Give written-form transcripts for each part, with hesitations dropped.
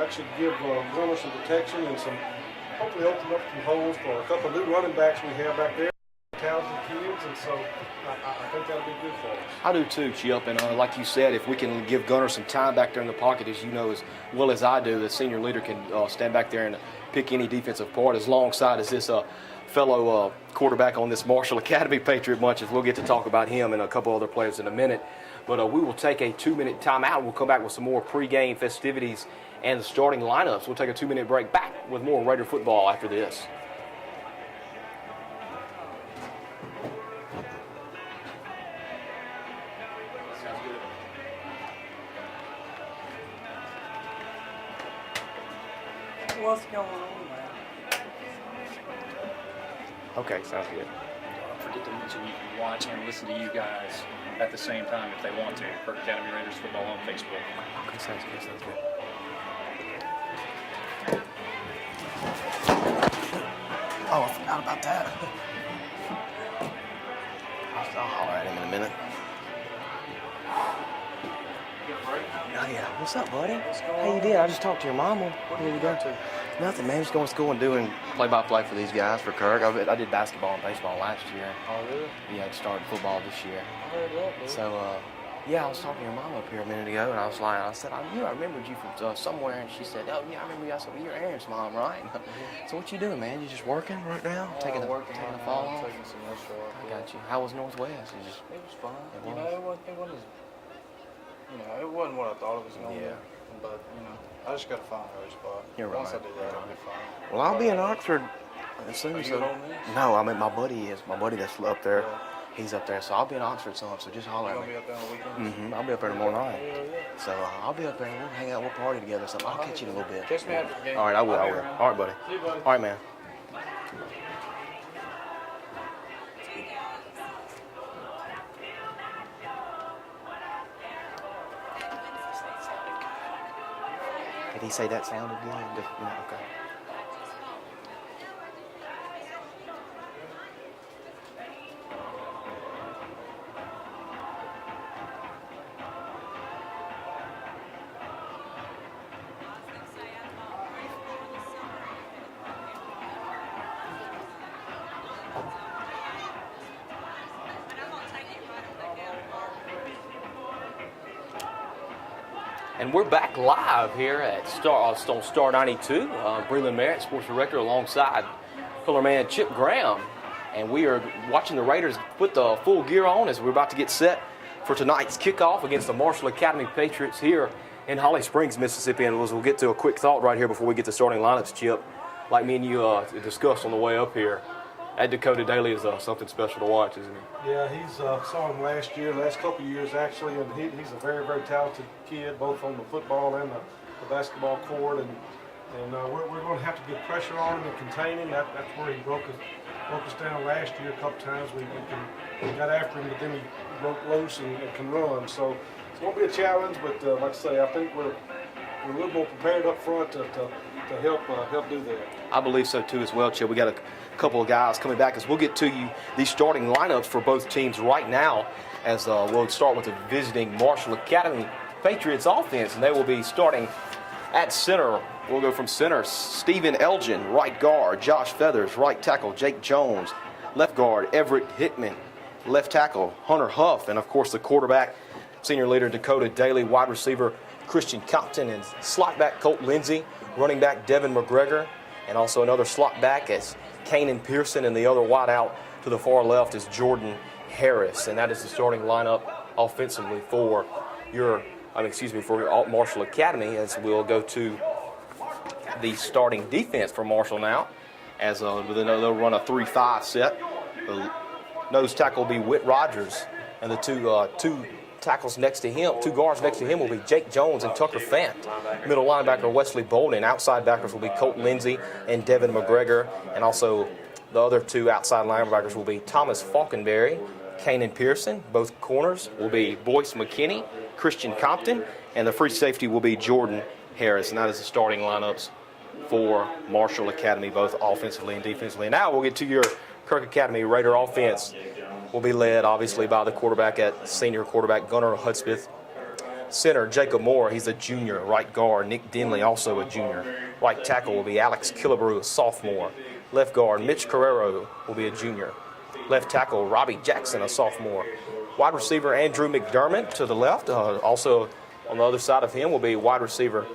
that should give Gunner some protection and hopefully open up some holes for a couple of new running backs we have back there. Talented kids, and so I think that'll be good for us. I do too, Chip, and like you said, if we can give Gunner some time back there in the pocket, as you know as well as I do, the senior leader can stand back there and pick any defensive part as alongside as this fellow quarterback on this Marshall Academy Patriot bunch, as we'll get to talk about him and a couple other players in a minute. But we will take a 2-minute timeout. We'll come back with some more pregame festivities and the starting lineups. We'll take a 2-minute break, back with more Raider football after this. What's going on, man? Okay, sounds good. Don't forget to mention you can watch and listen to you guys at the same time if they want to. Kirk Academy Raiders Football on Facebook. Okay, sounds good, sounds good. Oh, I forgot about that. I'll holler at him in a minute. Oh, yeah. What's up, buddy? How you doing? I just talked to your mama. What did you go to? Nothing, man. Just going to school and doing play-by-play for these guys, for Kirk. I did basketball and baseball last year. Oh, really? Yeah, I started football this year. I heard that, dude. So, yeah, I was talking to your mama up here a minute ago, and I said, I remembered you from somewhere, and she said, oh, yeah, I remember you. I said, well, you're Aaron's mom, right? So what you doing, man? You just working right now? Taking the fall off? Taking some extra off. I got you. How was Northwest? It was fun. It You know, it wasn't what I thought it was going to be. Yeah. But, I just got to find a spot. You're Once right. I do that, I'll be fine. Well, I'll be in Oxford as soon as. Are you on this? No, I mean my buddy is. My buddy that's up there. Yeah. He's up there, so I'll be in Oxford some. So just holler You at going to me. be up there on the weekends? I'll be up there tomorrow night. Hell yeah. So I'll be up there and we'll hang out. We'll party together or something. I'll catch you in a little bit. Catch me after the game. All right, I will. I'll be around. All right, buddy. See you, buddy. All right, man. Did he say that sounded good? Okay. And we're back live here at Star 92. Breland Merritt, sports director, alongside pillar man Chip Graham. And we are watching the Raiders put the full gear on as we're about to get set for tonight's kickoff against the Marshall Academy Patriots here in Holly Springs, Mississippi. And we'll get to a quick thought right here before we get to starting lineups, Chip. Like me and you discussed on the way up here, that Dakota Daly is something special to watch, isn't he? Yeah, saw him last couple of years actually, and he's a very, very talented kid, both on the football and the basketball court, and we're going to have to get pressure on him and contain him. That's where he broke us down last year a couple times. We got after him, but then he broke loose and can run. So it's going to be a challenge, but like I say, I think we're a little more prepared up front to help do that. I believe so too as well, Chip. We got a couple of guys coming back as we'll get to you these starting lineups for both teams right now, as we'll start with the visiting Marshall Academy Patriots offense, and they will be starting at center. We'll go from center: Stephen Elgin, right guard; Josh Feathers, right tackle; Jake Jones, left guard; Everett Hickman, left tackle; Hunter Huff, and of course the quarterback, senior leader Dakota Daly; wide receiver Christian Compton, and slot back Colt Lindsey; running back Devin McGregor, and also another slot back as Kanan Pearson, and the other wide out to the far left is Jordan Harris. And that is the starting lineup offensively for Marshall Academy, as we'll go to the starting defense for Marshall now, as they'll run a 3-5 set. The nose tackle will be Whit Rogers, and the two tackles next to him, two guards next to him will be Jake Jones and Tucker Fant. Middle linebacker Wesley Bolden. Outside backers will be Colt Lindsey and Devin McGregor. And also the other two outside linebackers will be Thomas Falkenberry, Kanan Pearson. Both corners will be Boyce McKinney, Christian Compton, and the free safety will be Jordan Harris. And that is the starting lineups for Marshall Academy, both offensively and defensively. Now we'll get to your Kirk Academy Raider offense. Will be led, obviously, by the quarterback senior quarterback Gunnar Hudspeth. Center, Jacob Moore, he's a junior. Right guard, Nick Denley, also a junior. Right tackle will be Alex Killebrew, a sophomore. Left guard, Mitch Carrero, will be a junior. Left tackle, Robbie Jackson, a sophomore. Wide receiver, Andrew McDermott to the left. Also on the other side of him will be wide receiver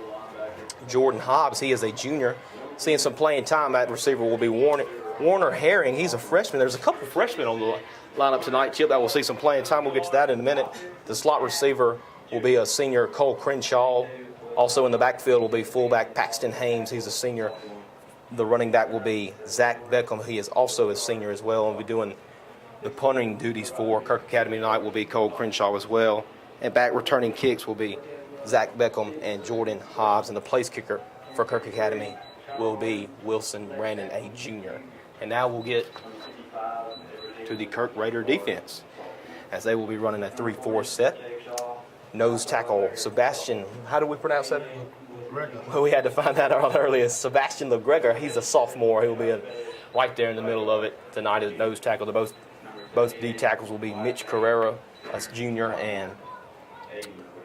Jordan Hobbs. He is a junior. Seeing some playing time at receiver will be Warner Herring. He's a freshman. There's a couple freshmen on the lineup tonight, Chip, that will see some playing time. We'll get to that in a minute. The slot receiver will be a senior, Cole Crenshaw. Also in the backfield will be fullback Paxton Haynes. He's a senior. The running back will be Zach Beckham. He is also a senior as well, and we'll be doing the punting duties for Kirk Academy tonight will be Cole Crenshaw as well. And back returning kicks will be Zach Beckham and Jordan Hobbs. And the place kicker for Kirk Academy will be Wilson Brandon, a junior. And now we'll get to the Kirk Raider defense, as they will be running a 3-4 set. Nose tackle, Sebastian, how do we pronounce that? Well, we had to find that out earlier. Sebastian LeGregor, he's a sophomore. He'll be right there in the middle of it tonight as nose tackle. Both D tackles will be Mitch Carrera, a junior, and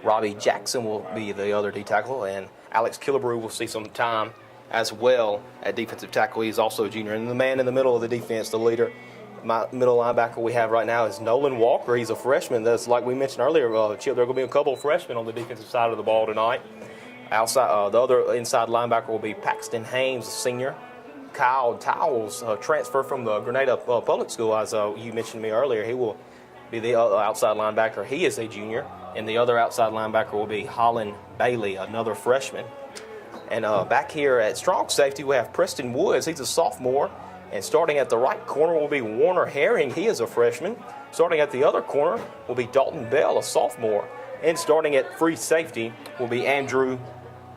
Robbie Jackson will be the other D tackle. And Alex Killebrew will see some time as well at defensive tackle. He's also a junior. And the man in the middle of the defense, the leader, my middle linebacker we have right now is Nolan Walker. He's a freshman. That's like we mentioned earlier, Chip, there are going to be a couple of freshmen on the defensive side of the ball tonight. Outside, the other inside linebacker will be Paxton Haynes, a senior. Kyle Towles, transfer from the Grenada Public School, as you mentioned to me earlier. He will be the outside linebacker. He is a junior. And the other outside linebacker will be Holland Bailey, another freshman. And back here at strong safety, we have Preston Woods. He's a sophomore. And starting at the right corner will be Warner Herring. He is a freshman. Starting at the other corner will be Dalton Bell, a sophomore. And starting at free safety will be Andrew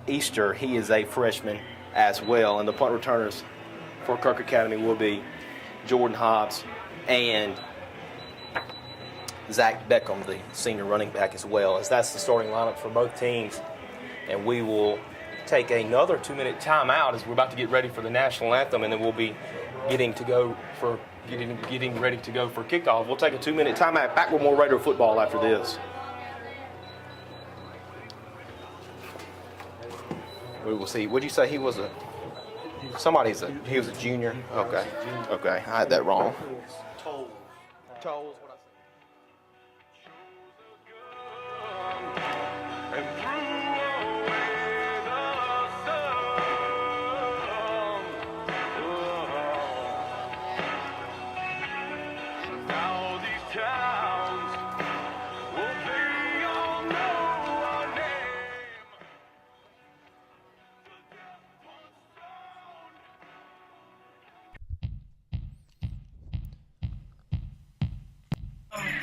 Easter. He is a freshman as well. And the punt returners for Kirk Academy will be Jordan Hobbs and Zach Beckham, the senior running back as well, as that's the starting lineup for both teams. And we will take another 2-minute timeout as we're about to get ready for the national anthem, and then we'll be getting ready to go for kickoff. We'll take a 2-minute timeout. Back with more Raider football after this. We will see. Would you say he was a junior? Okay. I had that wrong. Tolles.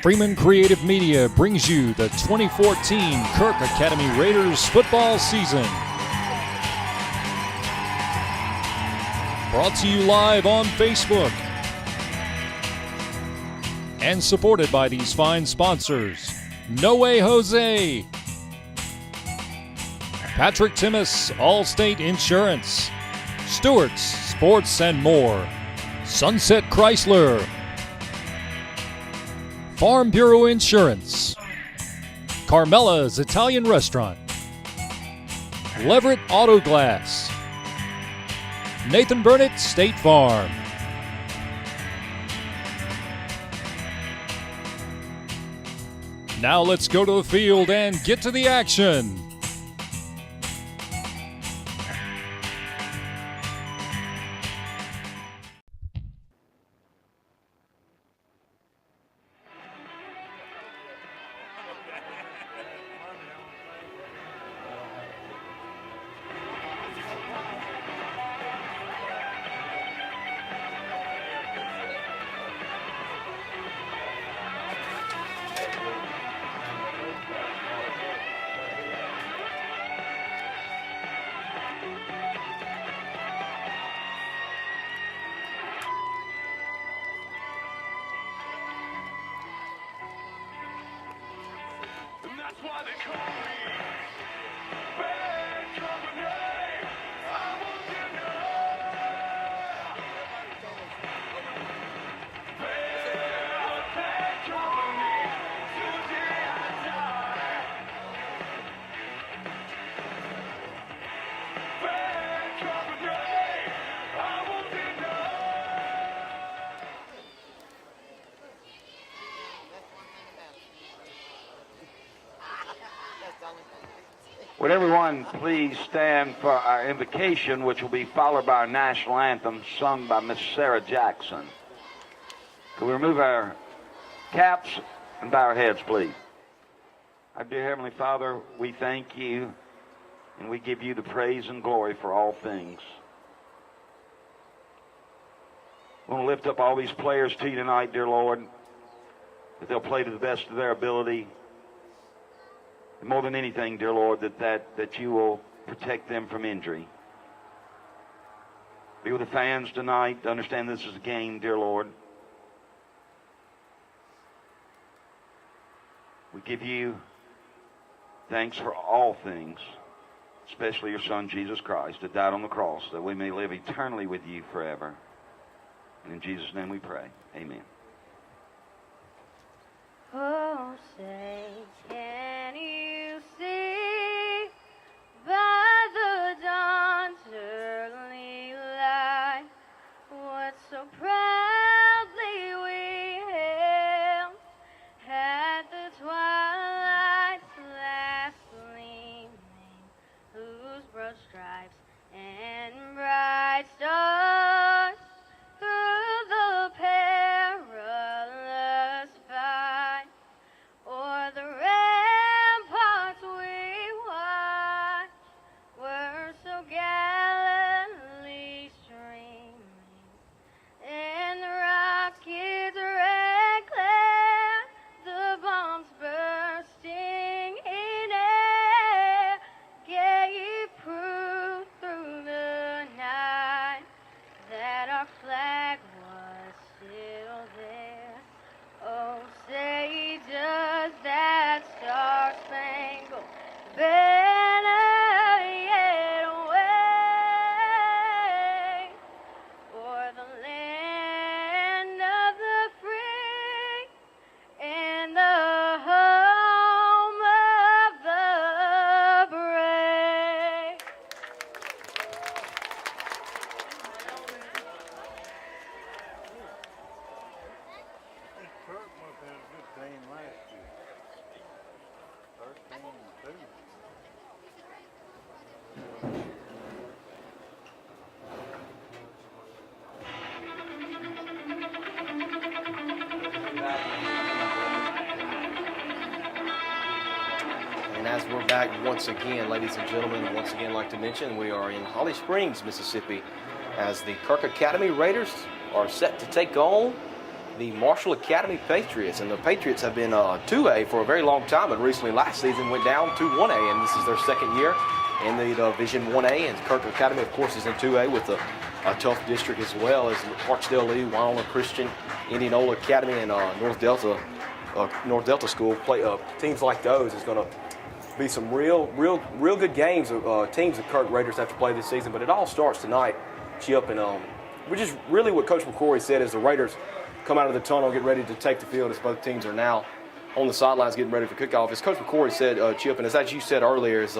Freeman Creative Media brings you the 2014 Kirk Academy Raiders football season. Brought to you live on Facebook and supported by these fine sponsors: No Way Jose, Patrick Timmis, Allstate Insurance, Stewart's Sports and More, Sunset Chrysler, Farm Bureau Insurance, Carmela's Italian Restaurant, Leverett Auto Glass, Nathan Burnett State Farm. Now let's go to the field and get to the action. Would everyone please stand for our invocation, which will be followed by our national anthem sung by Miss Sarah Jackson. Can we remove our caps and bow our heads, please? Our dear Heavenly Father, we thank you and we give you the praise and glory for all things. We want to lift up all these players to you tonight, dear Lord, that they'll play to the best of their ability. And more than anything, dear Lord, that you will protect them from injury. Be with the fans tonight. Understand this is a game, dear Lord. We give you thanks for all things, especially your Son, Jesus Christ, that died on the cross, that we may live eternally with you forever. And in Jesus' name we pray. Amen. Oh, say, can you see by the dawn's early light what so proudly we hailed at the twilight's last gleaming, whose broad stripes and bright stars through the perilous fight o'er the ramparts we watched were so gallantly streaming, and the rockets' red glare, the bombs bursting in air, gave proof through the night that our flag was still there. Oh, say does that star-spangled banner yet wave for the land of the free and the home of the brave? Kirk must have had a good team last year. 13-2. And as we're back once again, ladies and gentlemen, once again, I'd like to mention we are in Holly Springs, Mississippi, as the Kirk Academy Raiders are set to take on the Marshall Academy Patriots. And the Patriots have been 2A for a very long time, but recently last season went down to 1A, and this is their second year in the Division 1A. And Kirk Academy, of course, is in 2A with a tough district as well as Archdale Lee, Wyoming Christian, Indianola Academy, and North Delta School. Play teams like those is going to be some real good games. Teams that Kirk Raiders have to play this season. But it all starts tonight, Chip, and which is really what Coach McCrory said is the Raiders come out of the tunnel, get ready to take the field as both teams are now on the sidelines getting ready for kickoff. As Coach McCrory said, Chip, and as you said earlier, is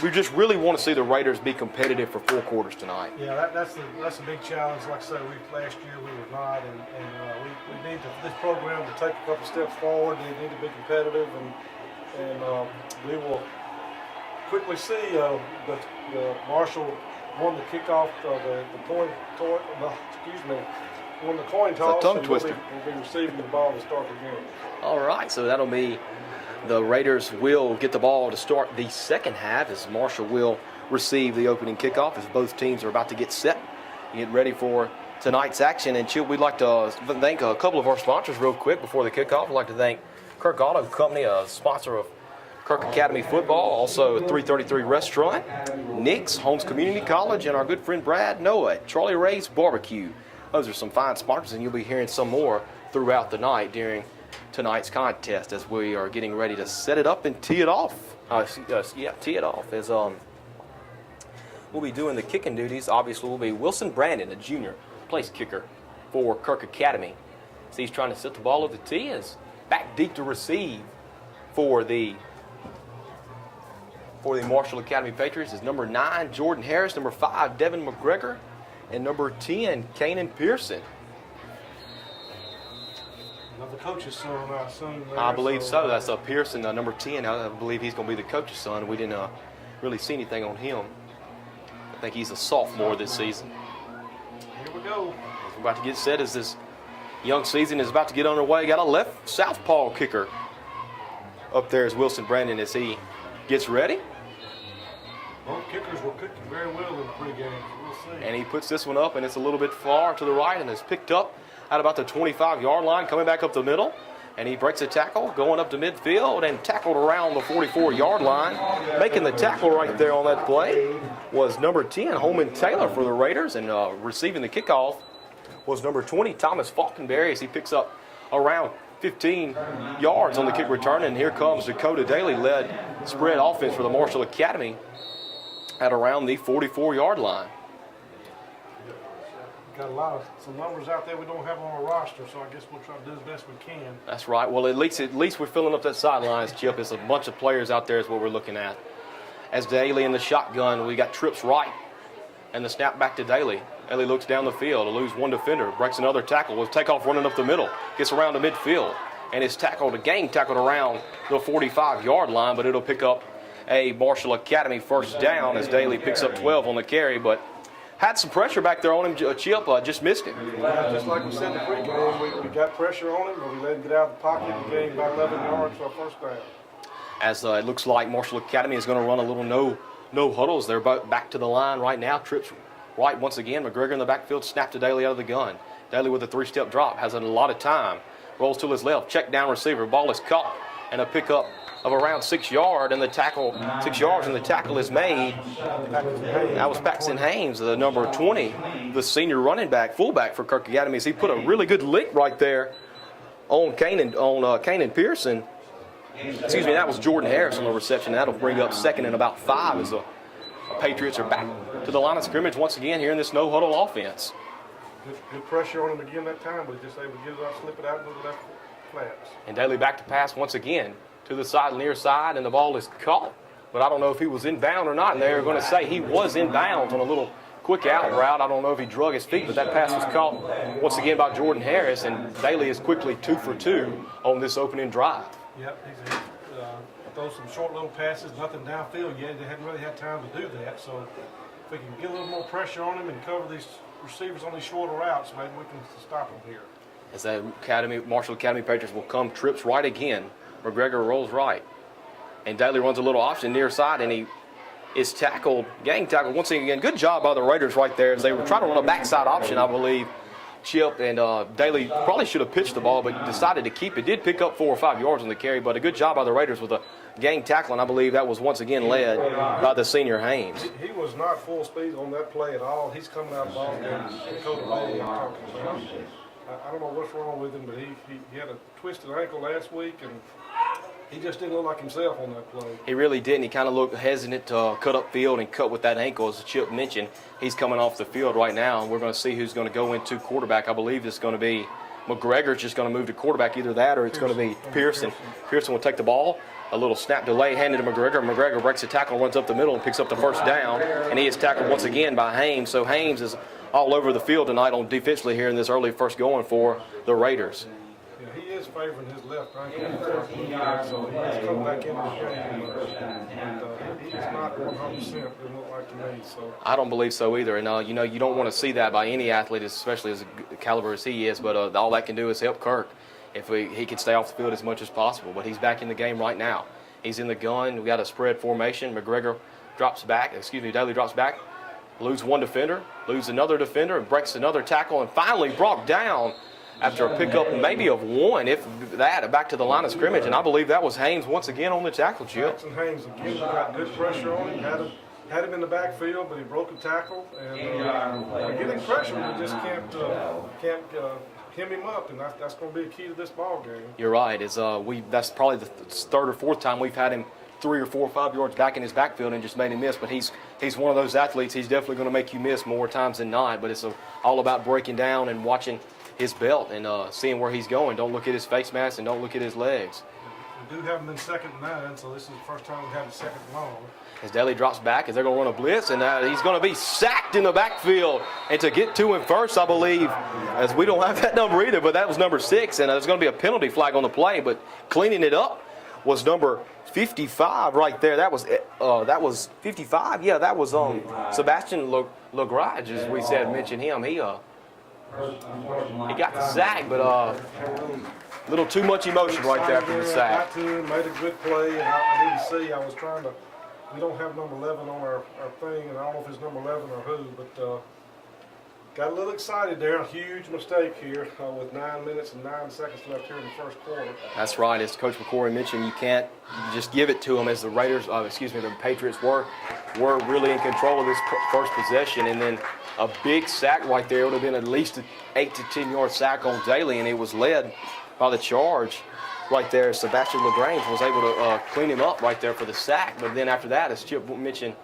we just really want to see the Raiders be competitive for 4 quarters tonight. Yeah, that's a big challenge. Like I said, last year we were not, and we need this program to take a couple steps forward. They need to be competitive, and we will quickly see the Marshall won the kickoff, won the coin toss. Tongue twister. We'll be receiving the ball to start the game. All right, so that'll be the Raiders will get the ball to start the second half as Marshall will receive the opening kickoff as both teams are about to get set and get ready for tonight's action. And Chip, we'd like to thank a couple of our sponsors real quick before the kickoff. We'd like to thank Kirk Auto Company, a sponsor of Kirk Academy football, also 333 Restaurant, Nick's, Holmes Community College, and our good friend Brad Noah at Charlie Ray's Barbecue. Those are some fine sponsors, and you'll be hearing some more throughout the night during tonight's contest as we are getting ready to set it up and tee it off. Tee it off. As we'll be doing the kicking duties. Obviously, will be Wilson Brandon, a junior place kicker for Kirk Academy. So he's trying to set the ball over the tee. Is back deep to receive for the Marshall Academy Patriots is number 9, Jordan Harris, number 5, Devin McGregor, and number 10, Kanan Pearson. The coach's son, I assume. I believe so. That's Pearson, number 10. I believe he's going to be the coach's son. We didn't really see anything on him. I think he's a sophomore this season. Here we go. We're about to get set as this young season is about to get underway. Got a left southpaw kicker up there as Wilson Brandon as he gets ready. Both kickers were cooking very well in the pregame. We'll see. And he puts this one up, and it's a little bit far to the right, and is picked up at about the 25-yard line, coming back up the middle. And he breaks a tackle, going up to midfield, and tackled around the 44-yard line. Making the tackle right there on that play was number 10, Holman Taylor for the Raiders, and receiving the kickoff was number 20, Thomas Falkenberry, as he picks up around 15 yards on the kick return. And here comes Dakota Daly-led spread offense for the Marshall Academy at around the 44-yard line. Got some numbers out there we don't have on our roster, so I guess we'll try to do as best we can. That's right. Well, at least we're filling up that sidelines, Chip. It's a bunch of players out there is what we're looking at. As Daly in the shotgun, we got trips right, and the snap back to Daly. Daly looks down the field to lose one defender, breaks another tackle, will take off running up the middle, gets around to midfield, and is tackled around the 45-yard line, but it'll pick up a Marshall Academy first down as Daly picks up 12 on the carry, but had some pressure back there on him. Chip just missed him. Yeah, just like we said in the pregame, we got pressure on him, but we let him get out of the pocket and gained about 11 yards for our first down. As it looks like Marshall Academy is going to run a little no huddles. They're back to the line right now. Trips right once again. McGregor in the backfield, snap to Daly out of the gun. Daly with a 3-step drop, has a lot of time. Rolls to his left, check down receiver. Ball is caught, and a pickup of around 6 yards, and the tackle, 6 yards, and the tackle is made. That was Paxton Haynes, the number 20, the senior running back, fullback for Kirk Academy. As he put a really good lick right there on Kanan Pearson. Excuse me, that was Jordan Harris on the reception. That'll bring up second and about 5 as the Patriots are back to the line of scrimmage once again here in this no-huddle offense. Good pressure on him again that time, but just able to get it out, slip it out, and go to left flaps. And Daly back to pass once again to the side, near side, and the ball is caught. But I don't know if he was inbound or not, and they're going to say he was inbound on a little quick out route. I don't know if he drug his feet, but that pass was caught once again by Jordan Harris, and Daly is quickly 2 for 2 on this opening drive. Yep, he's throw some short little passes, nothing downfield yet. They hadn't really had time to do that, so if we can get a little more pressure on him and cover these receivers on these shorter routes, maybe we can stop him here. As the Marshall Academy Patriots will come trips right again. McGregor rolls right. And Daly runs a little option near side, and he is tackled, gang tackled once again. Good job by the Raiders right there as they were trying to run a backside option, I believe. Chip and Daly probably should have pitched the ball, but decided to keep it. Did pick up 4 or 5 yards on the carry, but a good job by the Raiders with a gang tackle, and I believe that was once again led by the senior Haynes. He was not full speed on that play at all. He's coming out of the ball game. I don't know what's wrong with him, but he had a twisted ankle last week, and he just didn't look like himself on that play. He really didn't. He kind of looked hesitant to cut up field and cut with that ankle. As Chip mentioned, he's coming off the field right now, and we're going to see who's going to go into quarterback. I believe it's going to be McGregor's just going to move to quarterback, either that or it's going to be Pearson. Pearson will take the ball. A little snap delay handed to McGregor. McGregor breaks a tackle, runs up the middle, and picks up the first down. And he is tackled once again by Haynes. So Haynes is all over the field tonight on defensively here in this early first going for the Raiders. Yeah, he is favoring his left ankle, so he's coming back into the game. And he's not 100%, doesn't look like to me. So I don't believe so either. And, you don't want to see that by any athlete, especially as caliber as he is. But all that can do is help Kirk if he can stay off the field as much as possible. But he's back in the game right now. He's in the gun. We got a spread formation. McGregor drops back. Daly drops back. Lose one defender, lose another defender, and breaks another tackle, and finally brought down after a pickup maybe of one, if that, back to the line of scrimmage. And I believe that was Haynes once again on the tackle, Chip. Jackson Haynes again got good pressure on him, had him in the backfield, but he broke a tackle. And getting pressure, we just can't hem him up, and that's going to be a key to this ball game. You're right. That's probably the third or fourth time we've had him 3 or 4 or 5 yards back in his backfield and just made him miss. But he's one of those athletes. He's definitely going to make you miss more times than not. But it's all about breaking down and watching his belt and seeing where he's going. Don't look at his face mask and don't look at his legs. We do have him in 2nd and 9, so this is the first time we have him 2nd and long. As Daly drops back, as they're going to run a blitz, and he's going to be sacked in the backfield. And to get to him first, I believe, as we don't have that number either, but that was number 6, and there's going to be a penalty flag on the play. But cleaning it up was number 55 right there. That was 55. Yeah, that was Sebastian Lagrage, as we said, mentioned him. He got the sack, but a little too much emotion right there after the sack. Got to him, made a good play, and I didn't see. I was trying to. We don't have number 11 on our thing, and I don't know if it's number 11 or who, but got a little excited there. A huge mistake here with 9 minutes and 9 seconds left here in the first quarter. That's right. As Coach McCory mentioned, you can't just give it to them, as the the Patriots were really in control of this first possession, and then a big sack right there. It would have been at least an 8 to 10 yard sack on Daly, and it was led by the charge right there. Sebastian LaGrange was able to clean him up right there for the sack. But then after that, as Chip mentioned,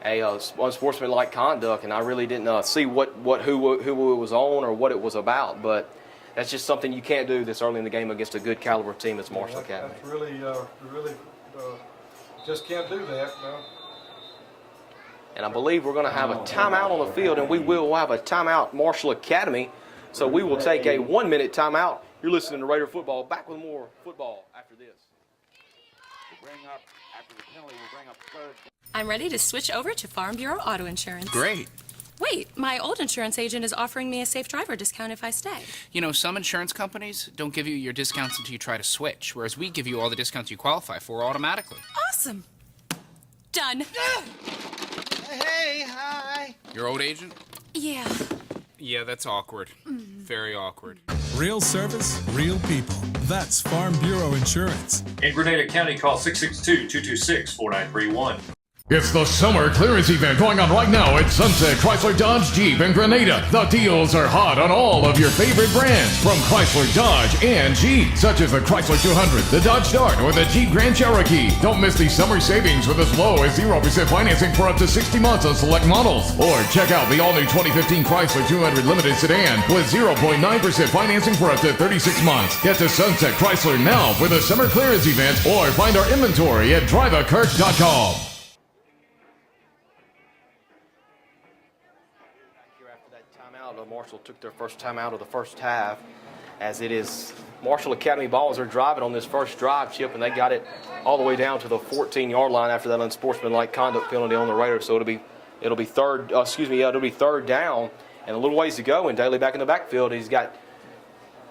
a unsportsmanlike conduct, and I really didn't see who it was on or what it was about. But that's just something you can't do this early in the game against a good caliber team as Marshall Academy. That's really just can't do that. No. And I believe we're going to have a timeout on the field, and we will have a timeout Marshall Academy. So we will take a 1 minute timeout. You're listening to Raider Football. Back with more football after this. After the penalty, we'll bring up third. I'm ready to switch over to Farm Bureau Auto Insurance. Great. Wait, my old insurance agent is offering me a safe driver discount if I stay. You know, some insurance companies don't give you your discounts until you try to switch, whereas we give you all the discounts you qualify for automatically. Awesome. Done. Hey, hi. Your old agent? Yeah. Yeah, that's awkward. Very awkward. Real service, real people. That's Farm Bureau Insurance. In Grenada County, call 662-226-4931. It's the summer clearance event going on right now at Sunset Chrysler Dodge Jeep in Grenada. The deals are hot on all of your favorite brands from Chrysler, Dodge, and Jeep, such as the Chrysler 200, the Dodge Dart, or the Jeep Grand Cherokee. Don't miss these summer savings with as low as 0% financing for up to 60 months on select models. Or check out the all-new 2015 Chrysler 200 Limited Sedan with 0.9% financing for up to 36 months. Get to Sunset Chrysler now for the summer clearance event, or find our inventory at driveakirk.com. Marshall took their first time out of the first half, as it is Marshall Academy ball as they're driving on this first drive, Chip, and they got it all the way down to the 14-yard line after that unsportsmanlike conduct penalty on the Raiders. So it'll be third down and a little ways to go. And Daly back in the backfield. He's got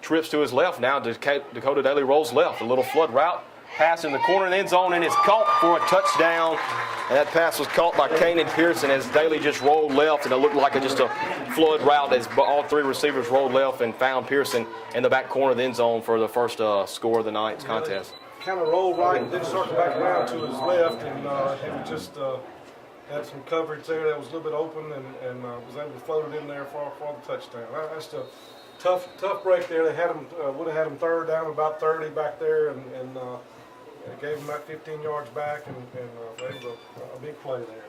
trips to his left now. Dakota Daly rolls left, a little flood route. Pass in the corner of the end zone, and it's caught for a touchdown. And that pass was caught by Kanan Pearson as Daly just rolled left, and it looked like just a flood route as all three receivers rolled left and found Pearson in the back corner of the end zone for the first score of the night's contest. Kind of rolled right and then circled back around to his left, and it just had some coverage there that was a little bit open, and was able to float it in there for the touchdown. That's a tough break there. They had him would have had him third down, about 30 back there, and gave him that 15 yards back, and it was a big play there.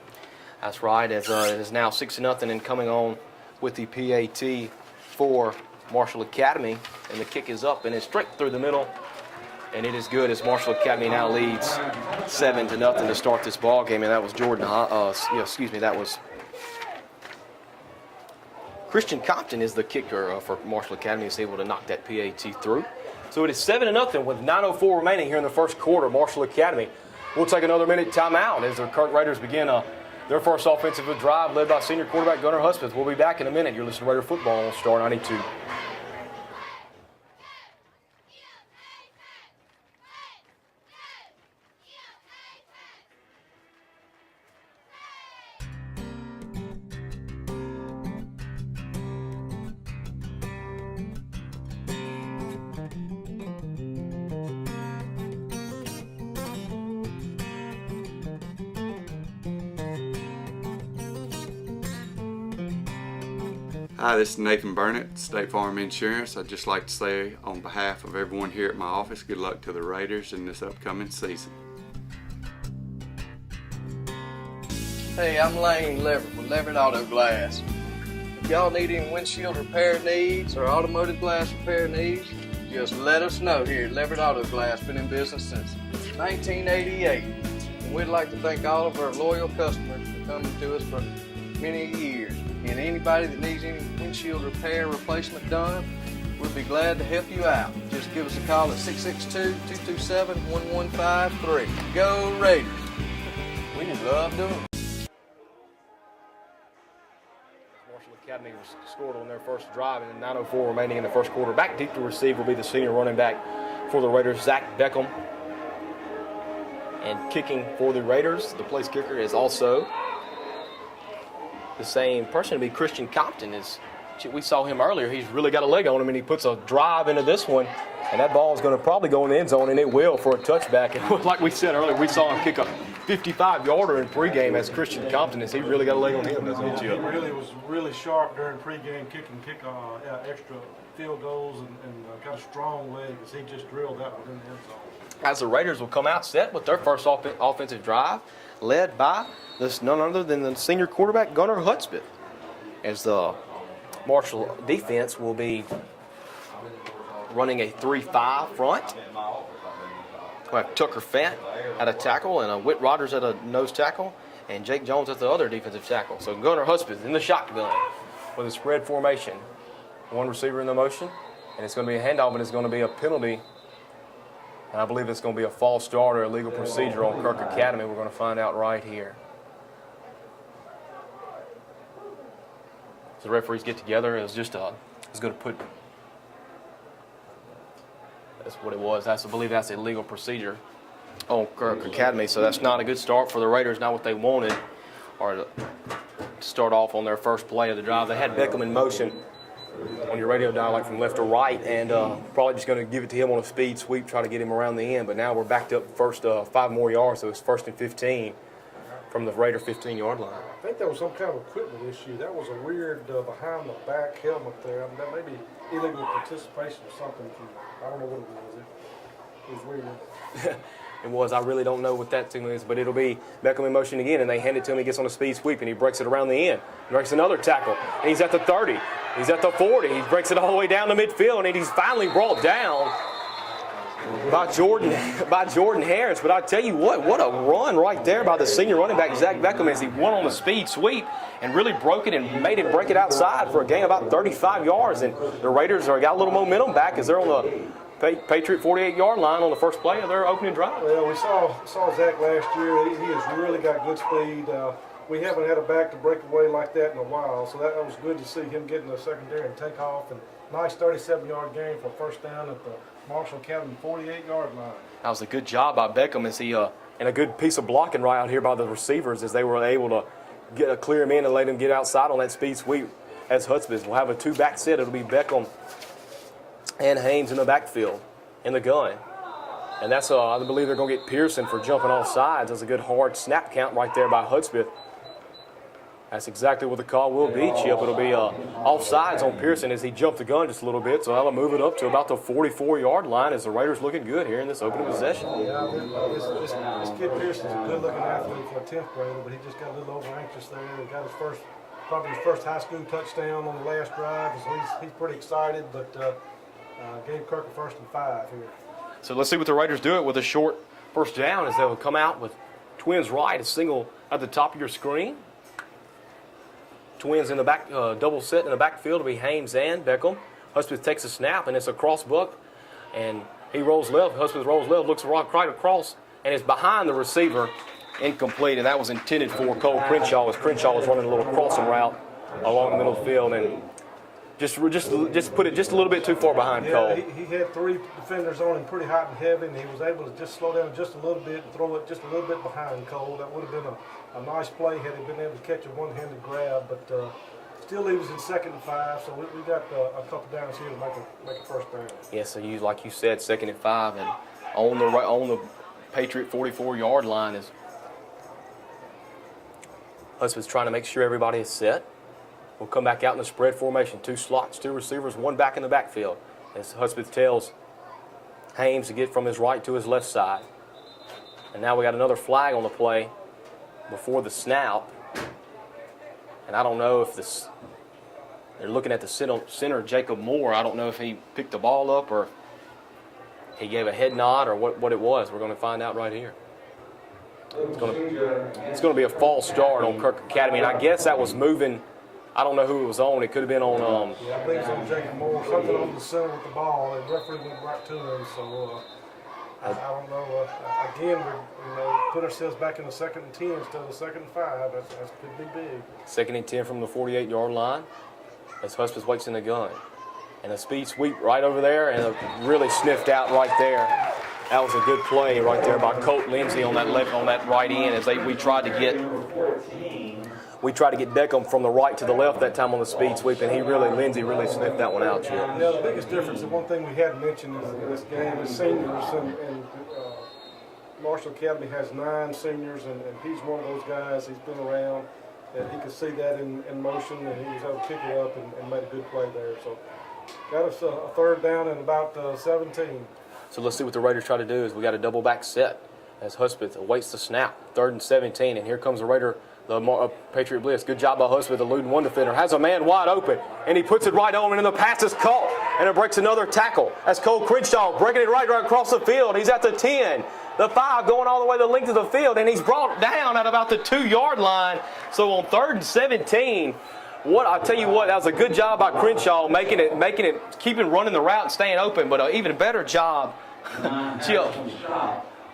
That's right. As it is now 6-0 and coming on with the PAT for Marshall Academy, and the kick is up and it's straight through the middle, and it is good as Marshall Academy now leads 7-0 to start this ball game. And that was that was Christian Compton is the kicker for Marshall Academy. Is able to knock that PAT through. So it is 7-0 with 9:04 remaining here in the first quarter. Marshall Academy will take another minute timeout as the Kirk Raiders begin their first offensive drive led by senior quarterback Gunnar Husbeth. We'll be back in a minute. You're listening to Raider Football on Star 92. Hi, this is Nathan Burnett, State Farm Insurance. I'd just like to say on behalf of everyone here at my office, good luck to the Raiders in this upcoming season. Hey, I'm Lane Leverett with Leverett Auto Glass. If y'all need any windshield repair needs or automotive glass repair needs, just let us know here at Leverett Auto Glass. Been in business since 1988. And we'd like to thank all of our loyal customers for coming to us for many years. And anybody that needs any windshield repair replacement done, We'll be glad to help you out. Just give us a call at 662-227-1153. Go Raiders. We just love doing it. Marshall Academy scored on their first drive, and 9:04 remaining in the first quarter. Back deep to receive will be the senior running back for the Raiders, Zach Beckham. And kicking for the Raiders, the place kicker is also the same person to be Christian Compton. We saw him earlier. He's really got a leg on him, and he puts a drive into this one, and that ball is going to probably go in the end zone, and it will for a touchback. And like we said earlier, we saw him kick a 55-yarder in pregame as Christian Compton. He really got a leg on him, doesn't he, Chip? He really was really sharp during pregame, kick extra field goals, and got a strong leg as he just drilled that one in the end zone. As the Raiders will come out set with their first offensive drive, led by none other than the senior quarterback, Gunnar Hudspeth, as the Marshall defense will be running a 3-5 front. We'll have Tucker Fant at a tackle and Whit Rogers at a nose tackle and Jake Jones at the other defensive tackle. So Gunnar Hudspeth in the shotgun with a spread formation. One receiver in the motion, and it's going to be a handoff, and it's going to be a penalty. And I believe it's going to be a false start or illegal procedure on Kirk Academy. We're going to find out right here. So the referees get together. It was just it's going to put. That's what it was. I believe that's illegal procedure on Kirk Academy. So that's not a good start for the Raiders. Not what they wanted, or to start off on their first play of the drive. They had Beckham in motion on your radio dial, like from left to right, and probably just going to give it to him on a speed sweep, try to get him around the end. But now we're backed up first 5 more yards, so it's 1st and 15 from the Raider 15-yard line. I think there was some kind of equipment issue. That was a weird behind the back helmet there. I mean, that may be illegal participation or something. I don't know what it was. It was weird. It was. I really don't know what that signal is, but it'll be Beckham in motion again, and they hand it to him. He gets on a speed sweep, and he breaks it around the end. He breaks another tackle, and he's at the 30. He's at the 40. He breaks it all the way down to midfield, and he's finally brought down by Jordan Harris. But I tell you what a run right there by the senior running back, Zach Beckham, as he went on the speed sweep and really broke it and made him break it outside for a gain of about 35 yards. And the Raiders got a little momentum back as they're on the Patriot 48-yard line on the first play of their opening drive. Well, we saw Zach last year. He has really got good speed. We haven't had a back to break away like that in a while, so that was good to see him getting the secondary and take off. And nice 37-yard gain for first down at the Marshall Academy 48-yard line. That was a good job by Beckham as he and a good piece of blocking right out here by the receivers as they were able to clear him in and let him get outside on that speed sweep. As Hudspeth will have a 2-back set. It'll be Beckham and Haynes in the backfield in the gun. And that's, I believe they're going to get Pearson for jumping off sides. That's a good hard snap count right there by Hudspeth. That's exactly what the call will be, Chip. It'll be offsides on Pearson as he jumped the gun just a little bit. So that'll move it up to about the 44-yard line as the Raiders looking good here in this opening possession. Yeah, this kid Pearson's a good-looking athlete for a 10th grader, but he just got a little over-anxious there. He got probably his first high school touchdown on the last drive, so he's pretty excited, but gave Kirk a 1st and 5 here. So let's see what the Raiders do it with a short first down as they'll come out with twins right, a single at the top of your screen. Twins in the back, double set in the backfield will be Haynes and Beckham. Hudspeth takes a snap, and it's a cross buck, and he rolls left. Hudspeth rolls left, looks right across, and it's behind the receiver, incomplete, and that was intended for Cole Crenshaw as Crenshaw was running a little crossing route along the middle of the field, and just put it just a little bit too far behind Cole. He had 3 defenders on him pretty hot and heavy, and he was able to just slow down just a little bit and throw it just a little bit behind Cole. That would have been a nice play had he been able to catch a one-handed grab, but still he was in 2nd and 5, so we got a couple downs here to make a first down. Yeah, so like you said, 2nd and 5, and on the Patriot 44-yard line is Hudspeth's trying to make sure everybody is set. We'll come back out in the spread formation. 2 slots, 2 receivers, 1 back in the backfield. As Hudspeth tells Haynes to get from his right to his left side. And now we got another flag on the play before the snap. And I don't know if they're looking at the center, Jacob Moore. I don't know if he picked the ball up or he gave a head nod or what it was. We're going to find out right here. It's going to be a false start on Kirk Academy. And I guess that was moving I don't know who it was on. It could have been on. Yeah, I believe it was on Jacob Moore, something on the center with the ball. The referee went right to him, so I don't know. Again, we put ourselves back in the 2nd and 10 instead of the 2nd and 5. That could be big. 2nd and 10 from the 48-yard line as Husbeth waits in the gun. And a speed sweep right over there and really sniffed out right there. That was a good play right there by Colt Lindsey on that right end as we tried to get Beckham from the right to the left that time on the speed sweep, and Lindsey really sniffed that one out. Yeah, the biggest difference, and one thing we hadn't mentioned in this game is seniors, and Marshall Academy has 9 seniors, and he's one of those guys. He's been around, and he could see that in motion, and he was able to pick it up and made a good play there. So got us a 3rd down and about 17. So let's see what the Raiders try to do. Is we got a double back set as Husbeth awaits the snap. 3rd and 17, and here comes the Raider. The Patriot Blitz. Good job by Husbeth, eluding one defender. Has a man wide open, and he puts it right on, and the pass is caught, and it breaks another tackle. That's Cole Crenshaw breaking it right across the field. He's at the 10, the 5, going all the way the length of the field, and he's brought down at about the 2-yard line. So on 3rd and 17, I tell you what, that was a good job by Crenshaw, making it, keeping running the route and staying open, but an even better job, Chip,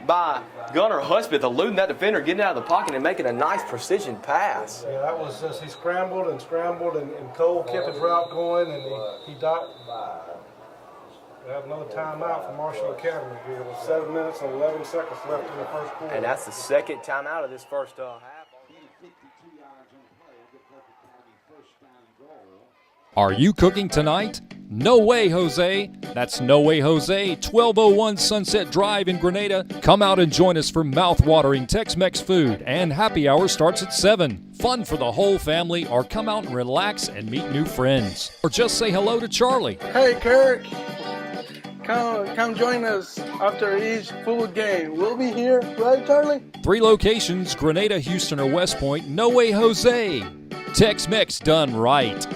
by Gunnar Husbeth eluding that defender, getting out of the pocket and making a nice precision pass. Yeah, that was just, he scrambled, and Cole kept his route going, and he dot. We have another timeout for Marshall Academy here with 7 minutes and 11 seconds left in the first quarter. And that's the 2nd timeout of this first half. Are you cooking tonight? No way, Jose. That's No Way Jose, 1201 Sunset Drive in Grenada. Come out and join us for mouth-watering Tex-Mex food, and happy hour starts at 7. Fun for the whole family, or come out and relax and meet new friends. Or just say hello to Charlie. Hey, Kirk. Come join us after each food game. We'll be here, right, Charlie? 3 locations, Grenada, Houston, or West Point. No Way Jose. Tex-Mex done right.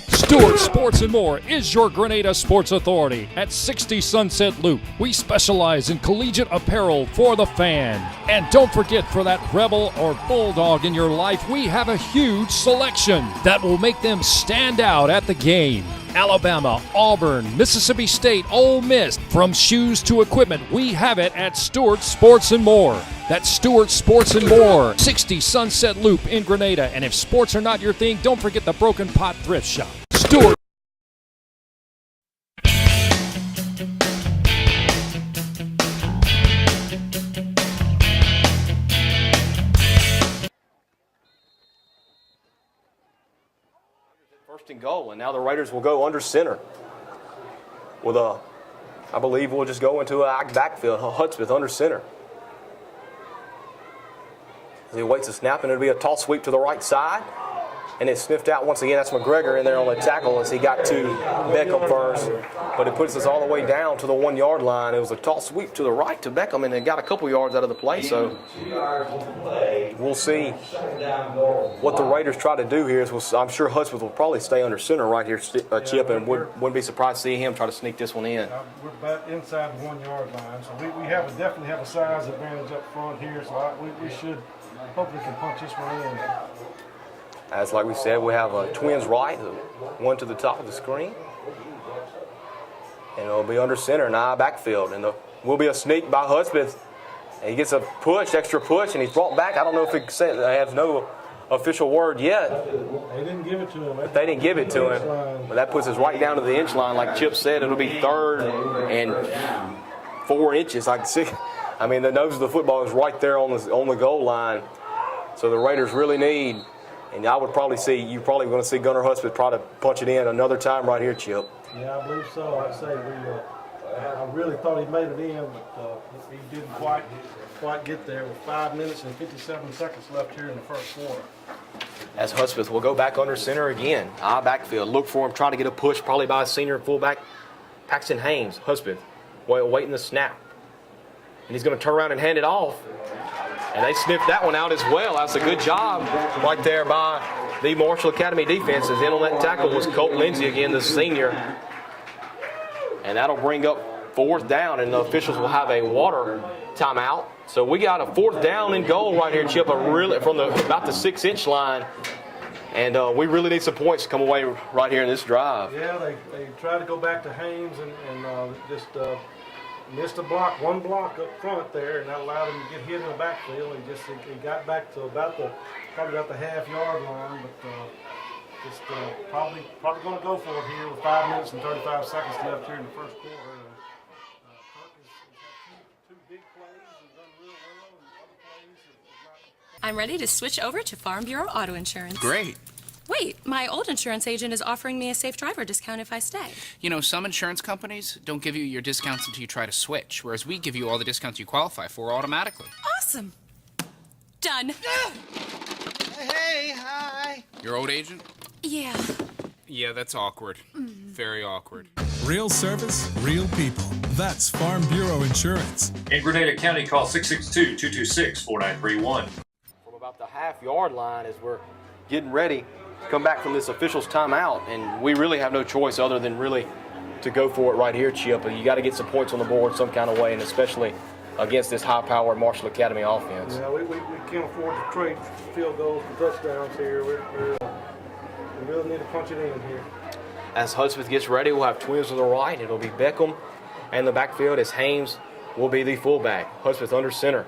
Stewart Sports and More is your Grenada sports authority at 60 Sunset Loop. We specialize in collegiate apparel for the fan. And don't forget, for that Rebel or Bulldog in your life, we have a huge selection that will make them stand out at the game. Alabama, Auburn, Mississippi State, Ole Miss, from shoes to equipment, we have it at Stewart Sports and More. That's Stewart Sports and More, 60 Sunset Loop in Grenada. And if sports are not your thing, don't forget the Broken Pot Thrift Shop. Stewart. First and goal, and now the Raiders will go under center with I believe we'll just go into a backfield. Hudspeth under center. As he waits a snap, and it'll be a toss sweep to the right side. And it's sniffed out once again. That's McGregor in there on the tackle as he got to Beckham first. But it puts us all the way down to the 1-yard line. It was a toss sweep to the right to Beckham, and it got a couple yards out of the play. So we'll see what the Raiders try to do here. I'm sure Hudspeth will probably stay under center right here, Chip, and wouldn't be surprised to see him try to sneak this one in. We're about inside the 1-yard line, so we definitely have a size advantage up front here. So we should hopefully can punch this one in. As like we said, we have twins right, one to the top of the screen. And it'll be under center, now backfield. And will be a sneak by Hudspeth. And he gets a push, extra push, and he's brought back. I don't know if it said, I have no official word yet. They didn't give it to him. They didn't give it to him. But that puts us right down to the inch line. Like Chip said, it'll be 3rd and 4 inches. I mean, the nose of the football is right there on the goal line. So the Raiders really need. And I would probably see, you're probably going to see Gunnar Hudspeth try to punch it in another time right here, Chip. Yeah, I believe so. I'd say I really thought he made it in, but he didn't quite get there with 5 minutes and 57 seconds left here in the first quarter. As Hudspeth will go back under center again. Backfield. Look for him, trying to get a push probably by a senior fullback, Paxton Haynes. Hudspeth waiting the snap. And he's going to turn around and hand it off. And they sniffed that one out as well. That's a good job right there by the Marshall Academy defense. As in on that tackle was Colt Lindsey again, the senior. And that'll bring up 4th down, and the officials will have a water timeout. So we got a 4th down and goal right here, Chip, from about the 6-inch line. And we really need some points to come away right here in this drive. Yeah, they tried to go back to Haynes and just missed one block up front there, and that allowed him to get hit in the backfield. He got back to probably about the half-yard line, but just probably going to go for it here with 5 minutes and 35 seconds left here in the first quarter. Kirk has had two big plays and done real well, and other plays have not. I'm ready to switch over to Farm Bureau Auto Insurance. Great. Wait, my old insurance agent is offering me a safe driver discount if I stay. You know, some insurance companies don't give you your discounts until you try to switch, whereas we give you all the discounts you qualify for automatically. Awesome. Done. Hey, hi. Your old agent? Yeah. Yeah, that's awkward. Very awkward. Real service, real people. That's Farm Bureau Insurance. In Grenada County, call 662-226-4931. From about the half-yard line as we're getting ready to come back from this official's timeout, and we really have no choice other than really to go for it right here, Chip. You got to get some points on the board some kind of way, and especially against this high-powered Marshall Academy offense. Yeah, we can't afford to trade field goals for touchdowns here. We really need to punch it in here. As Hudspeth gets ready, we'll have twins to the right. It'll be Beckham, and the backfield as Haynes will be the fullback. Hudspeth under center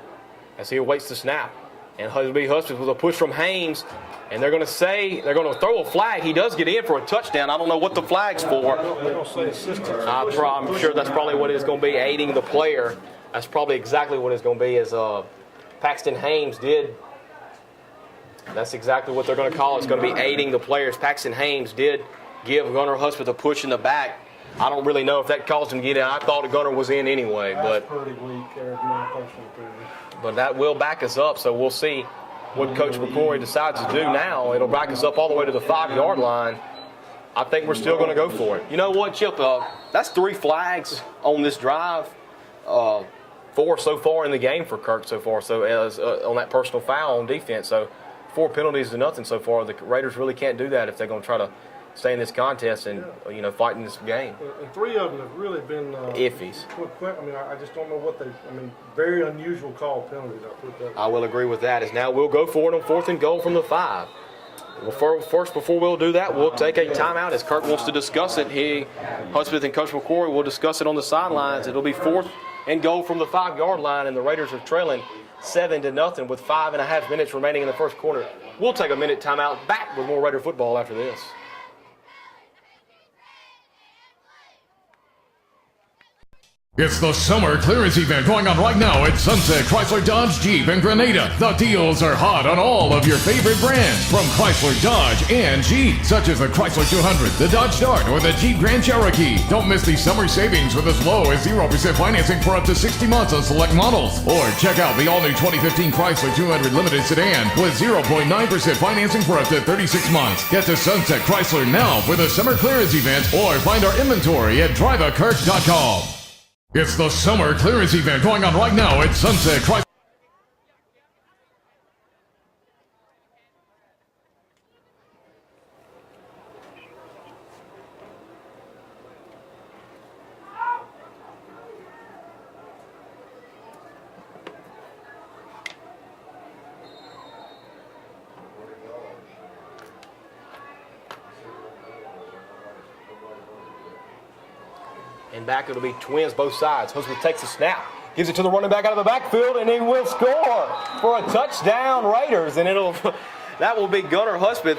as he awaits the snap. And it'll be Hudspeth with a push from Haynes. And they're going to throw a flag. He does get in for a touchdown. I don't know what the flag's for. They're going to say assistance. I'm sure that's probably what it's going to be, aiding the player. That's probably exactly what it's going to be, as Paxton Haynes did. That's exactly what they're going to call it. It's going to be aiding the players. Paxton Haynes did give Gunnar Hudspeth a push in the back. I don't really know if that caused him to get in. I thought Gunnar was in anyway. That's pretty weak there, my personal opinion. But that will back us up, so we'll see what Coach McCrory decides to do now. It'll back us up all the way to the 5-yard line. I think we're still going to go for it. You know what, Chip? That's 3 flags on this drive. 4 so far in the game for Kirk so far. So as on that personal foul on defense. So 4 penalties to nothing so far. The Raiders really can't do that if they're going to try to stay in this contest and fight in this game. And 3 of them have really been iffies. I mean, I just don't know what very unusual call penalties. I will agree with that. As now we'll go for it on 4th and goal from the 5. Well, first, before we'll do that, we'll take a timeout as Kirk wants to discuss it. Hudspeth and Coach McCrory will discuss it on the sidelines. It'll be 4th and goal from the 5-yard line, and the Raiders are trailing 7-0 with 5.5 minutes remaining in the first quarter. We'll take a minute timeout. Back with more Raider football after this. It's the summer clearance event going on right now at Sunset Chrysler Dodge Jeep in Grenada. The deals are hot on all of your favorite brands from Chrysler, Dodge, and Jeep, such as the Chrysler 200, the Dodge Dart, or the Jeep Grand Cherokee. Don't miss these summer savings with as low as 0% financing for up to 60 months on select models. Or check out the all-new 2015 Chrysler 200 Limited Sedan with 0.9% financing for up to 36 months. Get to Sunset Chrysler now for the summer clearance event or find our inventory at driveakirk.com. It's the summer clearance event going on right now at Sunset Chrysler. And back it'll be twins both sides. Hudspeth takes the snap, gives it to the running back out of the backfield, and he will score for a touchdown, Raiders. And that will be Gunnar Hudspeth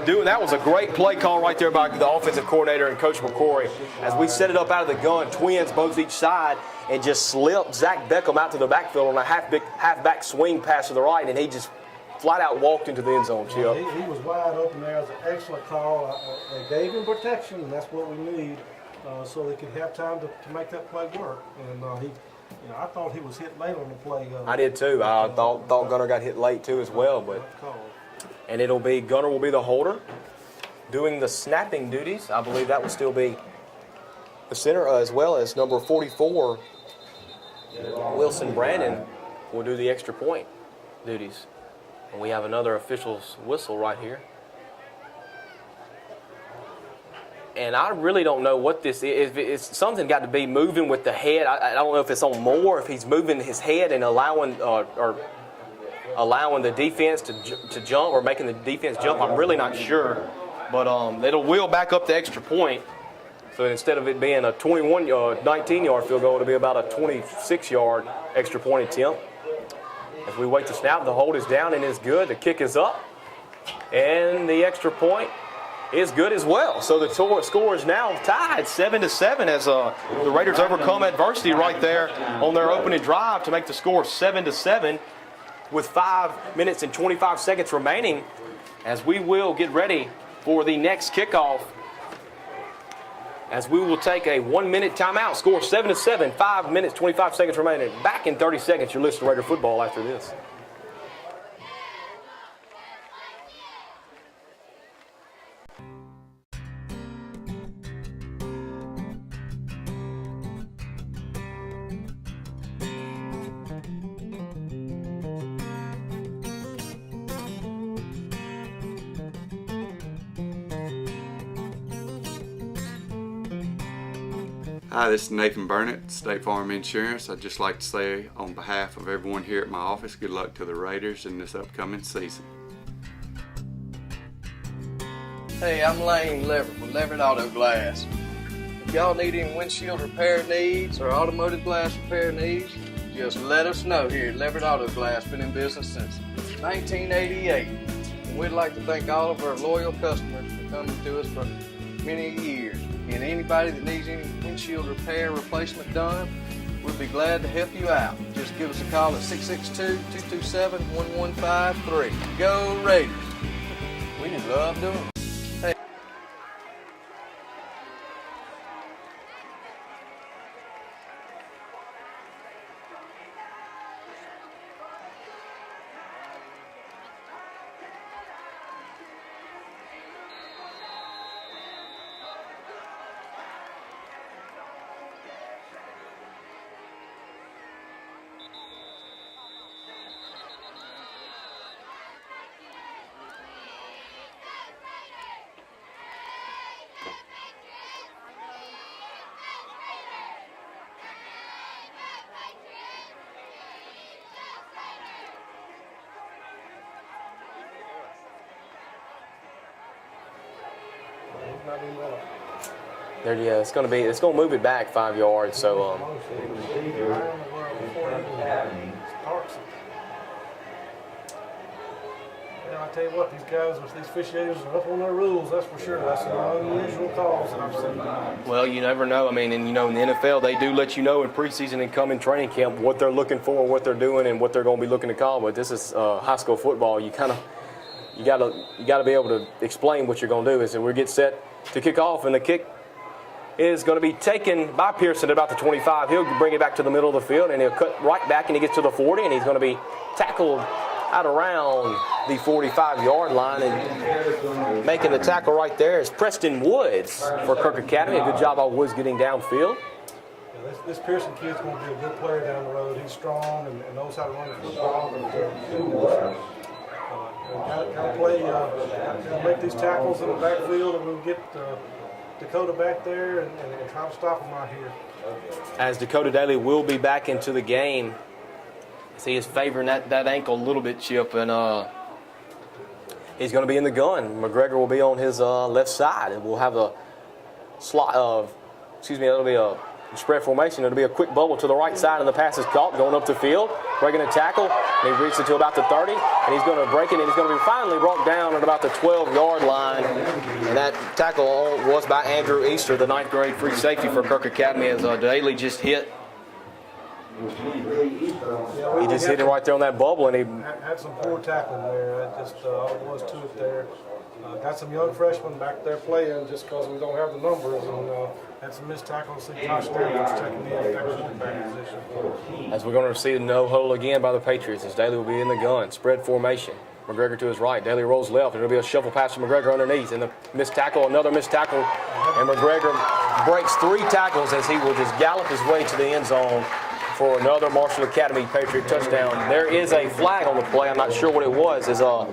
that was a great play call right there by the offensive coordinator and Coach McCrory. As we set it up out of the gun, twins both each side, and just slipped Zach Beckham out to the backfield on a halfback swing pass to the right, and he just flat out walked into the end zone, Chip. He was wide open there. It was an excellent call. They gave him protection, and that's what we need. So they could have time to make that play work. And I thought he was hit late on the play. I did too. I thought Gunnar got hit late too as well. And it'll be Gunnar will be the holder, doing the snapping duties. I believe that will still be the center, as well as number 44, Wilson Brandon, will do the extra point duties. And we have another official's whistle right here. And I really don't know what this is. It's something got to be moving with the head. I don't know if it's on Moore, if he's moving his head and allowing or allowing the defense to jump or making the defense jump. I'm really not sure. But it'll wheel back up the extra point. So instead of it being a 19-yard field goal, it'll be about a 26-yard extra point attempt. As we wait to snap, the hold is down and is good. The kick is up. And the extra point is good as well. So the score is now tied 7-7 as the Raiders overcome adversity right there on their opening drive to make the score 7-7 with 5 minutes and 25 seconds remaining as we will get ready for the next kickoff. As we will take a 1-minute timeout, score 7-7, 5 minutes, 25 seconds remaining. Back in 30 seconds, you're listening to Raider football after this. Hi, this is Nathan Burnett, State Farm Insurance. I'd just like to say on behalf of everyone here at my office, good luck to the Raiders in this upcoming season. Hey, I'm Lane Leverett with Leverett Auto Glass. If y'all need any windshield repair needs or automotive glass repair needs, just let us know here at Leverett Auto Glass. Been in business since 1988. And we'd like to thank all of our loyal customers for coming to us for many years. And anybody that needs any windshield repair replacement done, we'll be glad to help you out. Just give us a call at 662-227-1153. Go Raiders! We just love doing it. Hey. There, yeah, it's going to move it back 5 yards. So, Yeah, I tell you what, these guys, these officiators are up on their rules. That's for sure. That's some unusual calls that I've seen. well, you never know. I mean, and in the NFL, they do let you know in preseason and come in training camp what they're looking for, what they're doing, and what they're going to be looking to call. But this is high school football. You got to be able to explain what you're going to do. So we get set to kick off, and the kick is going to be taken by Pearson at about the 25. He'll bring it back to the middle of the field, and he'll cut right back, and he gets to the 40, and he's going to be tackled out around the 45-yard line. And making the tackle right there is Preston Woods for Kirk Academy. A good job by Woods getting downfield. Yeah, this Pearson kid's going to be a good player down the road. He's strong and knows how to run the football. Got to play, make these tackles in the backfield, and we'll get Dakota back there and try to stop him out here. As Dakota Daly will be back into the game. See, he's favoring that ankle a little bit, Chip, and he's going to be in the gun. McGregor will be on his left side, and we'll have a slot that'll be a spread formation. It'll be a quick bubble to the right side, and the pass is caught, going up the field, breaking a tackle, and he reaches it to about the 30, and he's going to break it, and he's going to be finally brought down at about the 12-yard line. And that tackle was by Andrew Easter, the 9th grade free safety for Kirk Academy, as Daly just hit. He just hit it right there on that bubble, and he had some poor tackling there. That just all it was to it there. Got some young freshmen back there playing just because we don't have the numbers, and had some missed tackles. See Josh Stanford's checking in at that quarterback position. As we're going to see the no huddle again by the Patriots, as Daly will be in the gun, spread formation. McGregor to his right. Daly rolls left, and it'll be a shuffle pass to McGregor underneath, and the missed tackle, another missed tackle, and McGregor breaks 3 tackles as he will just gallop his way to the end zone for another Marshall Academy Patriot touchdown. There is a flag on the play. I'm not sure what it was. From the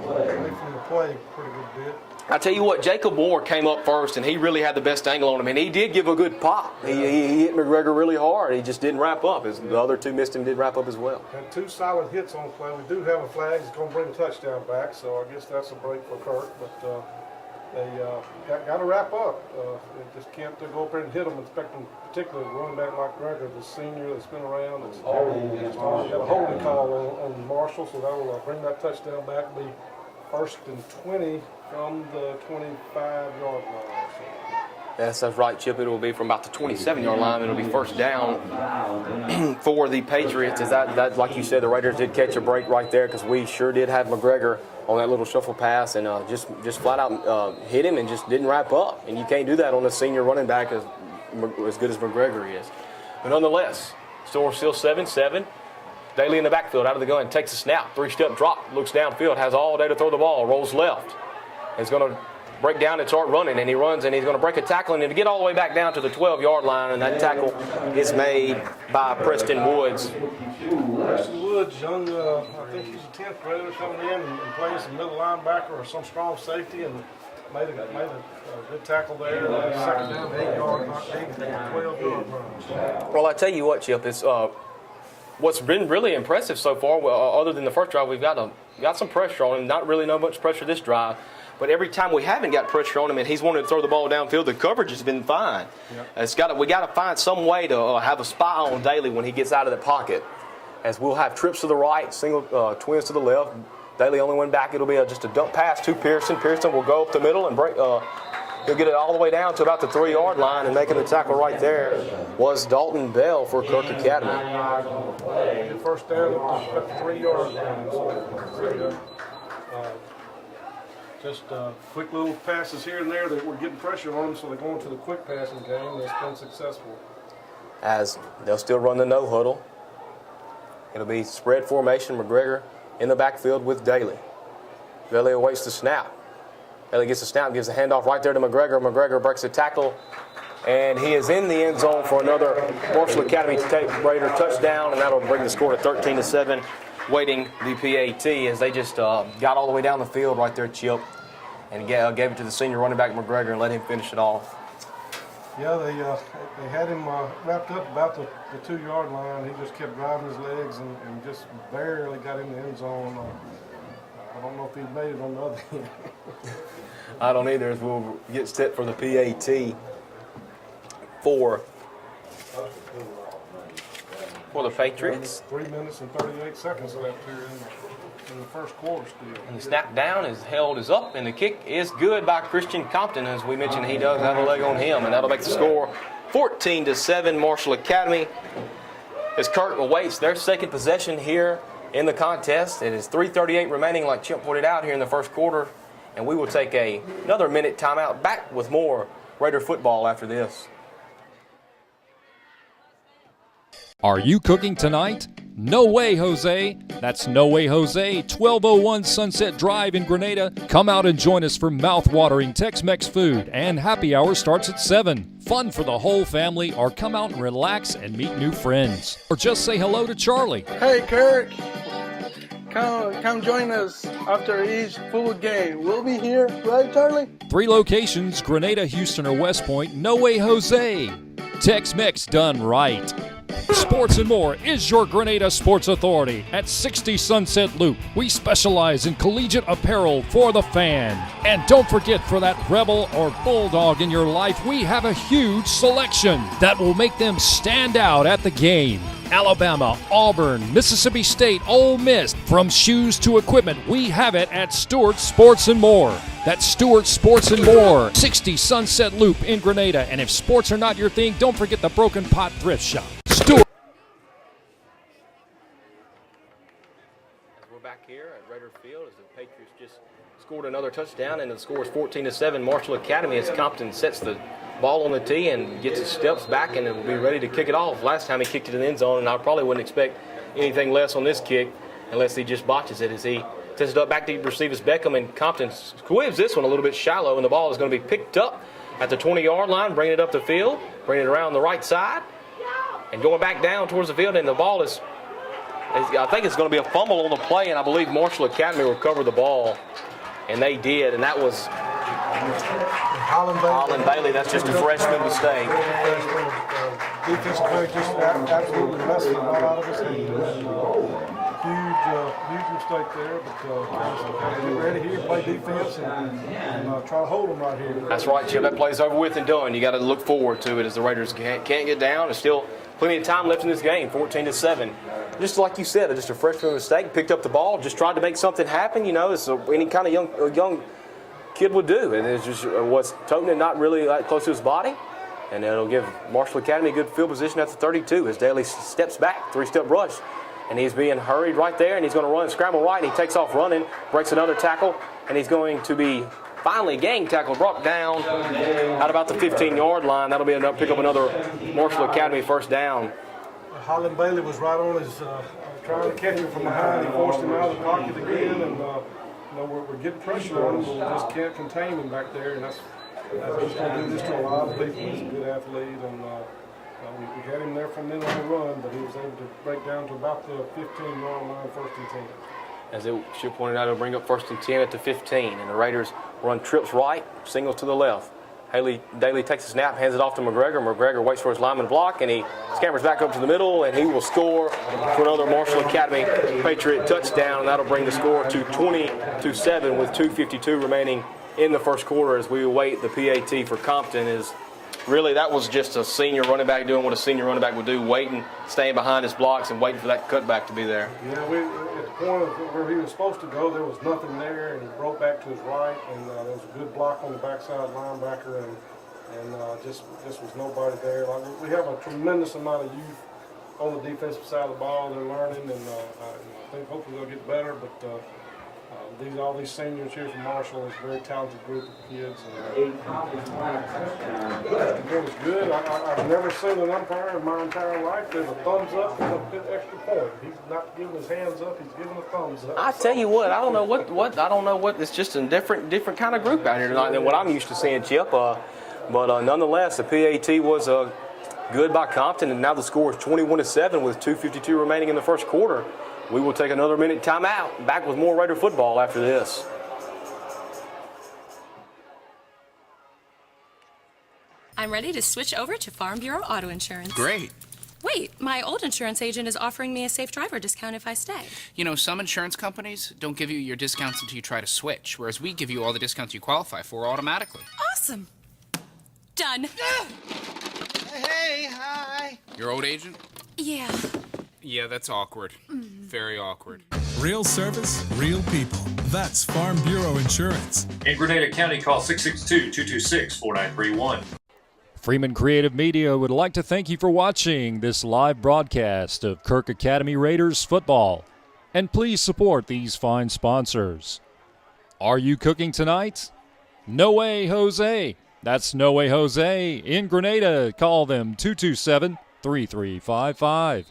play, pretty good bit. I tell you what, Jacob Moore came up first, and he really had the best angle on him, and he did give a good pop. He hit McGregor really hard. He just didn't wrap up. The other two missed him, didn't wrap up as well. Had 2 solid hits on the play. We do have a flag. He's going to bring a touchdown back, so I guess that's a break for Kirk. But they got to wrap up. They just can't go up there and hit them, expecting particularly a running back like McGregor, the senior that's been around. Got a holding call on Marshall, so that will bring that touchdown back. Be 1st and 20 from the 25-yard line. That's right, Chip. It will be from about the 27-yard line. It'll be first down for the Patriots. Is that, like you said, the Raiders did catch a break right there because we sure did have McGregor on that little shuffle pass and just flat out hit him and just didn't wrap up. And you can't do that on a senior running back as good as McGregor is. But nonetheless, score still 7-7. Daly in the backfield, out of the gun, takes a snap, 3-step drop, looks downfield, has all day to throw the ball, rolls left. He's going to break down and start running, and he runs, and he's going to break a tackle, and to get all the way back down to the 12-yard line, and that tackle is made by Preston Woods. Preston Woods, young, I think he's a 10th grader coming in and playing some middle linebacker or some strong safety, and made a good tackle there. Second down, 8-yard, 12-yard run. Well, I tell you what, Chip, it's what's been really impressive so far, other than the first drive, we've got some pressure on him. Not really much pressure this drive, but every time we haven't got pressure on him and he's wanted to throw the ball downfield, the coverage has been fine. Yep. We got to find some way to have a spy on Daly when he gets out of the pocket, as we'll have trips to the right, single twins to the left. Daly only went back. It'll be just a dump pass to Pearson. Pearson will go up the middle and break. He'll get it all the way down to about the 3-yard line, and making the tackle right there was Dalton Bell for Kirk Academy. First down at the 3-yard line. Just quick little passes here and there that we're getting pressure on them, so they're going to the quick passing game. That's been successful. As they'll still run the no huddle. It'll be spread formation. McGregor in the backfield with Daly. Daly awaits the snap. Daly gets the snap, gives the handoff right there to McGregor. McGregor breaks the tackle, and he is in the end zone for another Marshall Academy Raider touchdown, and that'll bring the score to 13-7, waiting the PAT as they just got all the way down the field right there, Chip, and gave it to the senior running back McGregor and let him finish it off. Yeah, they had him wrapped up about the 2-yard line. He just kept driving his legs and just barely got in the end zone. I don't know if he made it on the other end. I don't either, as we'll get set for the PAT for the Patriots. 3 minutes and 38 seconds left here in the first quarter still. And the snap down is up, and the kick is good by Christian Compton. As we mentioned, he does have a leg on him, and that'll make the score 14-7 Marshall Academy. As Kirk awaits their second possession here in the contest. It is 3:38 remaining, like Chip pointed out, here in the first quarter, and we will take another minute timeout. Back with more Raider football after this. Are you cooking tonight? No way, Jose. That's No Way Jose, 1201 Sunset Drive in Grenada. Come out and join us for mouth-watering Tex-Mex food, and happy hour starts at 7. Fun for the whole family, or come out and relax and meet new friends. Or just say hello to Charlie. Hey, Kirk. Come join us after each full game. We'll be here, right, Charlie? 3 locations, Grenada, Houston, or West Point. No Way Jose. Tex-Mex done right. Sports and More is your Grenada sports authority at 60 Sunset Loop. We specialize in collegiate apparel for the fan. And don't forget, for that Rebel or Bulldog in your life, we have a huge selection that will make them stand out at the game. Alabama, Auburn, Mississippi State, Ole Miss. From shoes to equipment, we have it at Stewart Sports and More. That's Stewart Sports and More, 60 Sunset Loop in Grenada. And if sports are not your thing, don't forget the Broken Pot Thrift Shop. Stewart. As we're back here at Raider Field, as the Patriots just scored another touchdown, and the score is 14-7 Marshall Academy, as Compton sets the ball on the tee and gets his steps back and will be ready to kick it off. Last time he kicked it in the end zone, and I probably wouldn't expect anything less on this kick unless he just botches it, as he sends it up back to receive his Beckham, and Compton squibs this one a little bit shallow, and the ball is going to be picked up at the 20-yard line, bringing it up the field, bringing it around the right side, and going back down towards the field, and the ball is, I think it's going to be a fumble on the play, and I believe Marshall Academy will cover the ball, and they did, and that was Holland Bailey, that's just a freshman mistake. Defensive player just absolutely messing a lot out of his hands. Huge mistake there, but got to get ready here, play defense, and try to hold them right here. That's right, Chip. That play's over with and done. You got to look forward to it as the Raiders can't get down. There's still plenty of time left in this game, 14-7. Just like you said, just a freshman mistake. Picked up the ball, just tried to make something happen. You know, it's any kind of young kid would do, and it's just what's toting it not really close to his body. And it'll give Marshall Academy a good field position at the 32 as Daly steps back, three-step rush. And he's being hurried right there, and he's going to run, scramble right, and he takes off running, breaks another tackle, and he's going to be finally gang tackle, brought down at about the 15-yard line. That'll be enough, pick up another Marshall Academy first down. Holland Bailey was right on his, trying to catch him from behind. He forced him out of the pocket again, and we're getting pressure on him, but we just can't contain him back there, and he's going to do this to a lot of people. He's a good athlete, and we had him there from then on the run, but he was able to break down to about the 15-yard line, 1st and 10. As it should pointed out, it'll bring up 1st and 10 at the 15, and the Raiders run trips right, singles to the left. Daly takes a snap, hands it off to McGregor. McGregor waits for his lineman block, and he scampers back up to the middle, and he will score for another Marshall Academy Patriot touchdown, and that'll bring the score to 20-7 with 2:52 remaining in the first quarter as we await the PAT for Compton. Really, that was just a senior running back doing what a senior running back would do, waiting, staying behind his blocks and waiting for that cutback to be there. Yeah, at the point of where he was supposed to go, there was nothing there, and he broke back to his right, and there was a good block on the backside linebacker, and just was nobody there. We have a tremendous amount of youth on the defensive side of the ball. They're learning, and I think hopefully they'll get better, but all these seniors here from Marshall is a very talented group of kids. And it was good. I've never seen an umpire in my entire life. There's a thumbs up and a extra point. He's not giving his hands up. He's giving a thumbs up. I tell you what, I don't know what. It's just a different kind of group out here tonight than what I'm used to seeing, Chip. But nonetheless, the PAT was good by Compton, and now the score is 21-7 with 2:52 remaining in the first quarter. We will take another minute timeout. Back with more Raider football after this. I'm ready to switch over to Farm Bureau Auto Insurance. Great. Wait, my old insurance agent is offering me a safe driver discount if I stay. You know, some insurance companies don't give you your discounts until you try to switch, whereas we give you all the discounts you qualify for automatically. Awesome. Done. Hey, hi. Your old agent? Yeah. Yeah, that's awkward. Very awkward. Real service, real people. That's Farm Bureau Insurance. In Grenada County, call 662-226-4931. Freeman Creative Media would like to thank you for watching this live broadcast of Kirk Academy Raiders football. And please support these fine sponsors. Are you cooking tonight? No Way Jose. That's No Way Jose. In Grenada, call them 227-3355.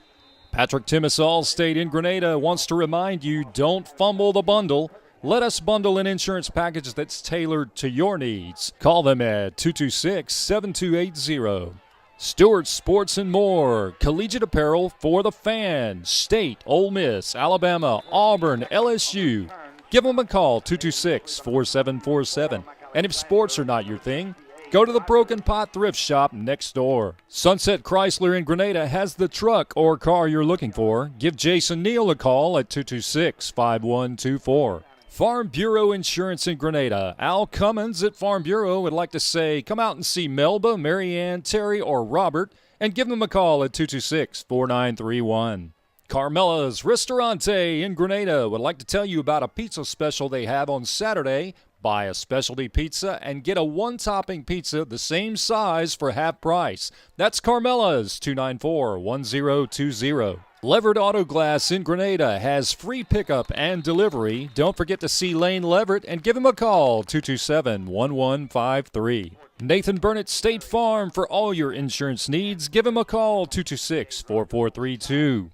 Patrick Timmis Allstate in Grenada wants to remind you, don't fumble the bundle. Let us bundle an insurance package that's tailored to your needs. Call them at 226-7280. Stewart Sports and More, collegiate apparel for the fans. State, Ole Miss, Alabama, Auburn, LSU. Give them a call, 226-4747. And if sports are not your thing, go to the Broken Pot Thrift Shop next door. Sunset Chrysler in Grenada has the truck or car you're looking for. Give Jason Neal a call at 226-5124. Farm Bureau Insurance in Grenada. Al Cummins at Farm Bureau would like to say, come out and see Melba, Marianne, Terry, or Robert, and give them a call at 226-4931. Carmela's Ristorante in Grenada would like to tell you about a pizza special they have on Saturday. Buy a specialty pizza and get a one-topping pizza the same size for half price. That's Carmela's, 294-1020. Leverett Auto Glass in Grenada has free pickup and delivery. Don't forget to see Lane Leverett and give him a call, 227-1153. Nathan Burnett State Farm for all your insurance needs. Give him a call, 226-4432.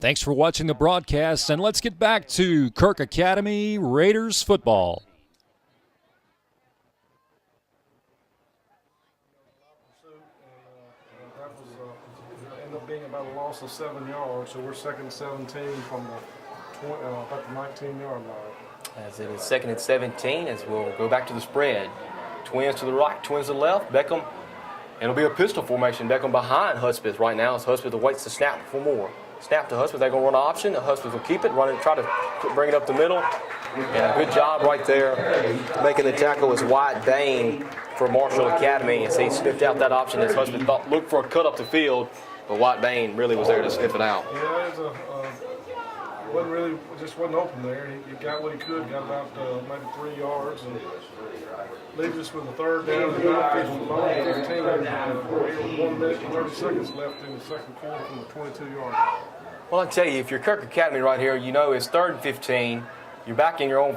Thanks for watching the broadcast, and let's get back to Kirk Academy Raiders football. Being about a loss of 7 yards, so we're 2nd and 17 from about the 19-yard line. As it is 2nd and 17, as we'll go back to the spread. twins to the right, twins to the left. Beckham, and it'll be a pistol formation. Beckham behind Hudspeth right now as Hudspeth awaits the snap for more. Snap to Hudspeth. They're going to run an option. Hudspeth will keep it, run it, try to bring it up the middle. And a good job right there making the tackle is Wyatt Bain for Marshall Academy as he sniffed out that option as Hudspeth looked for a cut up the field, but Wyatt Bain really was there to sniff it out. Yeah, wasn't open there. He got what he could, got about maybe 3 yards, and leaves us with a third down and about 15. 1 minute and 30 seconds left in the second quarter from the 22-yard line. Well, I tell you, if you're Kirk Academy right here, you know it's 3rd and 15. You're back in your own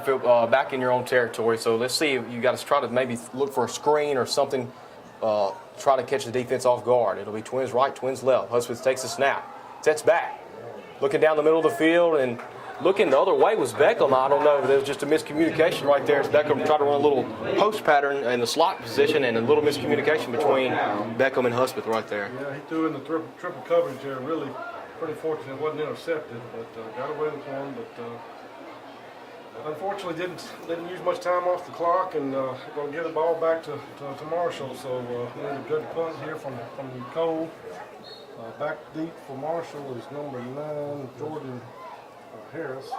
back in your own territory. So let's see if you got to try to maybe look for a screen or something. Try to catch the defense off guard. It'll be twins right, twins left. Hudspeth takes the snap, sets back, looking down the middle of the field and looking the other way was Beckham. I don't know. There was just a miscommunication right there as Beckham tried to run a little post pattern in the slot position and a little miscommunication between Beckham and Hudspeth right there. Yeah, he threw in the triple coverage there. Really pretty fortunate it wasn't intercepted, but got away with one. But unfortunately didn't use much time off the clock and going to get the ball back to Marshall. So we had a good punt here from Cole. Back deep for Marshall is number 9, Jordan Harris.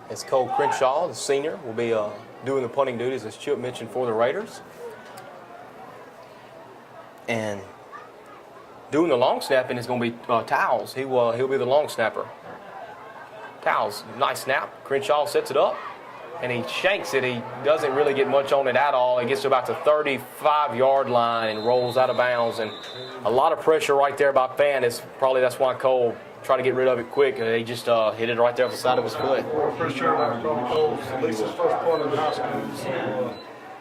It's Cole Crenshaw, the senior, will be doing the punting duties, as Chip mentioned, for the Raiders. And doing the long snapping is going to be Towles. He'll be the long snapper. Towles, nice snap. Crenshaw sets it up, and he shanks it. He doesn't really get much on it at all. He gets to about the 35-yard line and rolls out of bounds. And a lot of pressure right there by Fan. That's why Cole tried to get rid of it quick. He just hit it right there off the side of his foot. Pretty sure Cole's at least his first punt in high school.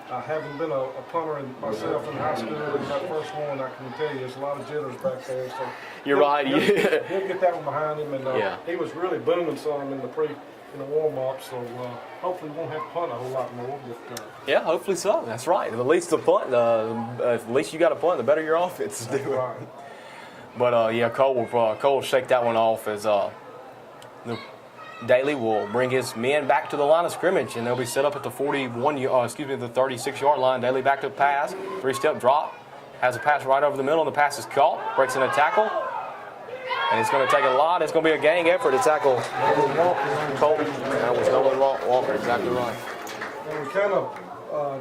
So I haven't been a punter myself in high school. That first one, I can tell you, there's a lot of jitters back there. So you're right. He'll get that one behind him, and he was really booming some in the warm-up. So hopefully we won't have to punt a whole lot more. But, yeah, hopefully so. That's right. At least the punt, at least you got a punt, the better your offense is doing. Right. But Cole will shake that one off as Daly will bring his men back to the line of scrimmage, and they'll be set up at the 36-yard line. Daly back to the pass, 3-step drop, has a pass right over the middle, and the pass is caught, breaks in a tackle, and it's going to take a lot. It's going to be a gang effort to tackle Cole. That was Nolan Walker, exactly right. And we kind of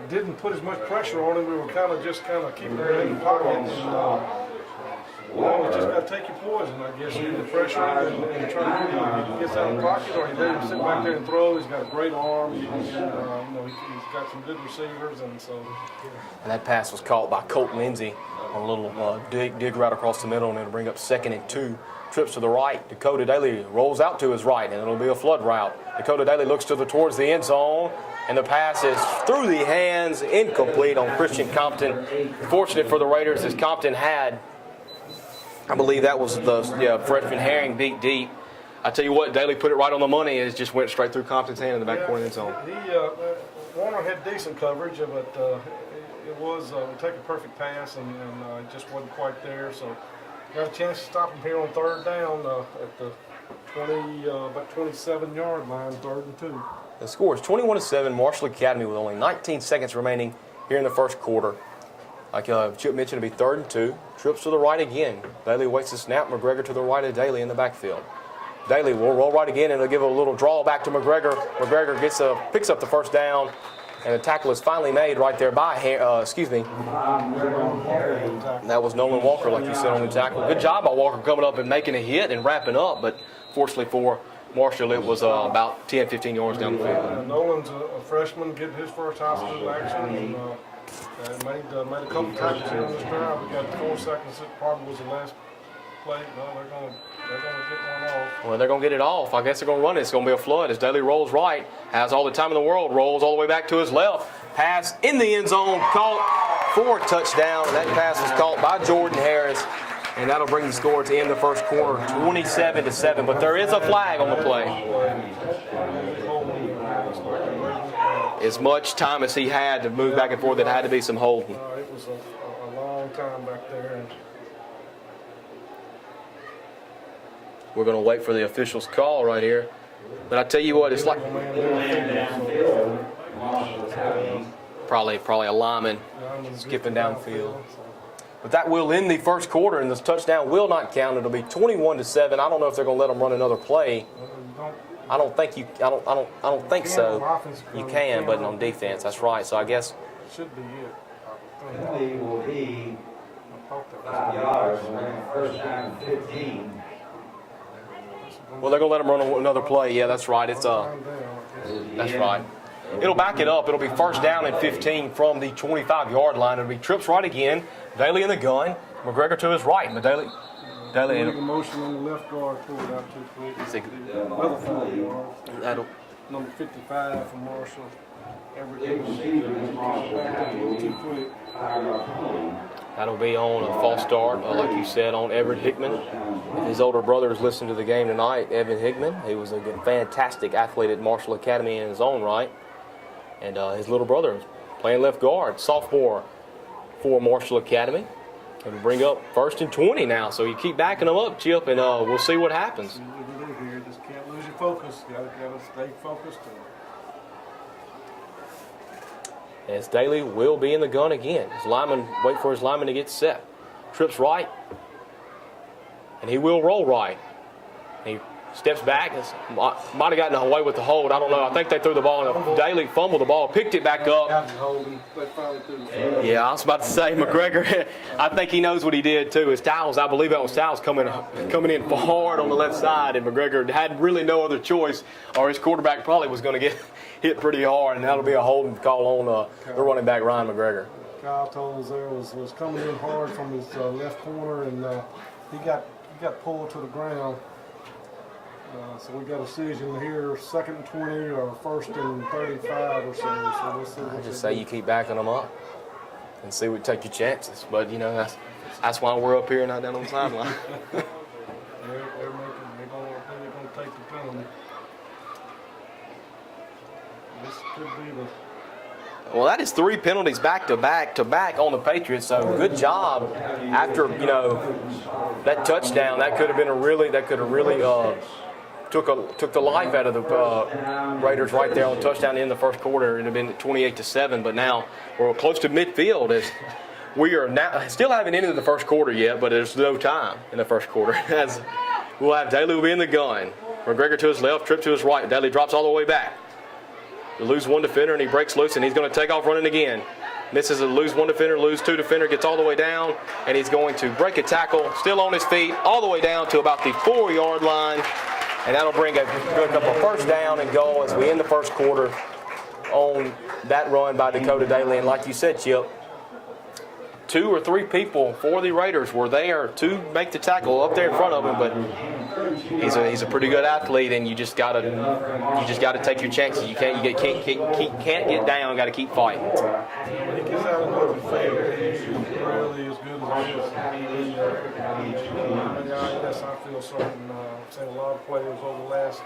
didn't put as much pressure on him. We were kind of keeping him in the pocket. And, you just got to take your poison, I guess. You the pressure and try to get out of the pocket, or you let him sit back there and throw. He's got a great arm. He's got some good receivers, and so. And that pass was caught by Colt Lindsey on a little dig right across the middle, and it'll bring up 2nd and 2. Trips to the right. Dakota Daly rolls out to his right, and it'll be a flood route. Dakota Daly looks towards the end zone, and the pass is through the hands, incomplete on Christian Compton. Fortunate for the Raiders as Compton had, I believe that was the freshman Herring beat deep. I tell you what, Daly put it right on the money. It just went straight through Compton's hand in the back corner of the end zone. Warner had decent coverage, but it was take a perfect pass, and it just wasn't quite there. So got a chance to stop him here on 3rd down at the about 27-yard line, 3rd and 2. The score is 21-7. Marshall Academy with only 19 seconds remaining here in the first quarter. Like Chip mentioned, it'll be 3rd and 2. Trips to the right again. Daly waits the snap. McGregor to the right of Daly in the backfield. Daly will roll right again, and he'll give a little draw back to McGregor. McGregor picks up the first down, and the tackle is finally made right there by, that was Nolan Walker, like you said, on the tackle. Good job by Walker coming up and making a hit and wrapping up, but fortunately for Marshall, it was about 10, 15 yards down the field. Nolan's a freshman getting his first high school action, and made a couple tackles here on this drive. We got 4 seconds. It probably was the last play. No, they're going to get one off. Well, they're going to get it off. I guess they're going to run it. It's going to be a flood as Daly rolls right, has all the time in the world, rolls all the way back to his left. Pass in the end zone, caught for a touchdown. That pass was caught by Jordan Harris, and that'll bring the score to end the first quarter, 27-7. But there is a flag on the play. As much time as he had to move back and forth, there had to be some holding. It was a long time back there. We're going to wait for the official's call right here. But I tell you what, it's like... Probably a lineman skipping downfield. But that will end the first quarter, and this touchdown will not count. It'll be 21-7. I don't know if they're going to let them run another play. I don't think so. You can, but on defense, that's right. So I guess should be it. Penalty will be 5 yards, first down 15. Well, they're going to let them run another play. Yeah, that's right. That's right. It'll back it up. It'll be first down and 15 from the 25-yard line. It'll be trips right again. Daly in the gun. McGregor to his right. Daly in motion on the left guard, pulled out too quick. Another 5 yards. Number 55 from Marshall. Too quick. That'll be on a false start, like you said, on Everett Hickman. His older brother is listening to the game tonight, Evan Hickman. He was a fantastic athlete at Marshall Academy in his own right. And his little brother is playing left guard, sophomore for Marshall Academy. It'll bring up 1st and 20 now, so you keep backing them up, Chip, and we'll see what happens. Just can't lose your focus. Gotta stay focused. As Daly will be in the gun again. Wait for his lineman to get set. Trips right, and he will roll right. He steps back. Might have gotten away with the hold. I don't know. I think they threw the ball, and Daly fumbled the ball, picked it back up. Yeah, I was about to say, McGregor, I think he knows what he did too. His towels, I believe that was towels coming in hard on the left side, and McGregor had really no other choice, or his quarterback probably was going to get hit pretty hard, and that'll be a holding call on the running back, Ryan McGregor. Kyle Tolles there was coming in hard from his left corner, and he got pulled to the ground. So we got a decision here, 2nd and 20 or 1st and 35 or so. We'll see I just say you keep backing them up and see what take your chances. But you know that's why we're up here, not down on the sideline. they're gonna take the penalty. This could be the. Well, that is 3 penalties back to back on the Patriots. So good job after that touchdown. That could have really took the life out of the Raiders right there on touchdown in the first quarter. It would have been 28-7, but now we're close to midfield as we are now still haven't ended the first quarter yet, but there's no time in the first quarter. As we'll have Daly will be in the gun. McGregor to his left, Tripp to his right. Daly drops all the way back. They lose 1 defender and he breaks loose and he's going to take off running again. Misses a lose 1 defender, lose 2 defender, gets all the way down, and he's going to break a tackle, still on his feet, all the way down to about the 4-yard line. And that'll bring up a first down and goal as we end the first quarter on that run by Dakota Daly. And like you said, Chip, 2 or 3 people for the Raiders were there to make the tackle up there in front of him, but he's a pretty good athlete, and you just gotta take your chances. You can't get down. Got to keep fighting. He gets out of the field. He's really as good as he is. Yes, I feel certain. I've seen a lot of players over the last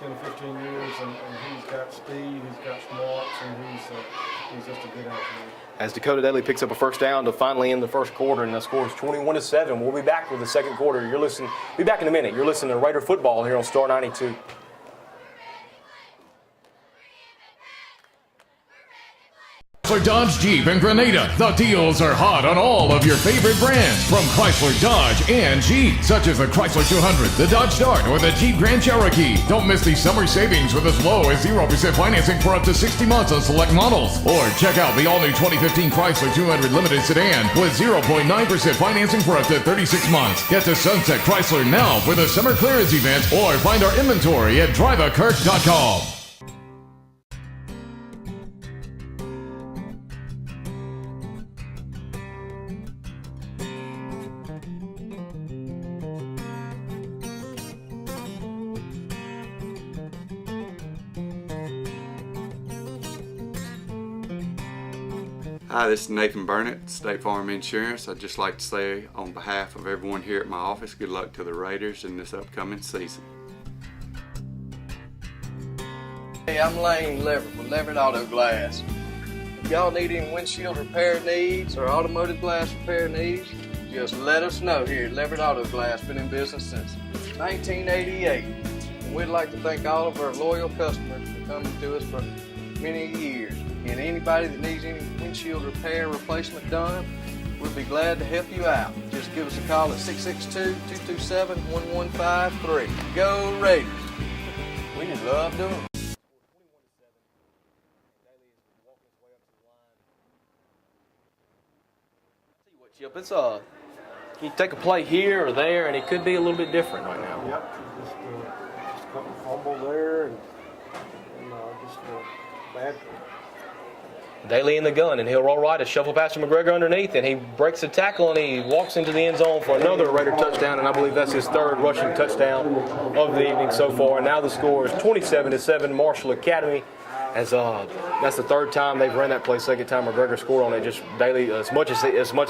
10 or 15 years, and he's got speed, he's got smarts, and he's just a good athlete. As Dakota Daly picks up a first down to finally end the first quarter, and the score is 21-7. We'll be back with the second quarter. Be back in a minute. You're listening to Raider Football here on Star 92. Chrysler Dodge Jeep in Grenada. The deals are hot on all of your favorite brands from Chrysler, Dodge, and Jeep, such as the Chrysler 200, the Dodge Dart, or the Jeep Grand Cherokee. Don't miss these summer savings with as low as 0% financing for up to 60 months on select models. Or check out the all-new 2015 Chrysler 200 Limited Sedan with 0.9% financing for up to 36 months. Get to Sunset Chrysler now for the summer clearance event, or find our inventory at driveakirk.com. Hi, this is Nathan Burnett, State Farm Insurance. I'd just like to say on behalf of everyone here at my office, good luck to the Raiders in this upcoming season. Hey, I'm Lane Leverett with Leverett Auto Glass. If y'all need any windshield repair needs or automotive glass repair needs, just let us know here at Leverett Auto Glass. Been in business since 1988. And we'd like to thank all of our loyal customers for coming to us for many years. And anybody that needs any windshield repair replacement done, we'll be glad to help you out. Just give us a call at 662-227-1153. Go Raiders! We just love doing it. Chip, it's you take a play here or there, and it could be a little bit different right now. Yep, just a couple fumble there, and just bad. Daly in the gun, and he'll roll right, a shuffle pass to McGregor underneath, and he breaks the tackle, and he walks into the end zone for another Raider touchdown, and I believe that's his third rushing touchdown of the evening so far. And now the score is 27-7, Marshall Academy. As that's the third time they've run that play. Second time McGregor scored on it. Just Daly, as much as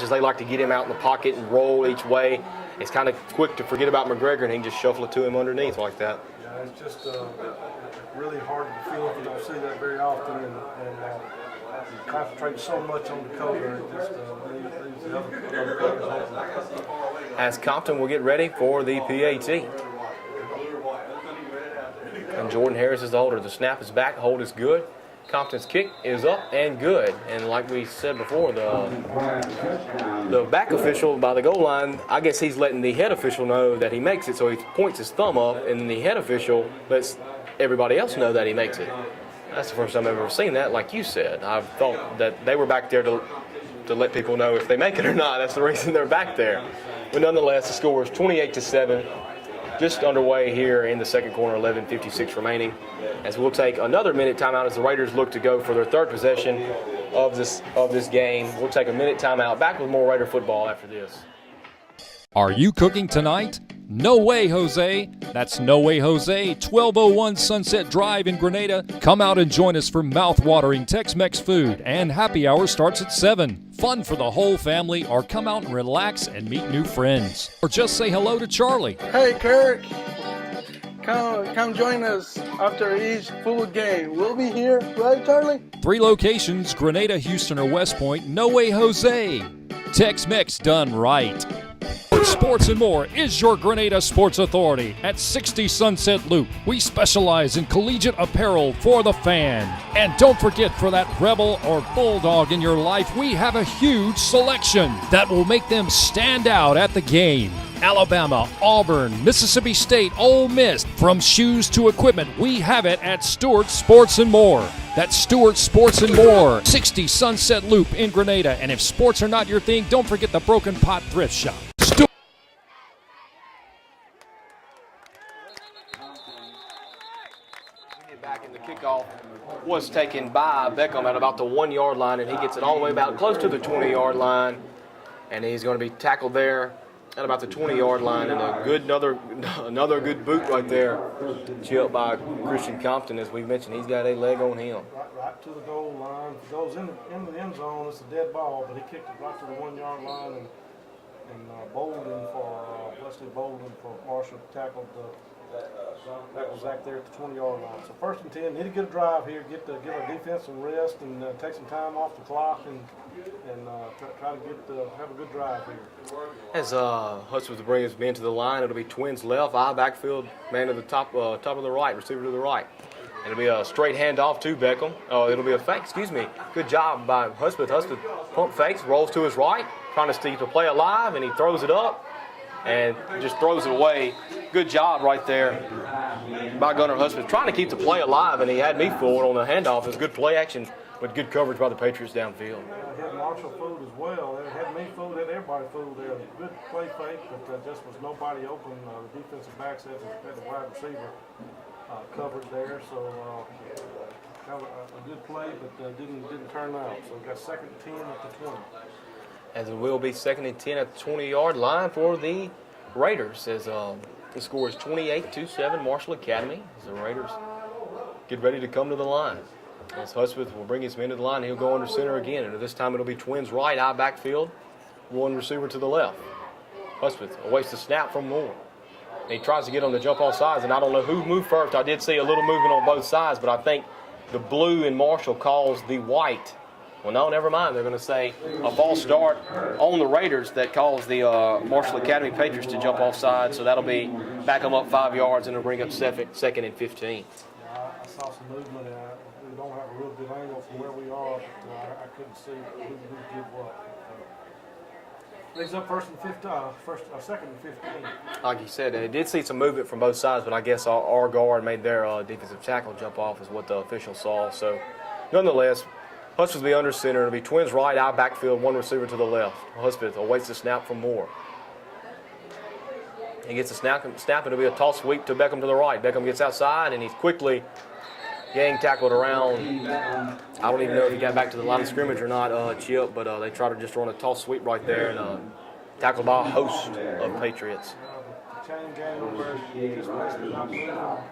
they like to get him out in the pocket and roll each way, it's kind of quick to forget about McGregor, and he can just shuffle it to him underneath like that. Yeah, it's just really hard to feel if you don't see that very often, and you concentrate so much on the cover, it just leaves the other players open. As Compton will get ready for the PAT. And Jordan Harris is the holder. The snap is back, hold is good. Compton's kick is up and good. And like we said before, the back official by the goal line, I guess he's letting the head official know that he makes it, so he points his thumb up, and the head official lets everybody else know that he makes it. That's the first time I've ever seen that, like you said. I thought that they were back there to let people know if they make it or not. That's the reason they're back there. But nonetheless, the score is 28-7. Just underway here in the second quarter, 11:56 remaining. As we'll take another minute timeout as the Raiders look to go for their third possession of this game. We'll take a minute timeout. Back with more Raider football after this. Are you cooking tonight? No way, Jose. That's No Way Jose, 1201 Sunset Drive in Grenada. Come out and join us for mouth-watering Tex-Mex food, and happy hour starts at 7. Fun for the whole family, or come out and relax and meet new friends. Or just say hello to Charlie. Hey, Kirk. Come join us after each full game. We'll be here, right, Charlie? 3 locations, Grenada, Houston, or West Point. No Way Jose. Tex-Mex done right. Sports and More is your Grenada sports authority at 60 Sunset Loop. We specialize in collegiate apparel for the fan. And don't forget, for that Rebel or Bulldog in your life, we have a huge selection that will make them stand out at the game. Alabama, Auburn, Mississippi State, Ole Miss, from shoes to equipment, we have it at Stewart Sports and More. That's Stewart Sports and More, 60 Sunset Loop in Grenada. And if sports are not your thing, don't forget the Broken Pot Thrift Shop. Back in the kickoff was taken by Beckham at about the 1-yard line, and he gets it all the way about close to the 20-yard line, and he's going to be tackled there at about the 20-yard line, and another good boot right there, chilled by Christian Compton. As we mentioned, he's got a leg on him. Right to the goal line. If it goes in the end zone, it's a dead ball, but he kicked it right to the 1-yard line, and Wesley Bolden for Marshall tackled that was back there at the 20-yard line. So 1st and 10, need to get a drive here, give our defense some rest, and take some time off the clock, and try to have a good drive here. As Hudson will bring his men to the line, it'll be twins left, I backfield, man to the top of the right, receiver to the right. And it'll be a straight handoff to Beckham. It'll be a fake, Good job by Hudson. Hudson pump fakes, rolls to his right, trying to keep the play alive, and he throws it up and just throws it away. Good job right there by Gunnar Husband, trying to keep the play alive, and he had me fooled on the handoff. It was good play action, but good coverage by the Patriots downfield. They had Marshall fooled as well. They had me fooled, had everybody fooled there. Good play fake, but just was nobody open. The defensive backs had the wide receiver covered there, so kind of a good play, but didn't turn out. So we got 2nd and 10 at the 20. As it will be 2nd and 10 at the 20-yard line for the Raiders, as the score is 28-7 Marshall Academy, as the Raiders get ready to come to the line. As Husbeth will bring his men to the line, he'll go under center again, and this time it'll be twins right, I backfield, 1 receiver to the left. Husbeth awaits the snap from Moore. And he tries to get on the jump off sides, and I don't know who moved first. I did see a little movement on both sides, but I think the blue in Marshall calls the white. Well, no, never mind. They're going to say a false start on the Raiders that calls the Marshall Academy Patriots to jump off side. So that'll be back them up 5 yards, and it'll bring up 2nd and 15. Yeah, I saw some movement. We don't have a real good angle from where we are, but I couldn't see who did what. Leads up second and 15. Like you said, it did see some movement from both sides, but I guess our guard made their defensive tackle jump off is what the officials saw. So, nonetheless, Husp will be under center. It'll be Twins right, out backfield, one receiver to the left. Husp awaits the snap from Moore. He gets a snap, it'll be a toss sweep to Beckham to the right. Beckham gets outside, and he's quickly getting tackled around. I don't even know if he got back to the line of scrimmage or not, Chip, but they try to just run a toss sweep right there and tackled by a host of Patriots. Chain game where just basically not moving at all.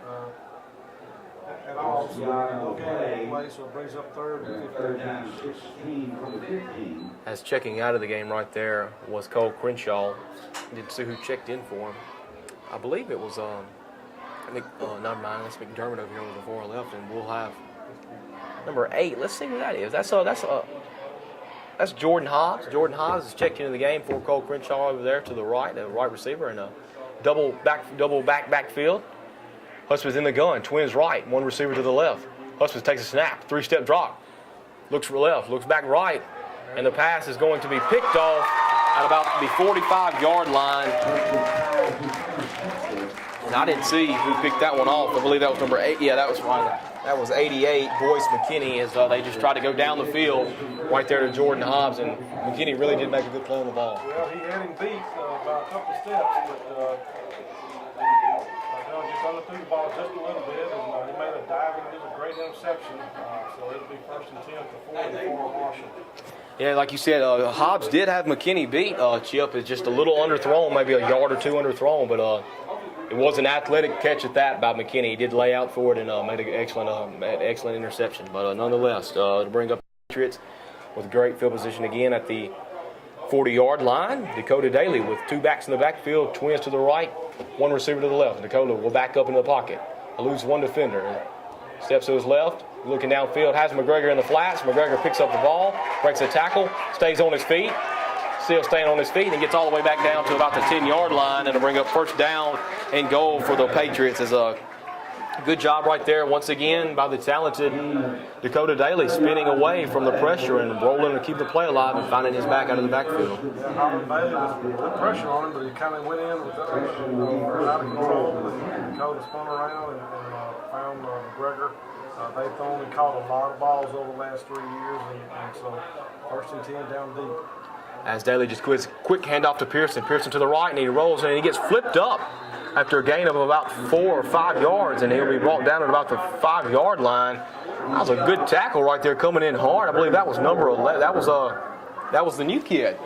So no game in play, so it brings up third and 15. As checking out of the game right there was Cole Crenshaw. Didn't see who checked in for him. I believe it was never mind, that's McDermott over here on the far left, and we'll have number 8. Let's see who that is. That's Jordan Hobbs. Jordan Hobbs is checked into the game for Cole Crenshaw over there to the right, the right receiver, and a double backfield. Husbands in the gun. Twins right, one receiver to the left. Husbands takes a snap, 3-step drop. Looks for left, looks back right, and the pass is going to be picked off at about the 45-yard line. And I didn't see who picked that one off. I believe that was number 8. Yeah, that was fine. That was 88, Boyce McKinney, as they just tried to go down the field right there to Jordan Hobbs, and McKinney really did make a good play on the ball. Well, he had him beat by a couple of steps, but just underthrew the ball just a little bit, and he made a dive and did a great interception. So it'll be first and 10 to 4 for Marshall. Yeah, like you said, Hobbs did have McKinney beat. Chip is just a little underthrown, maybe a yard or two underthrown, but it was an athletic catch at that by McKinney. He did lay out for it and made an excellent interception. But nonetheless, to bring up the Patriots with great field position again at the 40-yard line. Dakota Daly with 2 backs in the backfield, Twins to the right, 1 receiver to the left. Dakota will back up into the pocket. Lose 1 defender. Steps to his left, looking downfield, has McGregor in the flats. McGregor picks up the ball, breaks a tackle, stays on his feet. Still staying on his feet, and gets all the way back down to about the 10-yard line, and to bring up first down and goal for the Patriots. Is a good job right there once again by the talented Dakota Daly, spinning away from the pressure and rolling to keep the play alive and finding his back out of the backfield. Bailey was put pressure on him, but he kind of went in with out of control. And Dakota spun around and found McGregor. They've thrown and caught a lot of balls over the last 3 years, and so first and 10 down deep. As Daly just quick handoff to Pearson. Pearson to the right, and he rolls, and he gets flipped up after a gain of about 4 or 5 yards, and he'll be brought down at about the 5-yard line. That was a good tackle right there, coming in hard. I believe that was number 11. That was the new kid.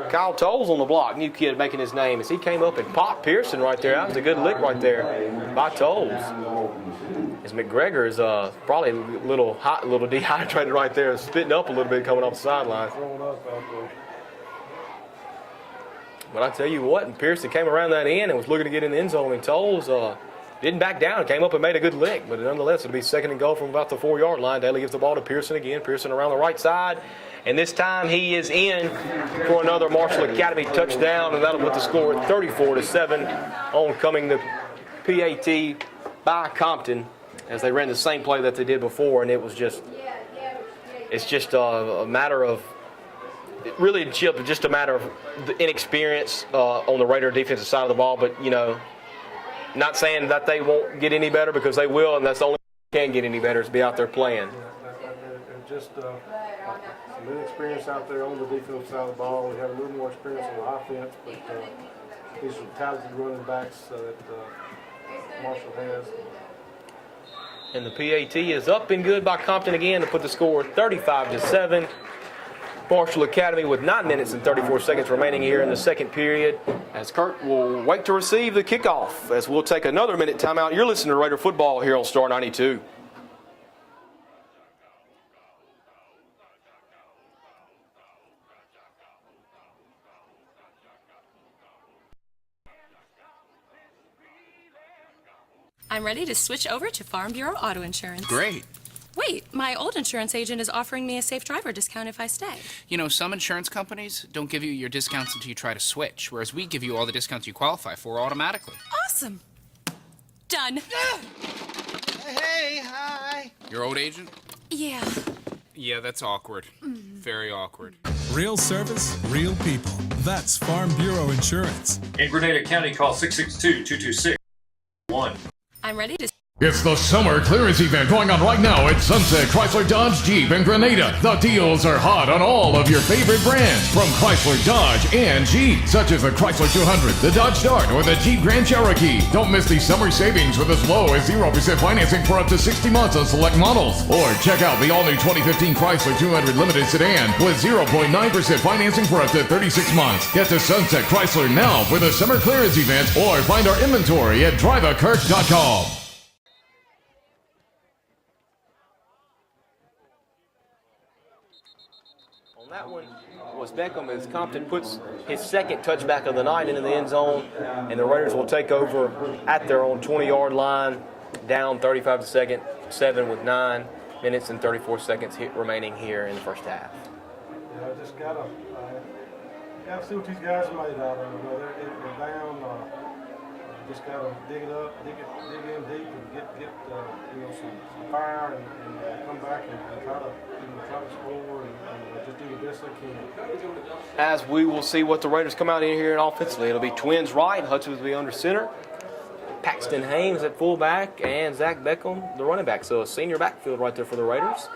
Kyle Tolles on the block. New kid making his name as he came up and popped Pearson right there. That was a good lick right there by Tolles. As McGregor is probably a little dehydrated right there, spitting up a little bit coming off the sideline. But I tell you what, and Pearson came around that end and was looking to get in the end zone, and Tolles didn't back down, came up and made a good lick. But nonetheless, it'll be second and goal from about the 4-yard line. Daly gives the ball to Pearson again. Pearson around the right side, and this time he is in for another Marshall Academy touchdown, and that'll put the score at 34-7 on coming the PAT by Compton, as they ran the same play that they did before, and it's just a matter of, really, Chip, just a matter of the inexperience on the Raider defensive side of the ball. But, not saying that they won't get any better, because they will, and that's the only way they can get any better is be out there playing. Just some inexperience out there on the defensive side of the ball. We have a little more experience on the offense, but these are talented running backs that Marshall has. And the PAT is up and good by Compton again to put the score 35-7. Marshall Academy with 9 minutes and 34 seconds remaining here in the second period, as Kirk will wait to receive the kickoff, as we'll take another minute timeout. You're listening to Raider football here on Star 92. I'm ready to switch over to Farm Bureau Auto Insurance. Great. Wait, my old insurance agent is offering me a safe driver discount if I stay. You know, some insurance companies don't give you your discounts until you try to switch, whereas we give you all the discounts you qualify for automatically. Awesome. Done. Hey, hi. Your old agent? Yeah. Yeah, that's awkward. Very awkward. Real service, real people. That's Farm Bureau Insurance. In Grenada County, call 662-226-1. I'm ready to. It's the summer clearance event going on right now at Sunset Chrysler Dodge Jeep in Grenada. The deals are hot on all of your favorite brands from Chrysler, Dodge, and Jeep, such as the Chrysler 200, the Dodge Dart, or the Jeep Grand Cherokee. Don't miss these summer savings with as low as 0% financing for up to 60 months on select models. Or check out the all-new 2015 Chrysler 200 Limited Sedan with 0.9% financing for up to 36 months. Get to Sunset Chrysler now for the summer clearance event or find our inventory at driveakirk.com. That one was Beckham as Compton puts his second touchback of the night into the end zone, and the Raiders will take over at their own 20-yard line, down 35 to second, 7 with 9 minutes and 34 seconds remaining here in the first half. Yeah, I just gotta see what these guys are made out of. You know, they're down. Just gotta dig it up, dig in deep, and get some fire, and come back and try to score and just do the best they can. As we will see what the Raiders come out in here offensively, it'll be twins right, Hutchins will be under center, Paxton Haynes at fullback, and Zach Beckham the running back. So a senior backfield right there for the Raiders.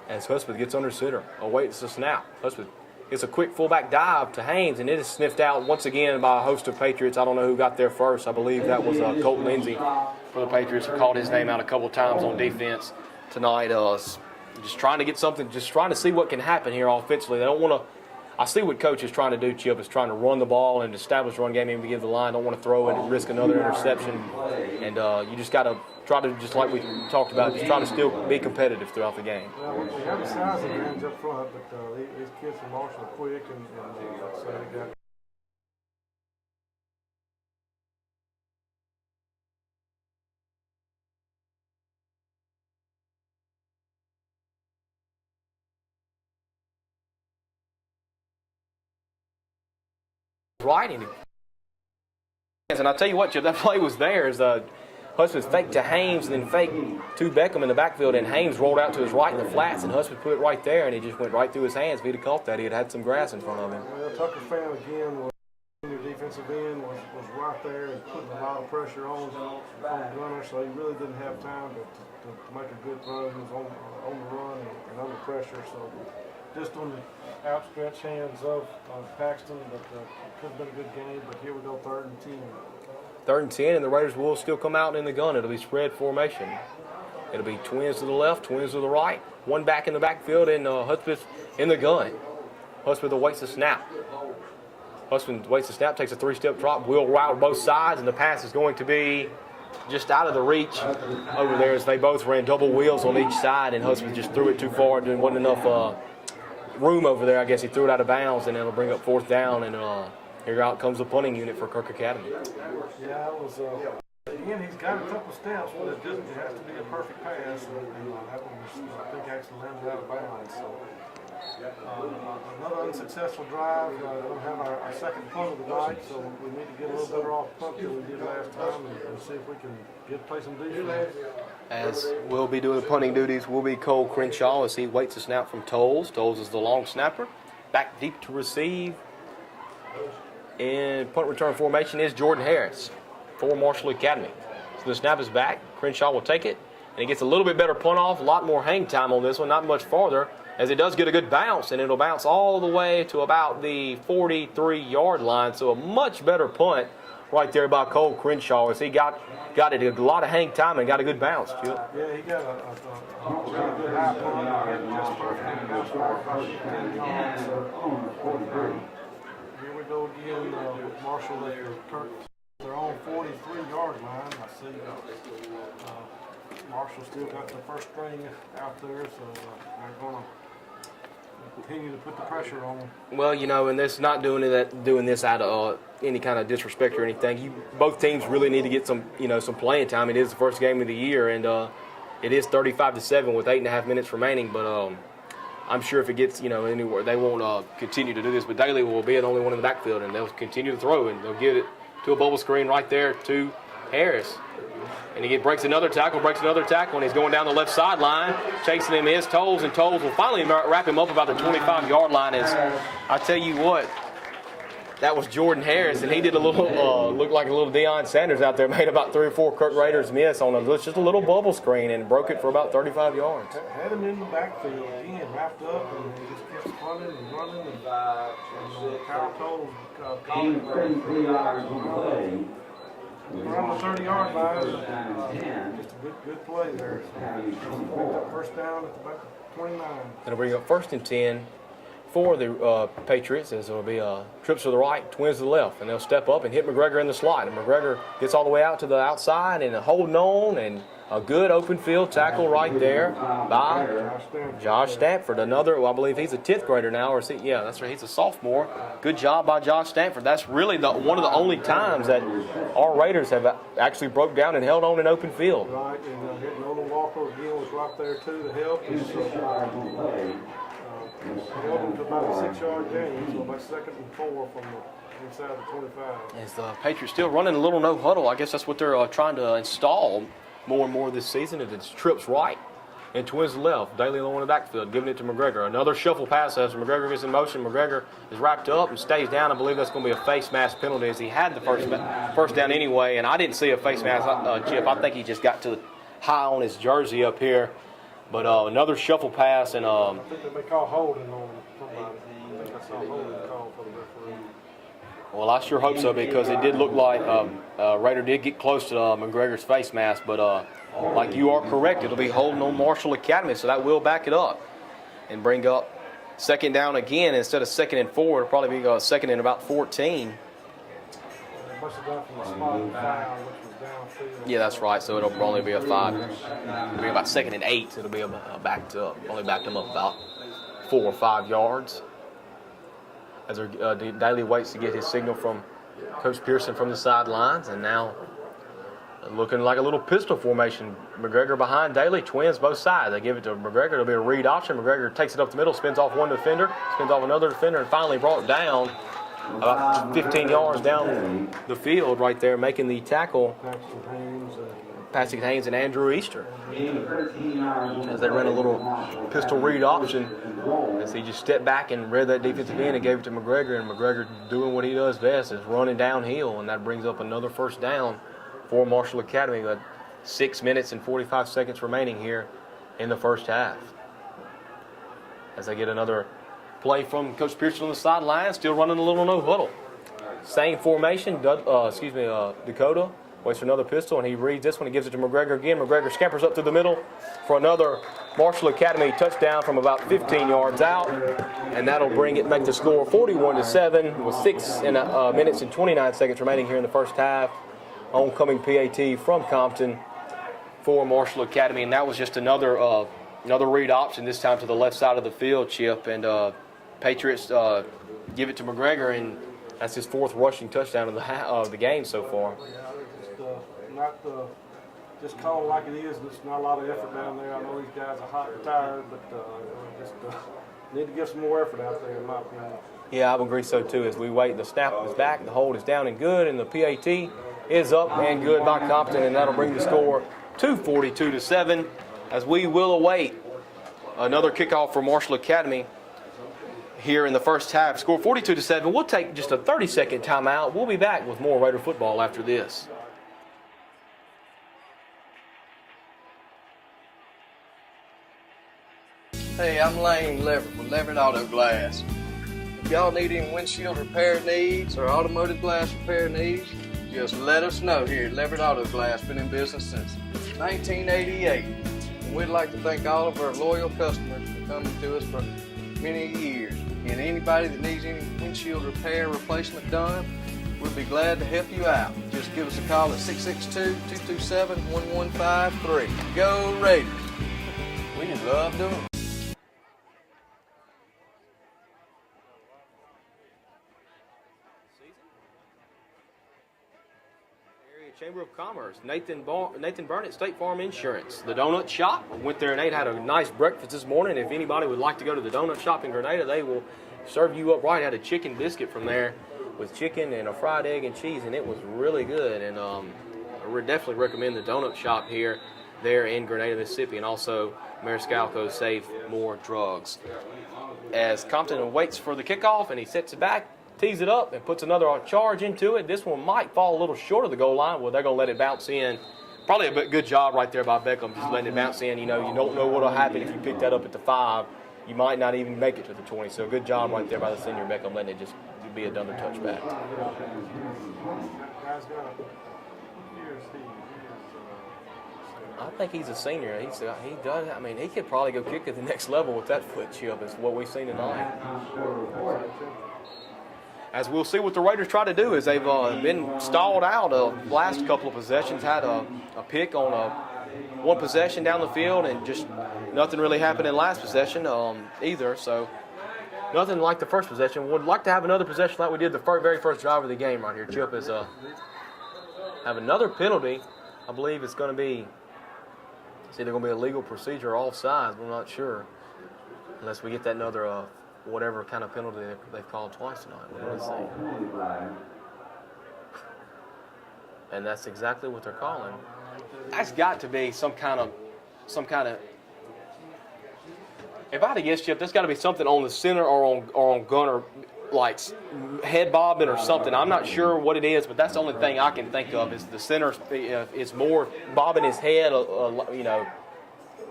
As Hutchins gets under center, awaits the snap. Hutchins gets a quick fullback dive to Haynes, and it is sniffed out once again by a host of Patriots. I don't know who got there first. I believe that was Colt Lindsey for the Patriots, who called his name out a couple of times on defense tonight. Just trying to get something, just trying to see what can happen here offensively. They don't want to. I see what coach is trying to do, Chip, is trying to run the ball and establish run game, even to give the line. Don't want to throw it and risk another interception. And you just got to try to, just like we talked about, just try to still be competitive throughout the game. Well, we have the size advantage up front, but these kids from Marshall are quick, and so they got. Right, and I'll tell you what, Chip, that play was there. Husband faked to Haynes and then faked to Beckham in the backfield, and Haynes rolled out to his right in the flats, and Husband put it right there, and he just went right through his hands. If he'd have caught that, he'd had some grass in front of him. Well, Tucker Fan again was your defensive end was right there and putting a lot of pressure on Gunner, so he really didn't have time to make a good throw. He was on the run and under pressure, so just on the outstretched hands of Paxton, but it could have been a good game. But here we go, 3rd and 10. 3rd and 10, and the Raiders will still come out in the gun. It'll be spread formation. It'll be twins to the left, twins to the right. One back in the backfield, and Hudspeth in the gun. Hudspeth awaits the snap. Hudspeth waits the snap, takes a 3-step drop, wheel route both sides, and the pass is going to be just out of the reach over there as they both ran double wheels on each side, and Hudspeth just threw it too far. There wasn't enough room over there. I guess he threw it out of bounds, and it'll bring up 4th down, and here out comes the punting unit for Kirk Academy. Yeah, it was. Again, he's got a couple steps, but it has to be a perfect pass, and that one was, I think, actually landed out of bounds. So another unsuccessful drive. We don't have our second punt of the night, so we need to get a little better off punt than we did last time, and see if we can play some defense. As we'll be doing the punting duties will be Cole Crenshaw as he waits a snap from Tolles. Tolles is the long snapper. Back deep to receive. In punt return formation is Jordan Harris for Marshall Academy. So the snap is back. Crenshaw will take it, and he gets a little bit better punt off. A lot more hang time on this one, not much farther, as it does get a good bounce, and it'll bounce all the way to about the 43-yard line. So a much better punt right there by Cole Crenshaw as he got it a lot of hang time and got a good bounce, Chip. Yeah, he got a really good high punt, just perfect bounce for about 10 yards. Here we go again with Marshall at Kirk. They're on 43-yard line. I see Marshall still got the first string out there, so they're going to continue to put the pressure on them. Well, and this not doing this out of any kind of disrespect or anything. Both teams really need to get some playing time. It is the first game of the year, and it is 35-7 with 8.5 minutes remaining. But I'm sure if it gets anywhere, they won't continue to do this. But Daly will be the only one in the backfield, and they'll continue to throw, and they'll get it to a bubble screen right there to Harris. And he breaks another tackle, and he's going down the left sideline. Chasing him is Tolles, and Tolles will finally wrap him up about the 25-yard line. As I tell you what, that was Jordan Harris, and he did a little, looked like a little Deion Sanders out there, made about 3 or 4 Kirk Raiders miss on just a little bubble screen and broke it for about 35 yards. Had him in the backfield again, wrapped up, and he just kept running and running. And Kyle Tolles caught him around the 30-yard line. Just a good play there. First down at the back of 29. It'll bring up 1st and 10 for the Patriots, as it'll be trips to the right, twins to the left, and they'll step up and hit McGregor in the slot. And McGregor gets all the way out to the outside and holding on, and a good open field tackle right there by Josh Stanford. Another, well, I believe he's a 10th grader now, or yeah, that's right, he's a sophomore. Good job by Josh Stanford. That's really one of the only times that our Raiders have actually broke down and held on in open field. Right, and hitting Nolan Walker again was right there too to help. Held him to about a 6-yard gain, so about 2nd and 4 from the inside the 25. As the Patriots still running a little no huddle, I guess that's what they're trying to install more and more this season. It's trips right and twins left. Daly along in the backfield, giving it to McGregor. Another shuffle pass as McGregor gets in motion. McGregor is wrapped up and stays down. I believe that's going to be a face mask penalty, as he had the first down anyway. And I didn't see a face mask, Chip. I think he just got to high on his jersey up here. But another shuffle pass, and I think they may call holding on somebody. I think I saw holding call for the referee. Well, I sure hope so, because it did look like Raider did get close to McGregor's face mask. But like you are correct, it'll be holding on Marshall Academy, so that will back it up and bring up 2nd down again. Instead of 2nd and 4, it'll probably be 2nd and about 14. Yeah, that's right. So it'll probably be a 5. It'll be about 2nd and 8. It'll be backed up. Only backed them up about 4 or 5 yards. As Daly waits to get his signal from Coach Pearson from the sidelines, and now looking like a little pistol formation. McGregor behind Daly, twins both sides. They give it to McGregor. It'll be a read option. McGregor takes it up the middle, spins off one defender, spins off another defender, and finally brought down about 15 yards down the field right there, making the tackle. Patrick Haynes and Andrew Easter, as they ran a little pistol read option, as he just stepped back and read that defensive end and gave it to McGregor, and McGregor doing what he does best, is running downhill, and that brings up another 1st down for Marshall Academy with 6 minutes and 45 seconds remaining here in the 1st half. As they get another play from Coach Pearson on the sideline, still running a little no huddle. Same formation, Dakota waits for another pistol, and he reads this one. He gives it to McGregor again. McGregor scampers up to the middle for another Marshall Academy touchdown from about 15 yards out, and that'll make the score 41-7 with 6 minutes and 29 seconds remaining here in the 1st half. Homecoming PAT from Compton for Marshall Academy, and that was just another read option, this time to the left side of the field, Chip, and Patriots give it to McGregor, and that's his 4th rushing touchdown of the game so far. Just call it like it is. There's not a lot of effort down there. I know these guys are hot and tired, but just need to get some more effort out there, in my opinion. Yeah, I would agree so too. As we wait, the snap is back, the hold is down and good, and the PAT is up and good by Compton, and that'll bring the score to 42-7. As we will await another kickoff for Marshall Academy here in the 1st half. Score 42-7. We'll take just a 30-second timeout. We'll be back with more Raider football after this. Hey, I'm Lane Leverett with Leverett Auto Glass. If y'all need any windshield repair needs or automotive glass repair needs, just let us know here at Leverett Auto Glass. Been in business since 1988. And we'd like to thank all of our loyal customers for coming to us for many years. And anybody that needs any windshield repair replacement done, we'll be glad to help you out. Just give us a call at 662-227-1153. Go Raiders! We just love doing it. Chamber of Commerce, Nathan Burnett, State Farm Insurance, the Donut Shop. I went there and Nate had a nice breakfast this morning. If anybody would like to go to the Donut Shop in Grenada, they will serve you up right. I had a chicken biscuit from there with chicken and a fried egg and cheese, and it was really good. And would definitely recommend the donut shop there in Grenada, Mississippi, and also Mariscalco Save More Drugs. As Compton waits for the kickoff and he sets it back, tees it up, and puts another charge into it. This one might fall a little short of the goal line. Well, they're going to let it bounce in. Probably a good job right there by Beckham, just letting it bounce in. You know, you don't know what will happen if you pick that up at the 5. You might not even make it to the 20. So good job right there by the senior Beckham, letting it just be another touchback. I think he's a senior. He does. I mean, he could probably go kick at the next level with that foot chip. Is what we've seen tonight. As we'll see what the Raiders try to do, is they've been stalled out. Last couple of possessions had a pick on one possession down the field, and just nothing really happened in last possession either. So nothing like the first possession. Would like to have another possession like we did the very first drive of the game right here. Chip is have another penalty. I believe it's going to be. It's either going to be a legal procedure or offsides, but I'm not sure. Unless we get that another whatever kind of penalty they've called twice tonight. What do they say? And that's exactly what they're calling. That's got to be some kind of. If I had to guess, Chip, there's got to be something on the center or on Gunner, like head bobbing or something. I'm not sure what it is, but that's the only thing I can think of is the center is more bobbing his head,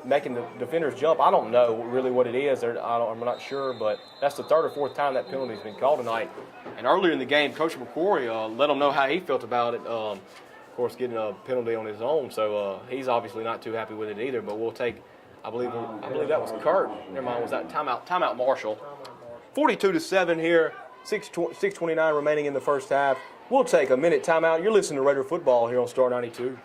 making the defenders jump. I don't know really what it is. I'm not sure, but that's the third or fourth time that penalty's been called tonight. And earlier in the game, Coach McQuarrie let him know how he felt about it. Of course, getting a penalty on his own, so he's obviously not too happy with it either. But we'll take, I believe that was Kirk. Never mind, was that timeout Marshall? 42-7 here. 6:29 remaining in the first half. We'll take a minute timeout. You're listening to Raider football here on Star 92.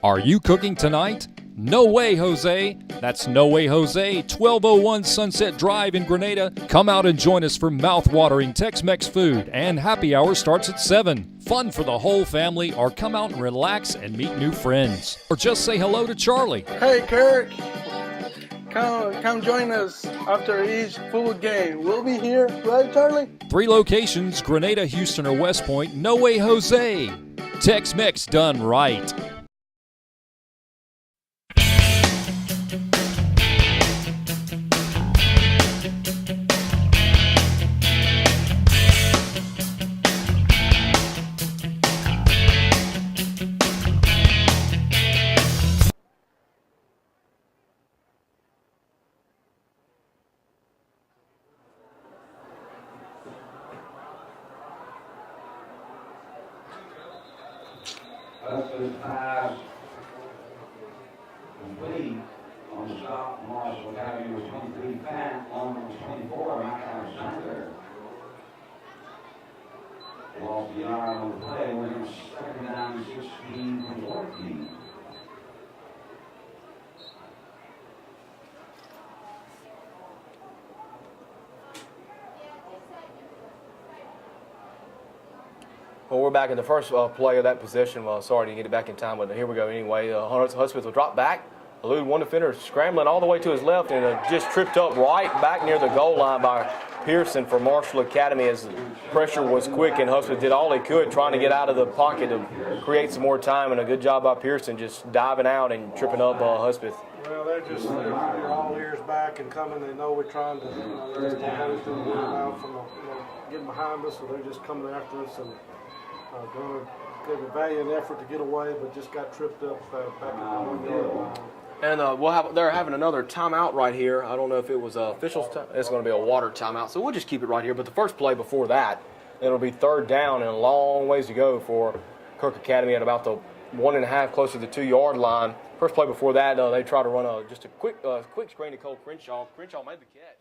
Are you cooking tonight? No way, Jose. That's No Way Jose, 1201 Sunset Drive in Grenada. Come out and join us for mouth-watering Tex-Mex food, and happy hour starts at 7. Fun for the whole family, or come out and relax and meet new friends. Or just say hello to Charlie. Hey, Kirk. Come join us after each full game. We'll be here, right, Charlie? 3 locations, Grenada, Houston, or West Point. No Way Jose. Tex-Mex done right. Complete on the stop. Marshall Academy was 23 Fan, on was 24, and I kind of center. Lost the yard on the play, we're going to second down 16 from 14. Well, we're back in the first play of that possession. Well, sorry to get it back in time, but here we go anyway. Hudspeth will drop back, elude one defender, scrambling all the way to his left, and just tripped up right back near the goal line by Pearson for Marshall Academy as the pressure was quick, and Hudspeth did all he could trying to get out of the pocket to create some more time, and a good job by Pearson just diving out and tripping up Hudspeth. Well, they're all ears back and coming. They know we're trying to, they just don't have anything to worry about from getting behind us, so they're just coming after us and going to give a valiant effort to get away, but just got tripped up back at the 1 yard line. And they're having another timeout right here. I don't know if it was officials. It's going to be a water timeout, so we'll just keep it right here. But the first play before that, it'll be third down and a long ways to go for Kirk Academy at about the 1.5, close to the 2 yard line. First play before that, they try to run just a quick screen to Cole Crenshaw. Crenshaw made the catch.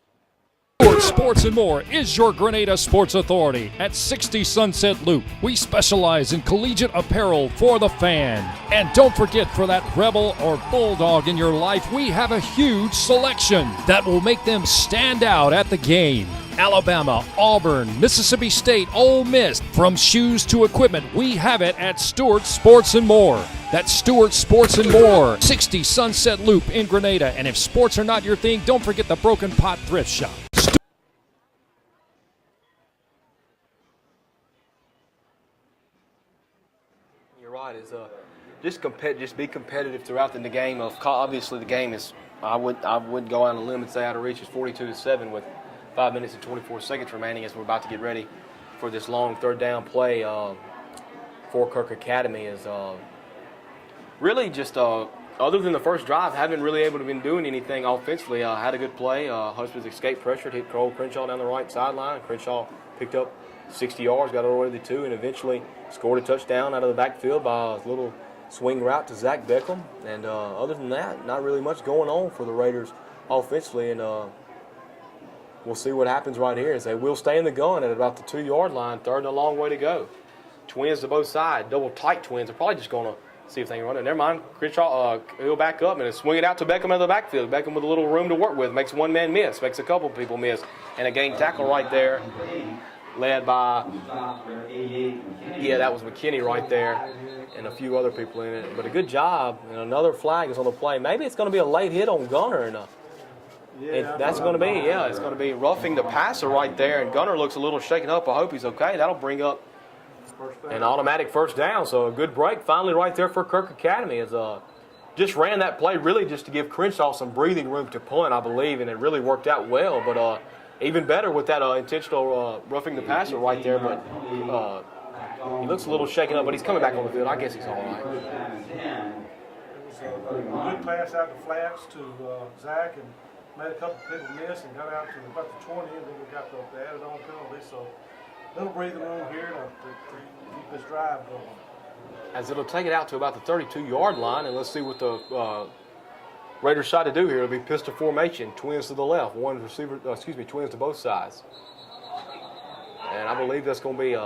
Sports and More is your Grenada Sports Authority at 60 Sunset Loop. We specialize in collegiate apparel for the fan. And don't forget, for that Rebel or Bulldog in your life, we have a huge selection that will make them stand out at the game. Alabama, Auburn, Mississippi State, Ole Miss, from shoes to equipment, we have it at Stewart Sports and More. That's Stewart Sports and More, 60 Sunset Loop in Grenada. And if sports are not your thing, don't forget the Broken Pot Thrift Shop. tonight is just be competitive throughout the game. Obviously, the game is. I wouldn't go out on a limb and say out of reach is 42-7 with 5 minutes and 24 seconds remaining as we're about to get ready for this long third down play for Kirk Academy. Is really just other than the first drive, haven't really able to been doing anything offensively. Had a good play. Husbands escaped pressure, hit Cole Crenshaw down the right sideline. Crenshaw picked up 60 yards, got all the way to 2, and eventually scored a touchdown out of the backfield by a little swing route to Zach Beckham. And other than that, not really much going on for the Raiders offensively. And we'll see what happens right here as they will stay in the gun at about the 2-yard line, third and a long way to go. Twins to both sides, double tight twins. They're probably just going to see if they can run it. Never mind. Crenshaw, he'll back up and swing it out to Beckham out of the backfield. Beckham with a little room to work with. Makes one man miss. Makes a couple people miss. And a game tackle right there led by, that was McKinney right there and a few other people in it. But a good job. And another flag is on the play. Maybe it's going to be a late hit on Gunner. And that's going to be, it's going to be roughing the passer right there. And Gunner looks a little shaken up. I hope he's okay. That'll bring up an automatic first down, so a good break finally right there for Kirk Academy. Just ran that play really just to give Crenshaw some breathing room to punt, I believe, and it really worked out well. But even better with that intentional roughing the passer right there. But he looks a little shaken up, but he's coming back on the field. I guess he's all right. It was a good pass out to flats to Zach and made a couple people miss and got out to about the 20, and then we got the added on penalty. So little breathing room here to keep this drive going. As it'll take it out to about the 32-yard line, and let's see what the Raiders try to do here. It'll be pistol formation, twins to the left, twins to both sides. And I believe that's going to be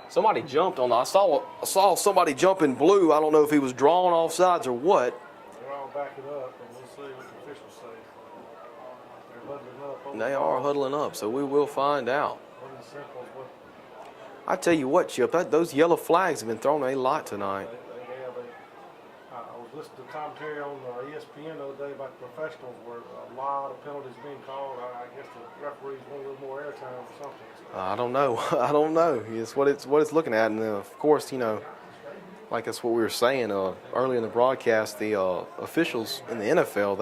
somebody jumped on. I saw somebody jump in blue. I don't know if he was drawn off sides or what. They're all backing up, and we'll see what the officials say. They're huddling up. They are huddling up, so we will find out. I tell you what, Chip, those yellow flags have been thrown a lot tonight. I was listening to Tom Terry on ESPN the other day about the professionals where a lot of penalties being called. I guess the referees want a little more airtime or something. I don't know. I don't know. It's what it's looking at, and of course, like that's what we were saying earlier in the broadcast. The officials in the NFL,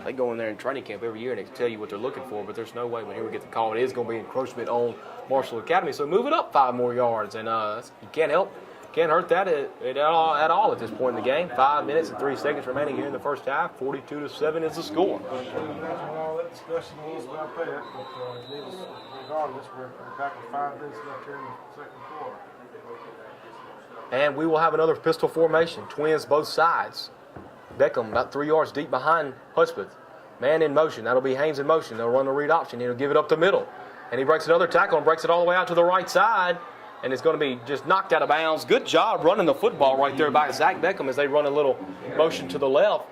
they go in there in training camp every year and they tell you what they're looking for, but there's no way when here we get the call, it is going to be encroachment on Marshall Academy. So move it up 5 more yards, and you can't hurt that at all at this point in the game. 5 minutes and 3 seconds remaining here in the first half. 42-7 is the score. All that discussion was about that, but regardless, we're back with 5 minutes left here in the second quarter. And we will have another pistol formation, twins both sides. Beckham about 3 yards deep behind Hudspeth. Man in motion. That'll be Haynes in motion. They'll run the read option. He'll give it up the middle. And he breaks another tackle and breaks it all the way out to the right side. And it's going to be just knocked out of bounds. Good job running the football right there by Zach Beckham as they run a little motion to the left.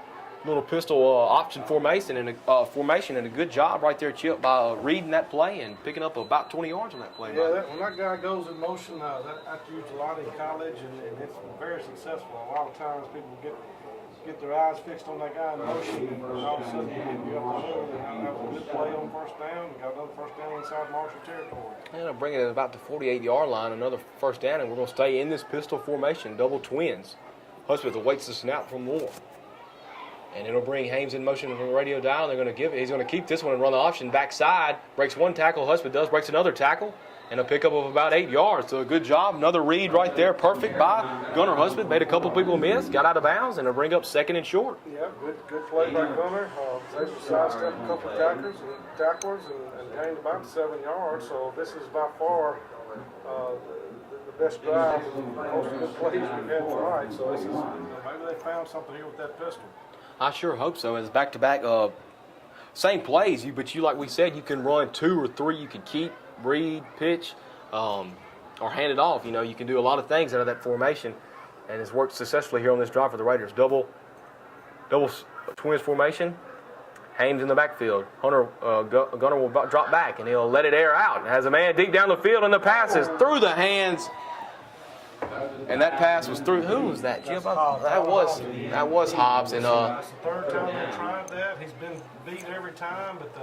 Little pistol option formation and a good job right there, Chip, by reading that play and picking up about 20 yards on that play. Yeah, when that guy goes in motion, that's used a lot in college, and it's very successful. A lot of times people get their eyes fixed on that guy in motion, and all of a sudden you get up the middle, and that was a good play on first down. We got another first down inside Marshall territory. And I'll bring it about the 48-yard line, another first down, and we're going to stay in this pistol formation, double twins. Hudspeth awaits the snap from Moore. And it'll bring Haynes in motion from the radio dial. They're going to give it. He's going to keep this one and run the option backside. Breaks one tackle. Hudspeth breaks another tackle. And a pickup of about 8 yards. So a good job. Another read right there. Perfect by Gunner Hudspeth. Made a couple people miss. Got out of bounds. And it'll bring up second and short. Yeah, good play by Gunner. They sidestepped a couple of tacklers and gained about 7 yards. So this is by far the best drive and most good plays we've had tonight. So this is maybe they found something here with that pistol. I sure hope so. It's back-to-back, same plays, but like we said, you can run 2 or 3. You can keep, read, pitch, or hand it off. You can do a lot of things out of that formation, and it's worked successfully here on this drive for the Raiders. Double twins formation. Haynes in the backfield. Gunner will drop back, and he'll let it air out. Has a man deep down the field, and the pass is through the hands. And that pass was through. Who was that, Jim? That was Hobbs. And that's the third time they tried that. He's been beat every time, but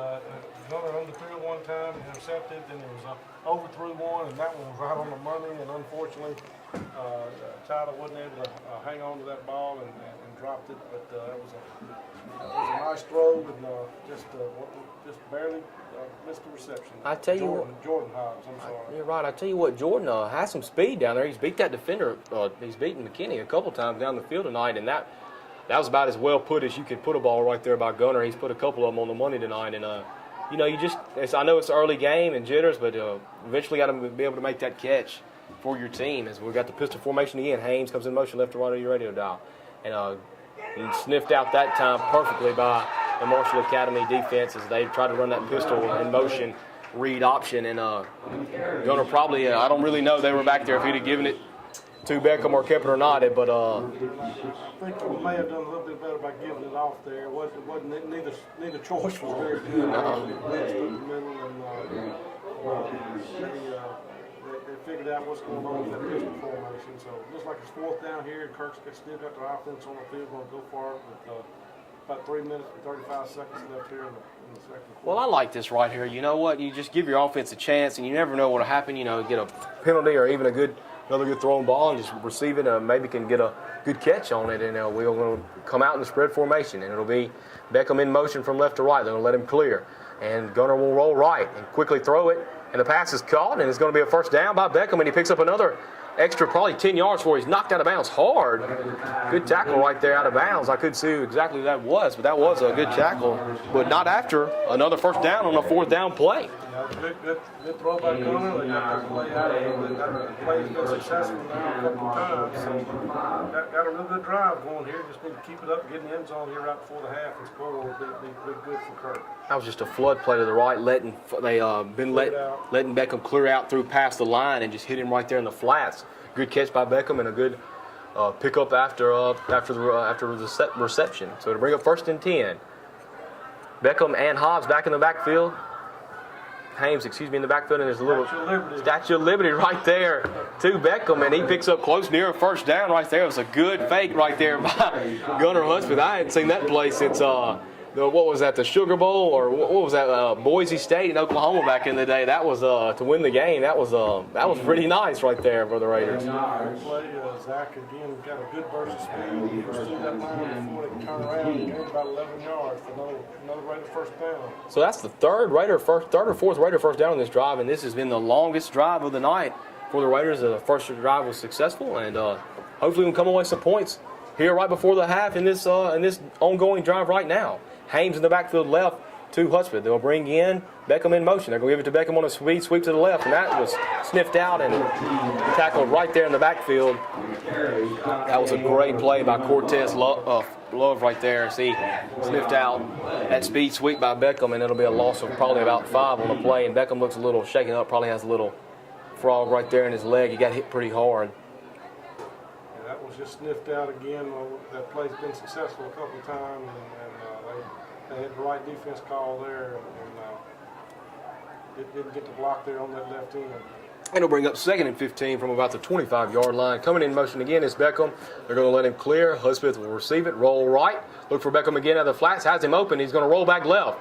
Gunner underthrew one time, intercepted, then it was overthrew one, and that one was right on the money. And unfortunately, Tyler wasn't able to hang on to that ball and dropped it, but that was a nice throw and just barely missed the reception. I tell you what, Jordan Hobbs, I'm sorry. You're right. I tell you what, Jordan has some speed down there. He's beat that defender. He's beaten McKinney a couple times down the field tonight, and that was about as well put as you could put a ball right there by Gunner. He's put a couple of them on the money tonight, and I know it's an early game and jitters, but eventually got to be able to make that catch for your team. As we've got the pistol formation again, Haynes comes in motion left to right of your radio dial, and sniffed out that time perfectly by the Marshall Academy defense as they tried to run that pistol in motion read option, and Gunner probably I don't really know they were back there if he'd have given it to Beckham or kept it or not, but I think he may have done a little bit better by giving it off there. It wasn't neither choice was very good. They figured out what's going on with that pistol formation. So it looks like it's fourth down here, and Kirk's still got their offense on the field, going to go for it with about 3 minutes and 35 seconds left here in the second quarter. Well, I like this right here. You know what? You just give your offense a chance, and you never know what will happen. You know, get a penalty or even another good thrown ball and just receive it, maybe can get a good catch on it, and we'll come out in the spread formation, and it'll be Beckham in motion from left to right. They're going to let him clear, and Gunner will roll right and quickly throw it, and the pass is caught, and it's going to be a first down by Beckham, and he picks up another extra probably 10 yards before he's knocked out of bounds hard. Good tackle right there out of bounds. I couldn't see who exactly that was, but that was a good tackle, but not after another first down on a fourth down play. Good throw by Gunner. They got the play out of it. That play's been successful now a couple of times. So got a real good drive going here. Just need to keep it up and get in the end zone here right before the half and score will be good for Kirk. That was just a flood play to the right, letting Beckham clear out through past the line and just hit him right there in the flats. Good catch by Beckham and a good pickup after the reception. So to bring up 1st and 10. Beckham and Hobbs back in the backfield. Haynes, in the backfield, and there's a little Statue of Liberty right there to Beckham, and he picks up close near a first down right there. It was a good fake right there by Gunner Husband. I hadn't seen that play since what was that, the Sugar Bowl, or what was that, Boise State in Oklahoma back in the day. That was to win the game. That was pretty nice right there for the Raiders. Play, Zach again got a good burst of speed. He pursued that line before they can turn around and gained about 11 yards for another Raider first down. So that's the third or fourth Raider first down on this drive, and this has been the longest drive of the night for the Raiders. The first drive was successful, and hopefully we can come away with some points here right before the half in this ongoing drive right now. Haynes in the backfield left to Husband. They'll bring in Beckham in motion. They're going to give it to Beckham on a sweep to the left, and that was sniffed out and tackled right there in the backfield. That was a great play by Cortez Love right there. See, sniffed out that speed sweep by Beckham, and it'll be a loss of probably about 5 on the play. And Beckham looks a little shaken up, probably has a little frog right there in his leg. He got hit pretty hard. Yeah, that was just sniffed out again. That play's been successful a couple of times, and they had the right defense call there, and didn't get the block there on that left end. And it'll bring up 2nd and 15 from about the 25-yard line. Coming in motion again is Beckham. They're going to let him clear. Hudspeth will receive it, roll right. Look for Beckham again out of the flats. Has him open. He's going to roll back left.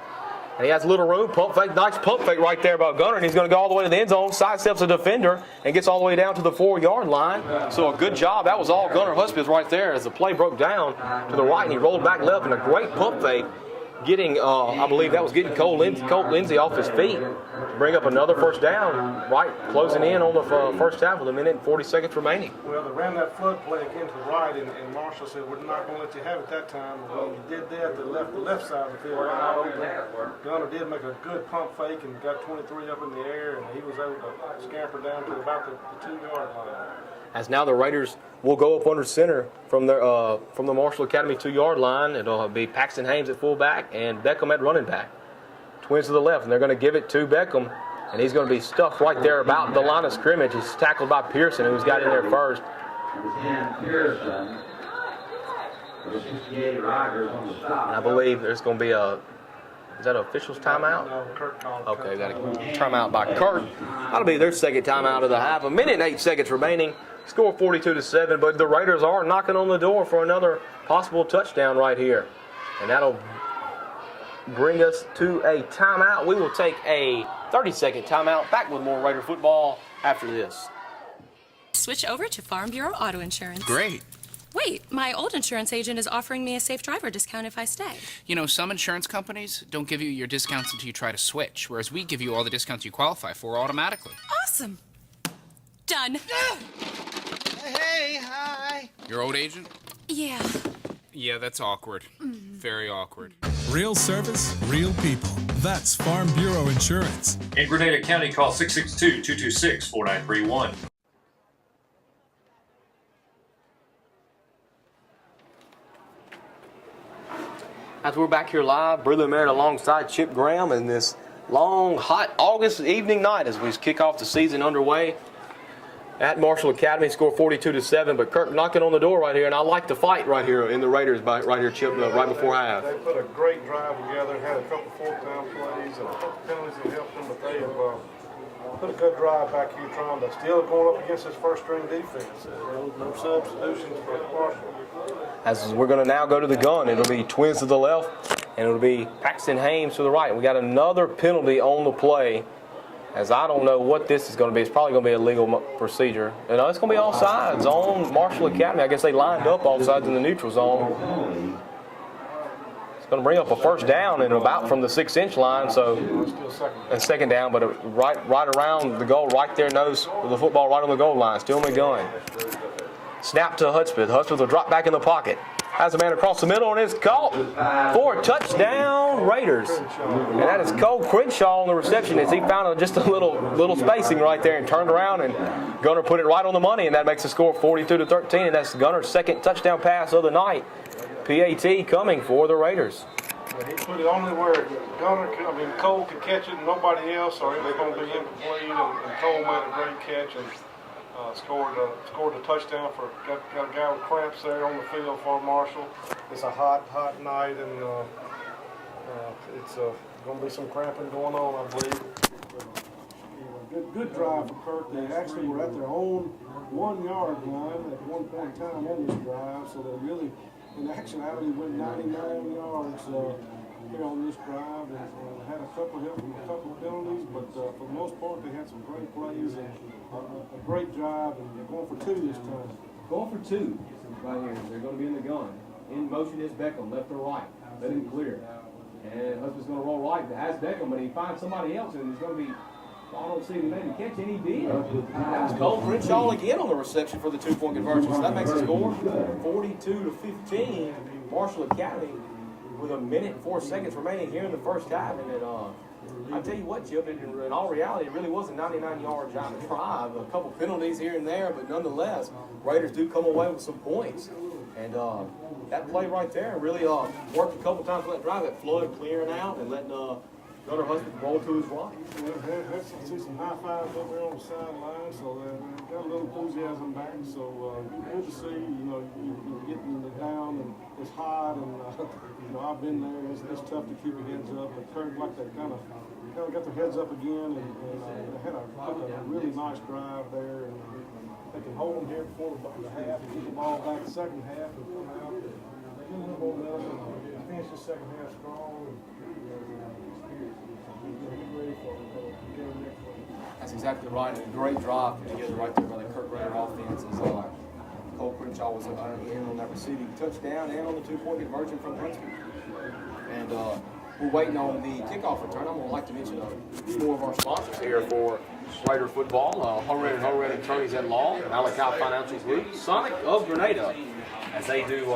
And he has a little room. Pump fake. Nice pump fake right there by Gunner. And he's going to go all the way to the end zone. Sidesteps a defender and gets all the way down to the 4-yard line. So a good job. That was all Gunner Hudspeth right there as the play broke down to the right. And he rolled back left in a great pump fake. Getting, I believe that was getting Colt Lindsey off his feet to bring up another first down, right, closing in on the first half with 1 minute and 40 seconds remaining. Well, they ran that flood play again to the right, and Marshall said, we're not going to let you have it that time. When you did that, they left the left side of the field wide open. Gunner did make a good pump fake and got 23 up in the air, and he was able to scamper down to about the 2-yard line. As now the Raiders will go up under center from the Marshall Academy 2-yard line. It'll be Paxton Haynes at fullback and Beckham at running back. Twins to the left, and they're going to give it to Beckham, and he's going to be stuck right there about the line of scrimmage. He's tackled by Pearson, who's got in there first. And I believe there's going to be is that an official's timeout? No, Kirk called. Okay, got a timeout by Kirk. That'll be their second timeout of the half. 1 minute and 8 seconds remaining. Score 42-7, but the Raiders are knocking on the door for another possible touchdown right here. And that'll bring us to a timeout. We will take a 30-second timeout. Back with more Raider football after this. switch over to Farm Bureau Auto Insurance. Great. Wait, my old insurance agent is offering me a safe driver discount if I stay. You know, some insurance companies don't give you your discounts until you try to switch, whereas we give you all the discounts you qualify for automatically. Awesome. Done. Hey, hi. Your old agent? Yeah. Yeah, that's awkward. Very awkward. Real service, real people. That's Farm Bureau Insurance. In Grenada County, call 662-226-4931. As we're back here live, Brother Merritt alongside Chip Graham in this long, hot August evening night as we kick off the season underway at Marshall Academy. Score 42-7, but Kirk knocking on the door right here, and I like the fight right here in the Raiders right here, Chip, right before half. They put a great drive together, had a couple fourth down plays and a couple penalties that helped them, but they have put a good drive back here trying to still going up against this first string defense. No substitutions for Marshall. As we're going to now go to the gun, it'll be Twins to the left, and it'll be Paxton Haynes to the right. We got another penalty on the play, as I don't know what this is going to be. It's probably going to be a legal procedure. And it's going to be all sides on Marshall Academy. I guess they lined up all sides in the neutral zone. It's going to bring up a first down and about from the 6-inch line, so and second down, but right around the goal, right there, nose with the football right on the goal line. Still in the gun. Snap to Hudspeth. Hudspeth will drop back in the pocket. Has a man across the middle and it's caught for a touchdown Raiders. And that is Cole Crenshaw on the reception as he found just a little spacing right there and turned around, and Gunner put it right on the money, and that makes the score 42-13, and that's Gunner's second touchdown pass of the night. PAT coming for the Raiders. He put it only where Cole could catch it and nobody else, or they're going to be incomplete, and Cole made a great catch and scored a touchdown for got a guy with cramps there on the field for Marshall. It's a hot night, and it's going to be some cramping going on, I believe. Good drive for Kirk. They actually were at their own 1-yard line at one point in time on this drive, so they really, in actuality, went 99 yards here on this drive, and had a couple help from a couple of penalties, but for the most part, they had some great plays and a great drive, and they're going for 2 this time. Going for 2 right here. They're going to be in the gun. In motion is Beckham, left or right. Let him clear. And Husband's going to roll right. Has Beckham, but he finds somebody else, and it's going to be, I don't see him maybe catch, and he did. That was Cole Crenshaw again on the reception for the 2-point conversion. So that makes the score 42-15. Marshall Academy with 1 minute and 4 seconds remaining here in the first half. And I tell you what, Chip, in all reality, it really was a 99-yard drive. A couple penalties here and there, but nonetheless, Raiders do come away with some points. And that play right there really worked a couple times for that drive. That flood clearing out and letting Gunner Husband roll to his right. Had see some high fives over there on the sideline, so they got a little enthusiasm back. So good to see. You're getting it down, and it's hot, and I've been there. It's tough to keep your heads up. But Kirk, like they kind of got their heads up again, and they had a really nice drive there, and they can hold them here before the half and get the ball back the second half and come out and get a little momentum and finish the second half strong. That's exactly right. A great drive put together right there by the Kirk Raider offense. As Cole Crenshaw was in on that receiving touchdown and on the 2-point conversion from Huntsman. And we're waiting on the kickoff return. I'm going to like to mention more of our sponsors here for Raider football. Ho-Red Attorneys at Law, Malachi Financial Group, Sonic of Grenada, as they do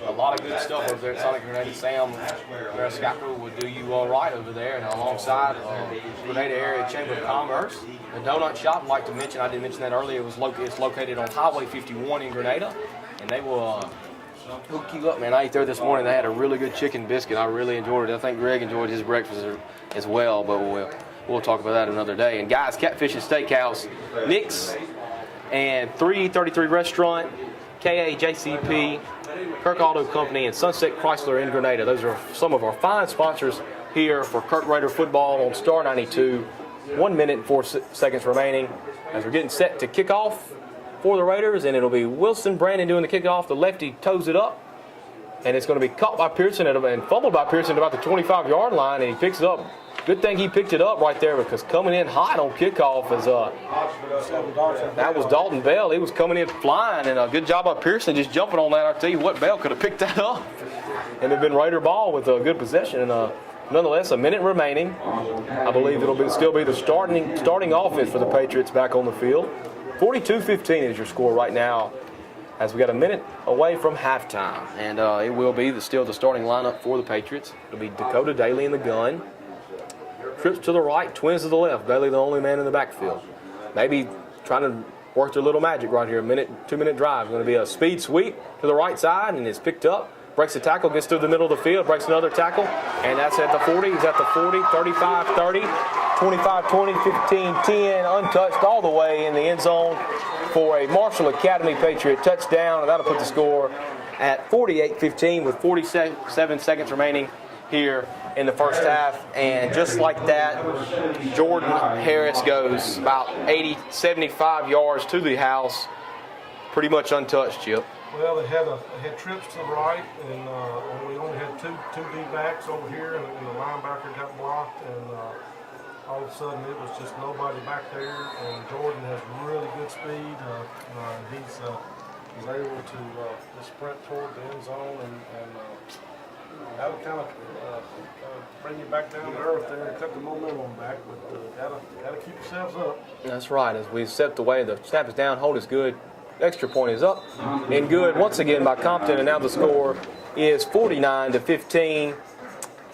a lot of good stuff over there at Sonic Grenada. Sam Mariscalco would do you all right over there, and alongside Grenada Area Chamber of Commerce. The donut shop, I'd like to mention, I didn't mention that earlier, it's located on Highway 51 in Grenada, and they will hook you up, man. I ate there this morning. They had a really good chicken biscuit. I really enjoyed it. I think Greg enjoyed his breakfast as well, but we'll talk about that another day. And guys, Catfish and Steakhouse, Nick's, and 333 Restaurant, KAJCP, Kirk Auto Company, and Sunset Chrysler in Grenada. Those are some of our fine sponsors here for Kirk Raider football on Star 92. 1 minute and 4 seconds remaining as we're getting set to kick off for the Raiders, and it'll be Wilson Brandon doing the kickoff. The lefty toes it up, and it's going to be caught by Pearson and fumbled by Pearson at about the 25-yard line, and he picks it up Good thing he picked it up right there, because coming in hot on kickoff is that was Dalton Bell. He was coming in flying, and a good job by Pearson just jumping on that. I'll tell you what, Bell could have picked that up, and it'd been Raider ball with a good possession. And nonetheless, a minute remaining. I believe it'll still be the starting offense for the Patriots back on the field. 42-15 is your score right now, as we got a minute away from halftime. And it will be still the starting lineup for the Patriots. It'll be Dakota Daly in the gun. Trips to the right, twins to the left. Daly the only man in the backfield. Maybe trying to work their little magic right here. 2-minute drive. Going to be a speed sweep to the right side, and it's picked up. Breaks the tackle, gets through the middle of the field, breaks another tackle, and that's at the 40. He's at the 40, 35, 30, 25, 20, 15, 10, untouched all the way in the end zone for a Marshall Academy Patriot touchdown, and that'll put the score at 48-15 with 47 seconds remaining here in the first half. And just like that, Jordan Harris goes about 75 yards to the house, pretty much untouched, Chip. Well, they had trips to the right, and we only had two D-backs over here, and the linebacker got blocked, and all of a sudden it was just nobody back there. And Jordan has really good speed. He's able to sprint toward the end zone, and that'll kind of bring you back down to earth there and cut the momentum back. But gotta keep yourselves up. That's right. As we stepped away, the snap is down, hold is good. Extra point is up and good once again by Compton, and now the score is 49-15.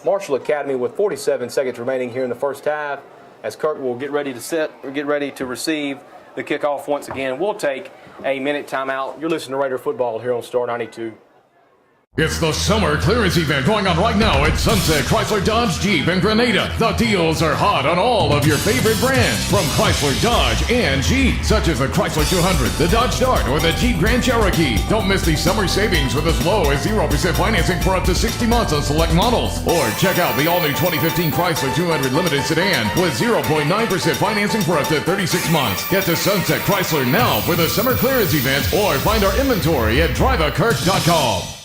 Marshall Academy with 47 seconds remaining here in the first half, as Kirk will get ready to receive the kickoff once again. We'll take a minute timeout. You're listening to Raider football here on Star 92. It's the summer clearance event going on right now at Sunset Chrysler Dodge Jeep in Grenada. The deals are hot on all of your favorite brands from Chrysler, Dodge, and Jeep, such as the Chrysler 200, the Dodge Dart, or the Jeep Grand Cherokee. Don't miss these summer savings with as low as 0% financing for up to 60 months on select models. Or check out the all-new 2015 Chrysler 200 Limited Sedan with 0.9% financing for up to 36 months. Get to Sunset Chrysler now for the summer clearance event, or find our inventory at driveakirk.com.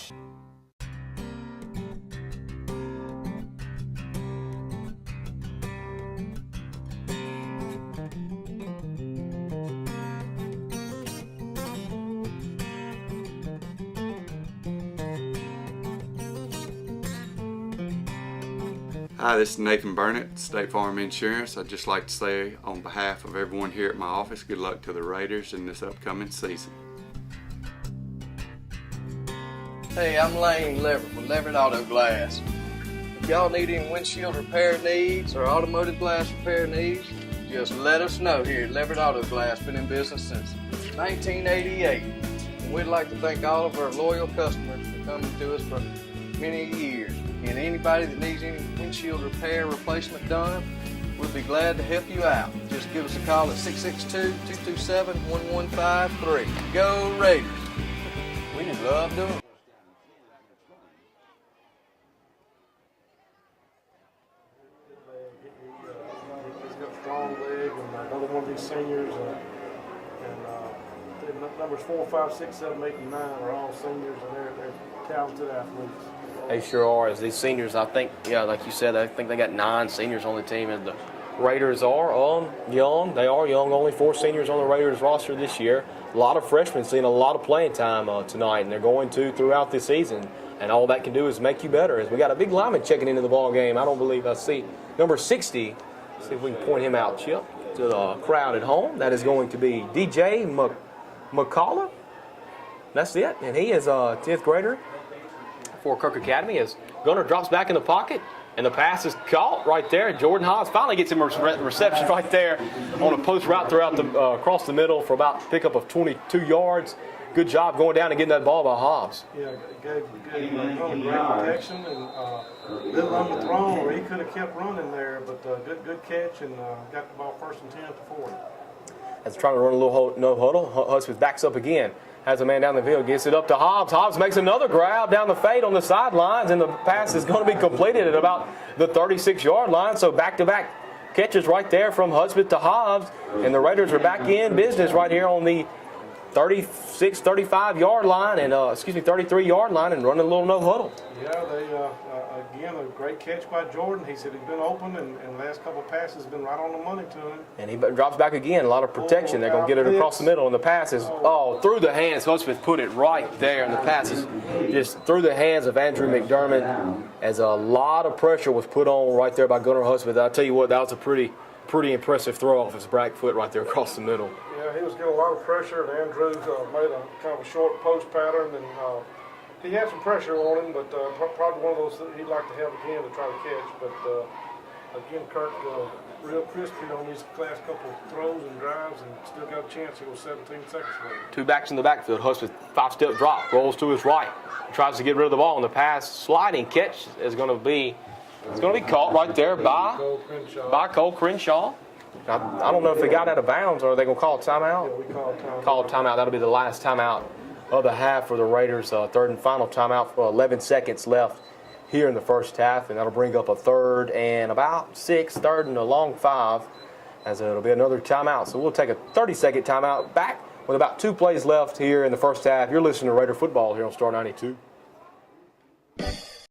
Hi, this is Nathan Burnett, State Farm Insurance. I'd just like to say on behalf of everyone here at my office, good luck to the Raiders in this upcoming season. Hey, I'm Lane Leverett with Leverett Auto Glass. If y'all need any windshield repair needs or automotive glass repair needs, just let us know here at Leverett Auto Glass. Been in business since 1988. And we'd like to thank all of our loyal customers for coming to us for many years. And anybody that needs any windshield repair replacement done, we'll be glad to help you out. Just give us a call at 662-227-1153. Go Raiders! We just love doing it. He's got a strong leg, and another one of these seniors, and numbers 4, 5, 6, 7, 8, and 9 are all seniors, and they're talented athletes. They sure are. As these seniors, I think, like you said, I think they got 9 seniors on the team, and the Raiders are young. They are young. Only 4 seniors on the Raiders roster this year. A lot of freshmen seeing a lot of playing time tonight, and they're going to throughout the season. And all that can do is make you better. As we got a big lineman checking into the ball game. I don't believe I see number 60. See if we can point him out, Chip, to the crowd at home. That is going to be DJ McCullough. That's it, and he is a 10th grader for Kirk Academy. As Gunner drops back in the pocket, and the pass is caught right there. Jordan Hobbs finally gets him a reception right there on a post route throughout across the middle for about pickup of 22 yards. Good job going down and getting that ball by Hobbs. Yeah, gave great protection, and little underthrown, or he could have kept running there, but good catch, and got the ball first and 10 to 40. As trying to run a little no huddle, Husband backs up again. Has a man down the field, gets it up to Hobbs. Hobbs makes another grab down the fade on the sidelines, and the pass is going to be completed at about the 36-yard line. So back-to-back catches right there from Husband to Hobbs, and the Raiders are back in business right here on the 36, 35-yard line and 33-yard line and running a little no huddle. Yeah, again, a great catch by Jordan. He said he's been open, and last couple of passes have been right on the money to him. And he drops back again. A lot of protection. They're going to get it across the middle, and the pass is through the hands. Hudspeth put it right there, and the pass is just through the hands of Andrew McDermott, as a lot of pressure was put on right there by Gunnar Hudspeth. I'll tell you what, that was a pretty impressive throw off his back foot right there across the middle. Yeah, he was getting a lot of pressure, and Andrews made a kind of a short post pattern, and he had some pressure on him, but probably one of those that he'd like to have again to try to catch. But again, Kirk real crispy on these last couple of throws and drives, and still got a chance here with 17 seconds left. Two backs in the backfield. Hudspeth, 5-step drop, rolls to his right, tries to get rid of the ball, and the pass sliding catch is going to be caught right there by Cole Crenshaw. I don't know if they got out of bounds or are they going to call a timeout? Yeah, we call a timeout. That'll be the last timeout of the half for the Raiders. Third and final timeout for 11 seconds left here in the first half, and that'll bring up a third and about 6, third and a long 5, as it'll be another timeout. So we'll take a 30-second timeout back with about 2 plays left here in the first half. You're listening to Raider football here on Star 92.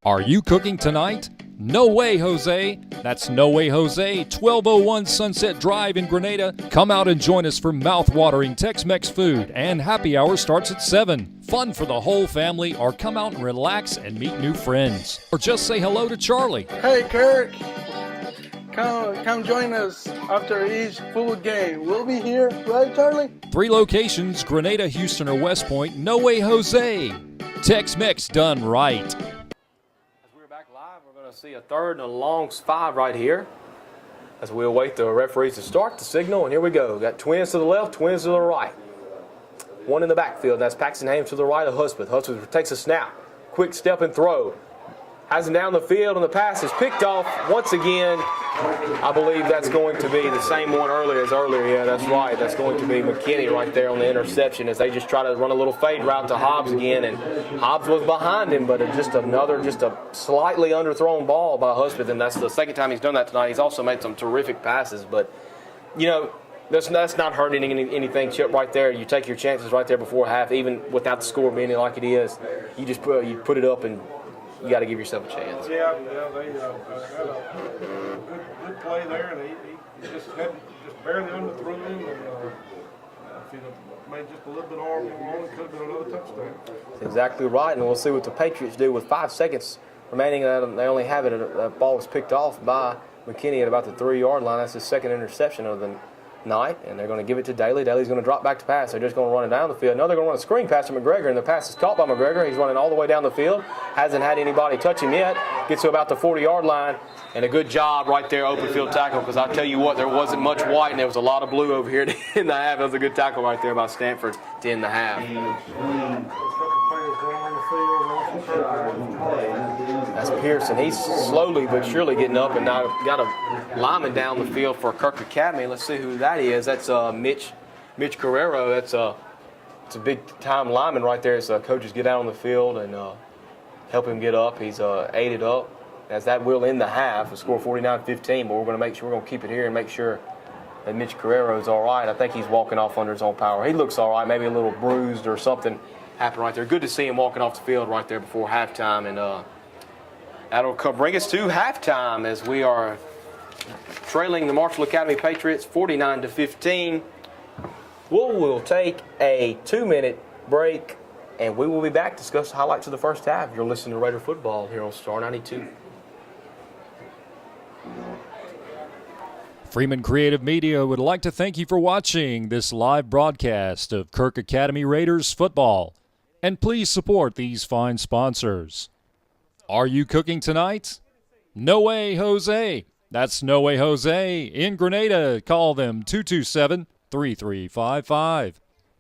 Are you cooking tonight? No way, Jose. That's No Way Jose, 1201 Sunset Drive in Grenada. Come out and join us for mouth-watering Tex-Mex food, and happy hour starts at 7. Fun for the whole family, or come out and relax and meet new friends. Or just say hello to Charlie. Hey, Kirk. Come join us after each full game. We'll be here, right, Charlie? 3 locations, Grenada, Houston, or West Point. No Way Jose. Tex-Mex done right. See a third and a long 5 right here as we await the referees to start the signal, and here we go. Got twins to the left, twins to the right. One in the backfield, that's Paxton Hames to the right of Hudspeth. Hudspeth takes a snap, quick step and throw. Has him down the field, and the pass is picked off once again. I believe that's going to be the same one earlier. Yeah, that's right. That's going to be McKinney right there on the interception as they just try to run a little fade route to Hobbs again. And Hobbs was behind him, but just a slightly underthrown ball by Hudspeth, and that's the second time he's done that tonight. He's also made some terrific passes, but, you know, that's not hurting anything, Chip, right there. You take your chances right there before half, even without the score being like it is. You just put it up, and you got to give yourself a chance. Yeah, they had a good play there, and he just barely underthrew him, and if he'd have made just a little bit more, it could have been another touchdown. That's exactly right, and we'll see what the Patriots do with 5 seconds remaining. They only have it. That ball was picked off by McKinney at about the 3-yard line. That's his second interception of the night, and they're going to give it to Daly. Daly's going to drop back to pass. They're just going to run it down the field. Now they're going to run a screen pass to McGregor, and the pass is caught by McGregor. He's running all the way down the field. Hasn't had anybody touch him yet. Gets to about the 40-yard line, and a good job right there, open field tackle, because I tell you what, there wasn't much white, and there was a lot of blue over here in the half. It was a good tackle right there by Stanford to end the half. That's Pearson. He's slowly but surely getting up, and now got a lineman down the field for Kirk Academy. Let's see who that is. That's Mitch Carrero. It's a big-time lineman right there. So coaches get out on the field and help him get up. He's aided up, as that will end the half. The score 49-15, but we're going to keep it here and make sure that Mitch Carrero is all right. I think he's walking off under his own power. He looks all right, maybe a little bruised or something happened right there. Good to see him walking off the field right there before halftime, and that'll bring us to halftime as we are trailing the Marshall Academy Patriots 49-15. We'll take a 2-minute break, and we will be back to discuss the highlights of the first half. You're listening to Raider Football here on Star 92. Freeman Creative Media would like to thank you for watching this live broadcast of Kirk Academy Raiders football. And please support these fine sponsors. Are you cooking tonight? No Way Jose. That's No Way Jose in Grenada. Call them 227-3355.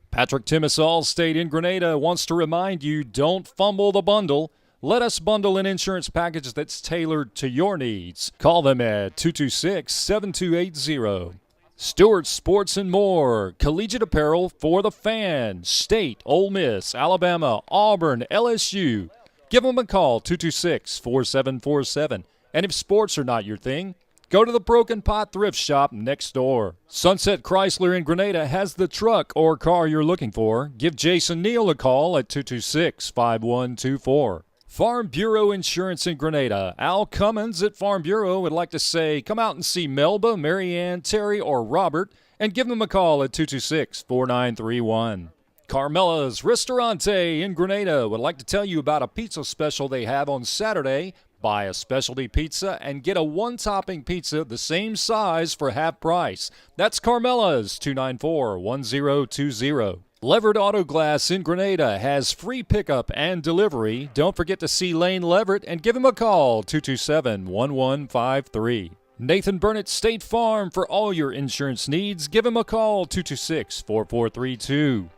Patrick Timmis Allstate in Grenada wants to remind you, don't fumble the bundle. Let us bundle an insurance package that's tailored to your needs. Call them at 226-7280. Stewart Sports and More, collegiate apparel for the fans. State, Ole Miss, Alabama, Auburn, LSU. Give them a call, 226-4747. And if sports are not your thing, Go to the Broken Pot Thrift Shop next door. Sunset Chrysler in Grenada has the truck or car you're looking for. Give Jason Neal a call at 226-5124. Farm Bureau Insurance in Grenada. Al Cummins at Farm Bureau would like to say come out and see Melba, Marianne, Terry, or Robert and give them a call at 226-4931. Carmela's Ristorante in Grenada would like to tell you about a pizza special they have on Saturday. Buy a specialty pizza and get a one-topping pizza the same size for half price. That's Carmela's, 294-1020. Leverett Auto Glass in Grenada has free pickup and delivery. Don't forget to see Lane Leverett and give him a call, 227-1153. Nathan Burnett State Farm for all your insurance needs. Give him a call, 226-4432.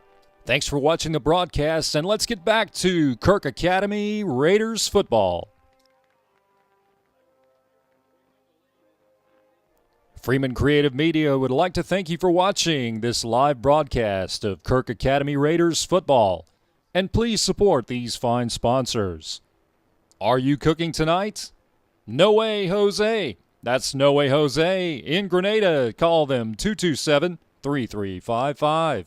Thanks for watching the broadcast, and let's get back to Kirk Academy Raiders football. Freeman Creative Media would like to thank you for watching this live broadcast of Kirk Academy Raiders football. And please support these fine sponsors. Are you cooking tonight? No Way Jose. That's No Way Jose in Grenada. Call them 227-3355.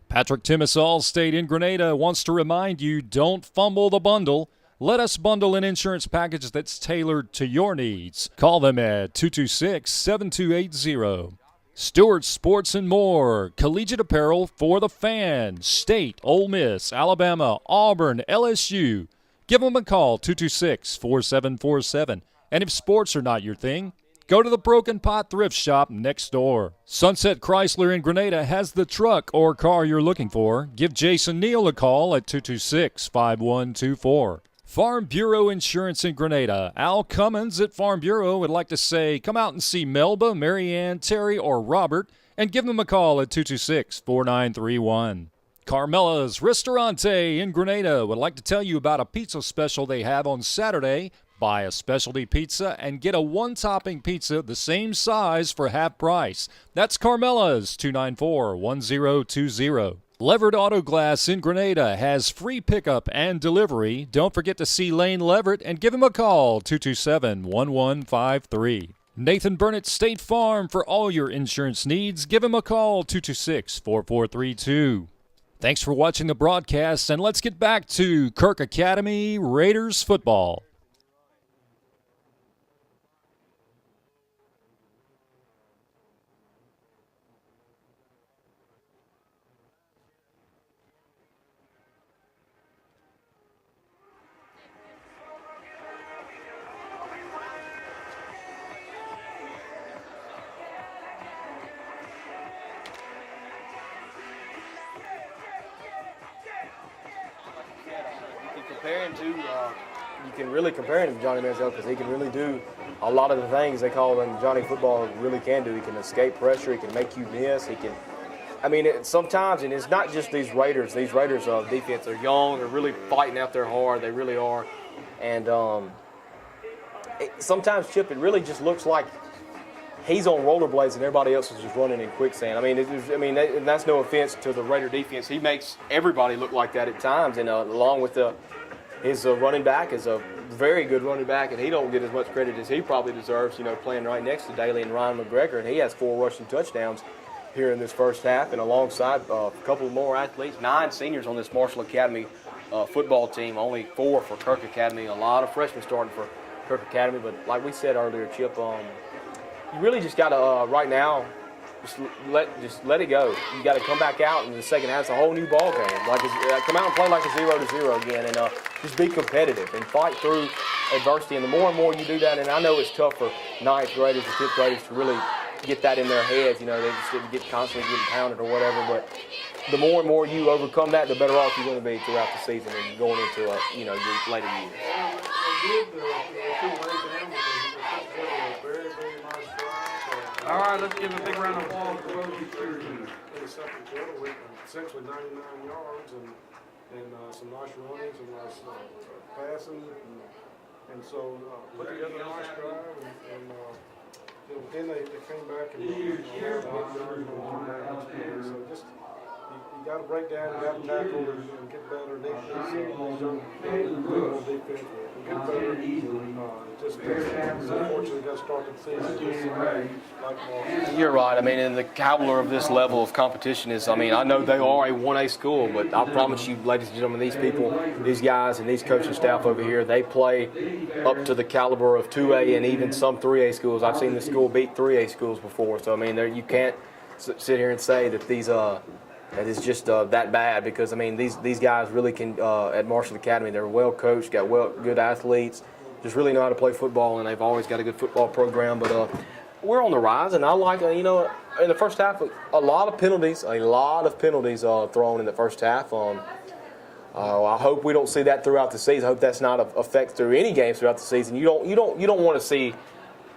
Patrick Timmis Allstate in Grenada wants to remind you, don't fumble the bundle. Let us bundle an insurance package that's tailored to your needs. Call them at 226-7280. Stewart Sports and More, collegiate apparel for the fans. State, Ole Miss, Alabama, Auburn, LSU. Give them a call, 226-4747. And if sports are not your thing, go to the Broken Pot Thrift Shop next door. Sunset Chrysler in Grenada has the truck or car you're looking for. Give Jason Neal a call at 226-5124. Farm Bureau Insurance in Grenada. Al Cummins at Farm Bureau would like to say come out and see Melba, Marianne, Terry, or Robert and give them a call at 226-4931. Carmela's Ristorante in Grenada would like to tell you about a pizza special they have on Saturday. Buy a specialty pizza and get a one-topping pizza the same size for half price. That's Carmela's, 294-1020. Leverett Auto Glass in Grenada has free pickup and delivery. Don't forget to see Lane Leverett and give him a call, 227-1153. Nathan Burnett State Farm for all your insurance needs. Give him a call, 226-4432. Thanks for watching the broadcast, and let's get back to Kirk Academy Raiders football. You can really compare him to Johnny Manziel because he can really do a lot of the things they call him Johnny Football really can do. He can escape pressure. He can make you miss. He can, sometimes, and it's not just these Raiders. These Raiders defense are young. They're really fighting out there hard. They really are. And sometimes, Chip, it really just looks like he's on rollerblades and everybody else is just running in quicksand. And that's no offense to the Raider defense. He makes everybody look like that at times, and along with his running back is a very good running back, and he don't get as much credit as he probably deserves, playing right next to Daly and Ryan McGregor, and he has 4 rushing touchdowns here in this first half, and alongside a couple more athletes, 9 seniors on this Marshall Academy football team, only 4 for Kirk Academy. A lot of freshmen starting for Kirk Academy, but like we said earlier, Chip, you really just got to, right now, just let it go. You got to come back out in the second half. It's a whole new ball game. Come out and play like a 0-0 again, and just be competitive and fight through adversity. And the more and more you do that, and I know it's tough for 9th graders and 5th graders to really get that in their heads. They just get constantly getting pounded or whatever. But the more and more you overcome that, the better off you're going to be throughout the season and going into your later years. All right, let's give a big round of applause for those cheers. In the second quarter, we essentially 99 yards and some nice running, some nice passing, and so put together a nice drive, and then they came back and so just you got to break down, you got to tackle and get better defense. Defense. get better. Just unfortunately got to start the season like Marshall. You're right. I mean, and the caliber of this level of competition is, I mean, I know they are a 1A school, but I promise you, ladies and gentlemen, these people, these guys and these coaching staff over here, they play up to the caliber of 2A and even some 3A schools. I've seen this school beat 3A schools before. So, I mean, you can't sit here and say that that is just that bad, because, I mean, these guys really can, at Marshall Academy, they're well coached, got good athletes, just really know how to play football, and they've always got a good football program. But we're on the rise, and I like, in the first half, a lot of penalties thrown in the first half. I hope we don't see that throughout the season. I hope that's not affect through any games throughout the season. You don't want to see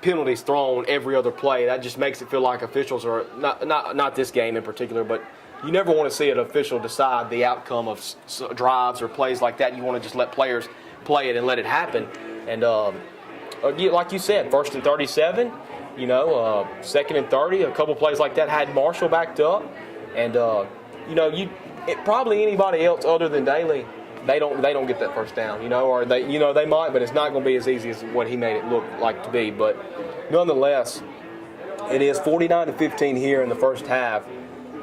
penalties thrown every other play. That just makes it feel like officials are not this game in particular, but you never want to see an official decide the outcome of drives or plays like that. You want to just let players play it and let it happen. And like you said, 1st and 37, 2nd and 30, a couple plays like that had Marshall backed up. And, probably anybody else other than Daly, they don't get that first down, or they might, but it's not going to be as easy as what he made it look like to be. But nonetheless, it is 49-15 here in the first half.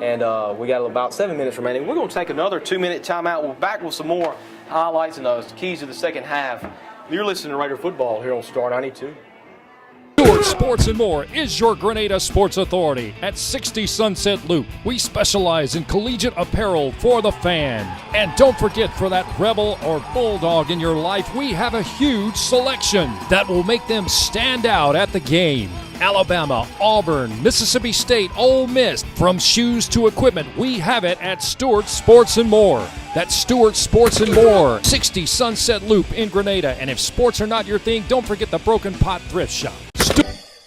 And we got about 7 minutes remaining. We're going to take another 2-minute timeout. We'll be back with some more highlights and those keys to the second half. You're listening to Raider Football here on Star 92. Stewart Sports and More is your Grenada sports authority at 60 Sunset Loop. We specialize in collegiate apparel for the fan. And don't forget, for that Rebel or Bulldog in your life, we have a huge selection that will make them stand out at the game. Alabama, Auburn, Mississippi State, Ole Miss, from shoes to equipment, we have it at Stewart Sports and More. That's Stewart Sports and More, 60 Sunset Loop in Grenada. And if sports are not your thing, don't forget the Broken Pot Thrift Shop.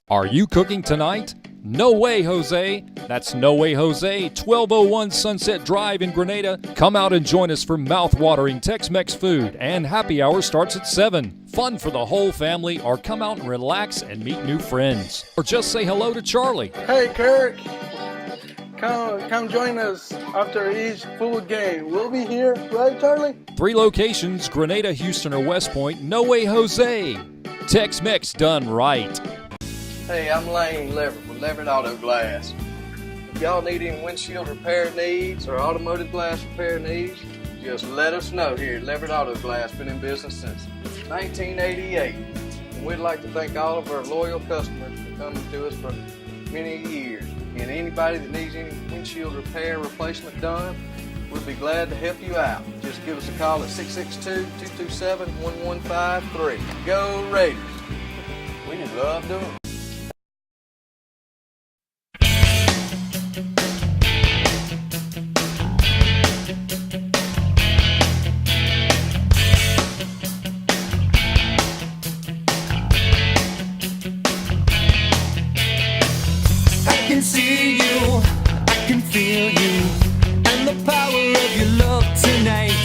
Are you cooking tonight? No way, Jose. That's No Way Jose, 1201 Sunset Drive in Grenada. Come out and join us for mouth-watering Tex-Mex food, and happy hour starts at 7. Fun for the whole family, or come out and relax and meet new friends. Or just say hello to Charlie. Hey, Kirk. Come join us after each full game. We'll be here, right, Charlie? 3 locations, Grenada, Houston, or West Point. No Way Jose. Tex-Mex done right. Hey, I'm Lane Leverett with Leverett Auto Glass. If y'all need any windshield repair needs or automotive glass repair needs, just let us know here at Leverett Auto Glass. Been in business since 1988. And we'd like to thank all of our loyal customers for coming to us for many years. And anybody that needs any windshield repair replacement done, we'll be glad to help you out. Just give us a call at 662-227-1153. Go Raiders! We just love doing it. I can see you, I can feel you, and the power of your love tonight.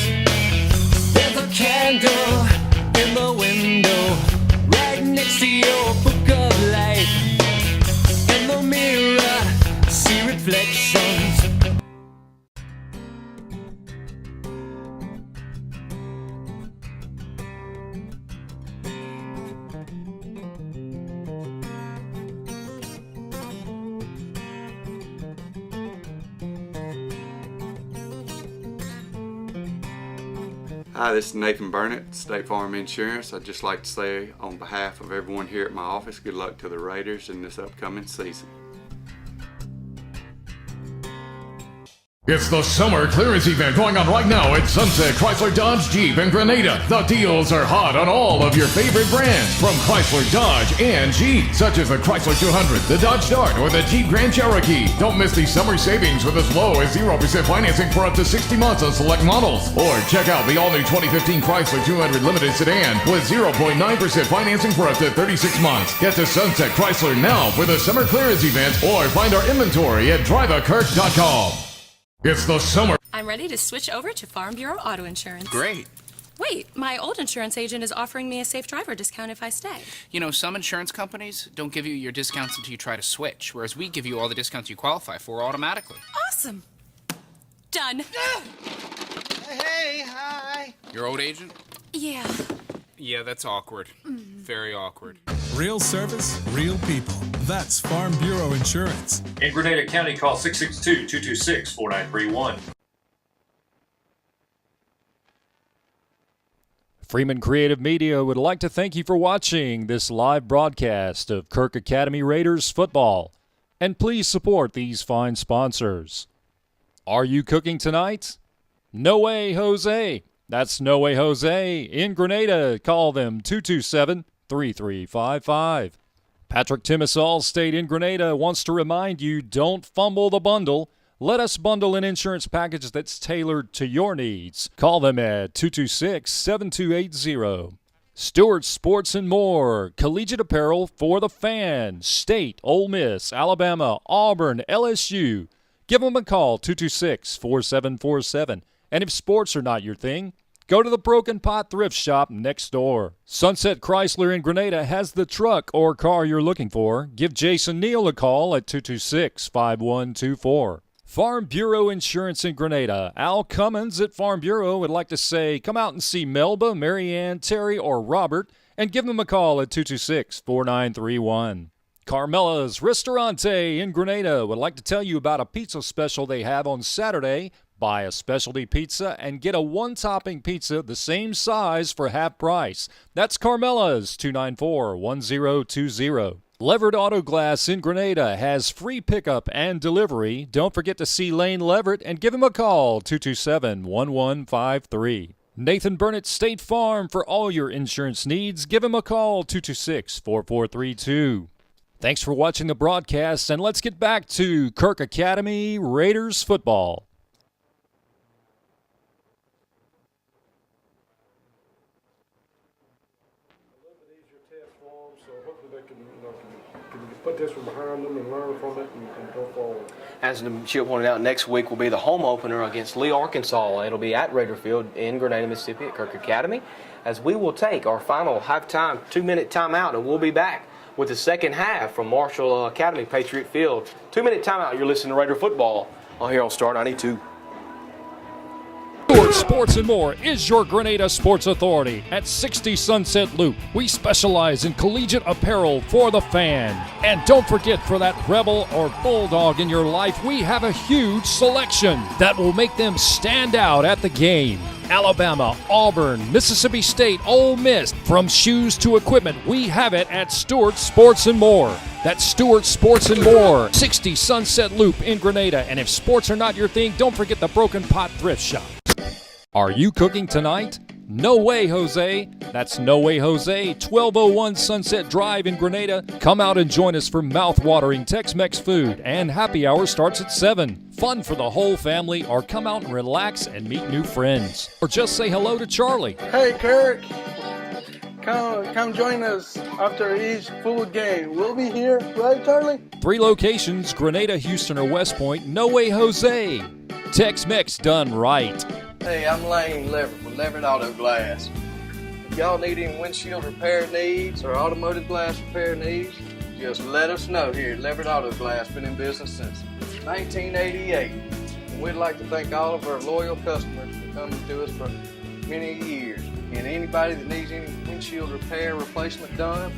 There's a candle in the window, right next to your book of life. In the mirror, see reflections. Hi, this is Nathan Burnett, State Farm Insurance. I'd just like to say on behalf of everyone here at my office, good luck to the Raiders in this upcoming season. It's the summer clearance event going on right now at Sunset Chrysler Dodge Jeep in Grenada. The deals are hot on all of your favorite brands from Chrysler, Dodge, and Jeep, such as the Chrysler 200, the Dodge Dart, or the Jeep Grand Cherokee. Don't miss these summer savings with as low as 0% financing for up to 60 months on select models. Or check out the all-new 2015 Chrysler 200 Limited Sedan with 0.9% financing for up to 36 months. Get to Sunset Chrysler now for the summer clearance event, or find our inventory at driveakirk.com. It's the summer. I'm ready to switch over to Farm Bureau Auto Insurance. Great. Wait, my old insurance agent is offering me a safe driver discount if I stay. You know, some insurance companies don't give you your discounts until you try to switch, whereas we give you all the discounts you qualify for automatically. Awesome. Done. Hey, hi. Your old agent? Yeah. Yeah, that's awkward. Very awkward. Real service, real people. That's Farm Bureau Insurance. In Grenada County, call 662-226-4931. Freeman Creative Media would like to thank you for watching this live broadcast of Kirk Academy Raiders football. And please support these fine sponsors. Are you cooking tonight? No Way Jose. That's No Way Jose. In Grenada, call them 227-3355. Patrick Timmis Allstate in Grenada wants to remind you, don't fumble the bundle. Let us bundle an insurance package that's tailored to your needs. Call them at 226-7280. Stewart Sports and More, collegiate apparel for the fan. State, Ole Miss, Alabama, Auburn, LSU. Give them a call, 226-4747. And if sports are not your thing, go to the Broken Pot Thrift Shop next door. Sunset Chrysler in Grenada has the truck or car you're looking for. Give Jason Neal a call at 226-5124. Farm Bureau Insurance in Grenada. Al Cummins at Farm Bureau would like to say, come out and see Melba, Marianne, Terry, or Robert, and give them a call at 226-4931. Carmela's Ristorante in Grenada would like to tell you about a pizza special they have on Saturday. Buy a specialty pizza and get a one-topping pizza the same size for half price. That's Carmela's, 294-1020. Leverett Auto Glass in Grenada has free pickup and delivery. Don't forget to see Lane Leverett and give him a call, 227-1153. Nathan Burnett State Farm for all your insurance needs. Give him a call, 226-4432. Thanks for watching the broadcast, and let's get back to Kirk Academy Raiders football. Put this one behind them and learn from it and go forward. As Chip pointed out, next week will be the home opener against Lee, Arkansas. It'll be at Raider Field in Grenada, Mississippi at Kirk Academy, as we will take our final halftime 2-minute timeout, and we'll be back with the second half from Marshall Academy, Patriot Field. 2-minute timeout. You're listening to Raider football here on Star 92. Stewart Sports and More is your Grenada sports authority at 60 Sunset Loop. We specialize in collegiate apparel for the fan. And don't forget, for that Rebel or Bulldog in your life, we have a huge selection that will make them stand out at the game. Alabama, Auburn, Mississippi State, Ole Miss, from shoes to equipment, we have it at Stewart Sports and More. That's Stewart Sports and More, 60 Sunset Loop in Grenada. And if sports are not your thing, don't forget the Broken Pot Thrift Shop. Are you cooking tonight? No Way Jose. That's No Way Jose, 1201 Sunset Drive in Grenada. Come out and join us for mouth-watering Tex-Mex food, and happy hour starts at 7. Fun for the whole family, or come out and relax and meet new friends. Or just say hello to Charlie. Hey, Kirk. Come join us after each full game. We'll be here, right, Charlie? 3 locations, Grenada, Houston, or West Point. No Way Jose. Tex-Mex done right. Hey, I'm Lane Leverett with Leverett Auto Glass. If y'all need any windshield repair needs or automotive glass repair needs, just let us know here at Leverett Auto Glass. Been in business since 1988. And we'd like to thank all of our loyal customers for coming to us for many years. And anybody that needs any windshield repair replacement done,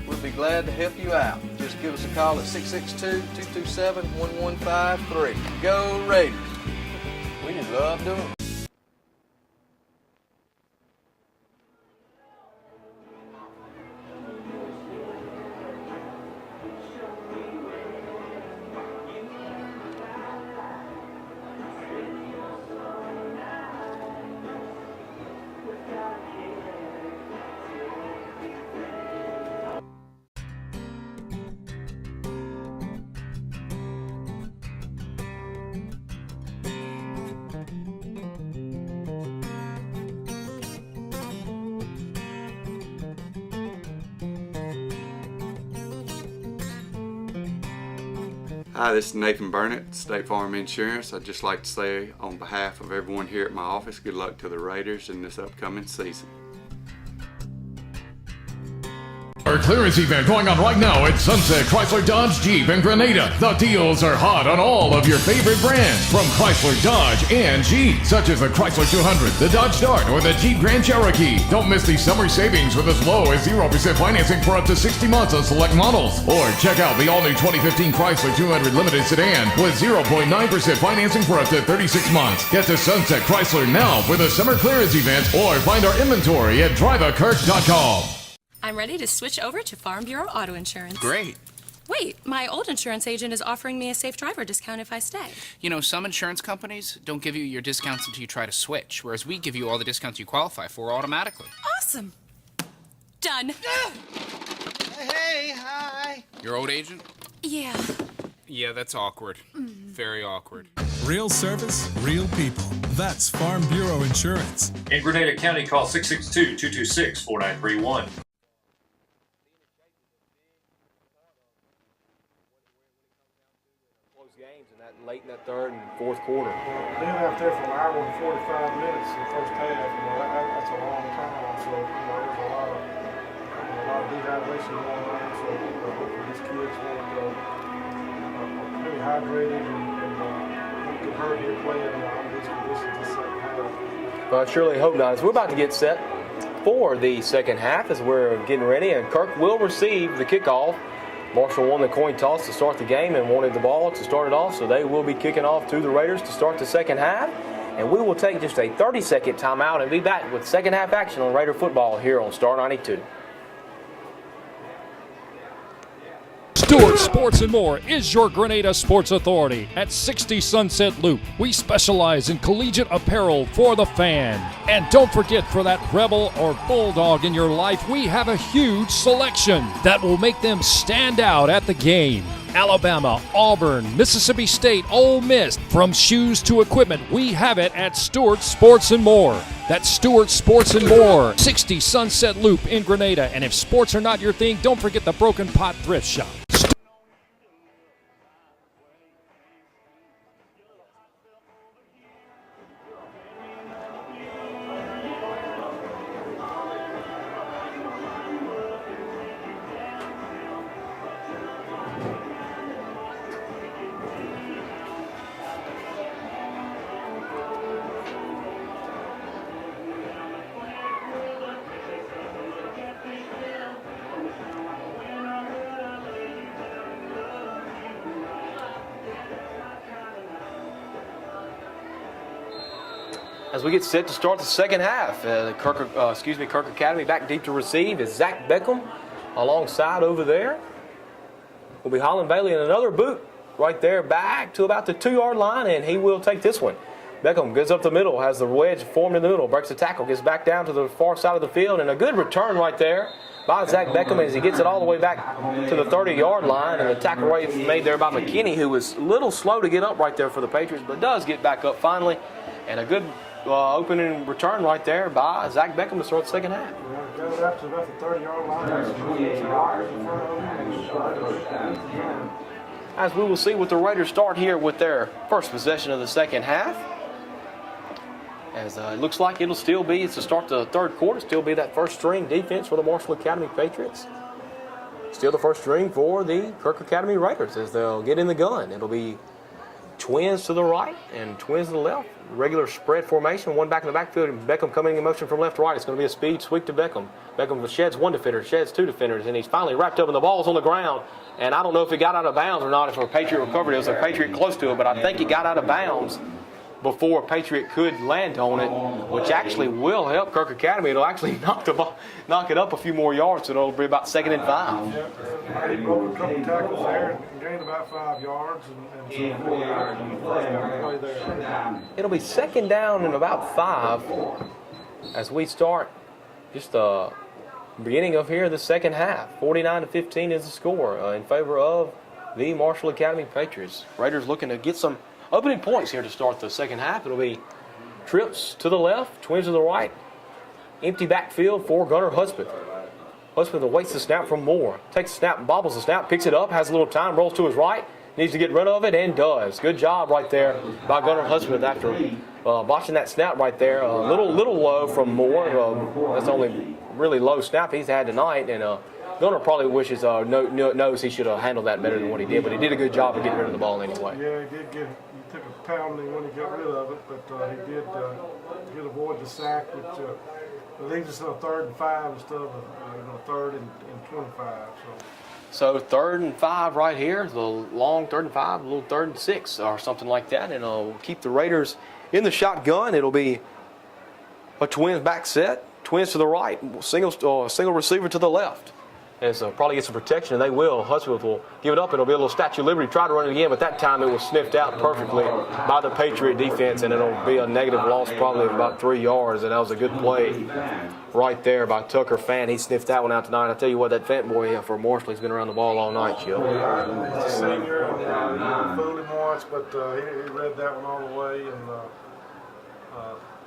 we'll be glad to help you out. Just give us a call at 662-227-1153. Go Raiders! We just love doing it. Hi, this is Nathan Burnett, State Farm Insurance. I'd just like to say on behalf of everyone here at my office, good luck to the Raiders in this upcoming season. Our clearance event going on right now at Sunset Chrysler Dodge Jeep in Grenada. The deals are hot on all of your favorite brands from Chrysler, Dodge, and Jeep, such as the Chrysler 200, the Dodge Dart, or the Jeep Grand Cherokee. Don't miss these summer savings with as low as 0% financing for up to 60 months on select models. Or check out the all-new 2015 Chrysler 200 Limited Sedan with 0.9% financing for up to 36 months. Get to Sunset Chrysler now for the summer clearance event or find our inventory at driveakirk.com. I'm ready to switch over to Farm Bureau Auto Insurance. Great. Wait, my old insurance agent is offering me a safe driver discount if I stay. You know, some insurance companies don't give you your discounts until you try to switch, whereas we give you all the discounts you qualify for automatically. Awesome. Done. Hey, hi. Your old agent? Yeah. Yeah, that's awkward. Very awkward. Real service, real people. That's Farm Bureau Insurance. In Grenada County, call 662-226-4931. Games in that late in that third and fourth quarter. Being out there for an hour and 45 minutes in the first half, that's a long time. So there's a lot of dehydration going on. So hopefully these kids will really hydrated and get hurt here playing under these conditions this second half. I surely hope not. As we're about to get set for the second half as we're getting ready, and Kirk will receive the kickoff. Marshall won the coin toss to start the game and wanted the ball to start it off, so they will be kicking off to the Raiders to start the second half. And we will take just a 30-second timeout and be back with second half action on Raider football here on Star 92. Stewart Sports and More is your Grenada sports authority at 60 Sunset Loop. We specialize in collegiate apparel for the fan. And don't forget, for that Rebel or Bulldog in your life, we have a huge selection that will make them stand out at the game. Alabama, Auburn, Mississippi State, Ole Miss, from shoes to equipment, we have it at Stewart Sports and More. That's Stewart Sports and More, 60 Sunset Loop in Grenada. And if sports are not your thing, don't forget the Broken Pot Thrift Shop. As we get set to start the second half, Kirk Academy back deep to receive is Zach Beckham alongside over there. Will be Holland Bailey in another boot right there back to about the 2-yard line, and he will take this one. Beckham goes up the middle, has the wedge formed in the middle, breaks the tackle, gets back down to the far side of the field, and a good return right there by Zach Beckham as he gets it all the way back to the 30-yard line, and the tackle right made there by McKinney, who was a little slow to get up right there for the Patriots, but does get back up finally, and a good opening return right there by Zach Beckham to start the second half. Goes up to about the 30-yard line. As we will see with the Raiders start here with their first possession of the second half. As it looks like it'll still be, to start the third quarter, still be that first string defense for the Marshall Academy Patriots. Still the first string for the Kirk Academy Raiders as they'll get in the gun. It'll be twins to the right and twins to the left. Regular spread formation, one back in the backfield. Beckham coming in motion from left to right. It's going to be a speed sweep to Beckham. Beckham sheds one defender, sheds two defenders, and he's finally wrapped up, and the ball's on the ground. And I don't know if it got out of bounds or not, if a Patriot recovered it. It was a Patriot close to it, but I think it got out of bounds before a Patriot could land on it, which actually will help Kirk Academy. It'll actually knock it up a few more yards, so it'll be about 2nd and 5. He broke a couple tackles there and gained about 5 yards. It'll be 2nd down and about 5 as we start just the beginning of here the second half. 49-15 is the score in favor of the Marshall Academy Patriots. Raiders looking to get some opening points here to start the second half. It'll be trips to the left, twins to the right. Empty backfield for Gunnar Husband. Husband awaits the snap from Moore. Takes the snap, bobbles the snap, picks it up, has a little time, rolls to his right. Needs to get rid of it and does. Good job right there by Gunnar Husband after botching that snap right there. A little low from Moore. That's the only really low snap he's had tonight. And Gunner probably wishes, knows he should have handled that better than what he did, but he did a good job of getting rid of the ball anyway. Yeah, he did he took a pounding when he got rid of it, but he did avoid the sack, which leaves us in a 3rd and 5 instead of a 3rd and 25. So 3rd and 5 right here, the long 3rd and 5, a little 3rd and 6 or something like that, and we'll keep the Raiders in the shotgun. It'll be a twins back set, twins to the right, single receiver to the left. And so probably get some protection, and they will. Hudspeth will give it up, and it'll be a little Statue of Liberty. Try to run it again, but that time it was sniffed out perfectly by the Patriot defense, and it'll be a negative loss probably of about 3 yards, and that was a good play right there by Tucker Fant. He sniffed that one out tonight. I tell you what, that Fant boy for Marshall, he's been around the ball all night, Chip. He's a senior, and fooled him once, but he read that one all the way, and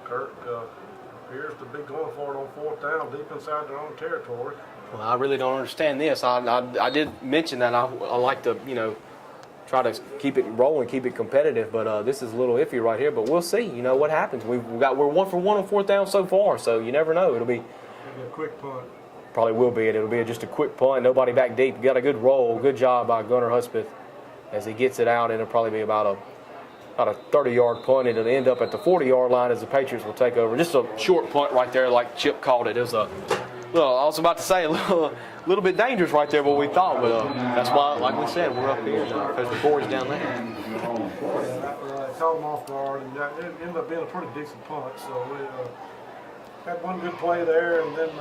Kirk appears to be going for it on 4th down, deep inside their own territory. Well, I really don't understand this. I did mention that I like to, try to keep it rolling, keep it competitive, but this is a little iffy right here. But we'll see. What happens. We're 1 for 1 on 4th down so far, so you never know. It'll be a quick punt. Probably will be. It'll be just a quick punt. Nobody back deep. Got a good roll. Good job by Gunnar Hudspeth as he gets it out. It'll probably be about a 30-yard punt. It'll end up at the 40-yard line as the Patriots will take over. Just a short punt right there, like Chip called it. It was well, I was about to say a little bit dangerous right there, what we thought, but that's why, like we said, we're up here because the Corey's down there. Yeah, caught him off guard, and it ended up being a pretty decent punt. So we had one good play there, and then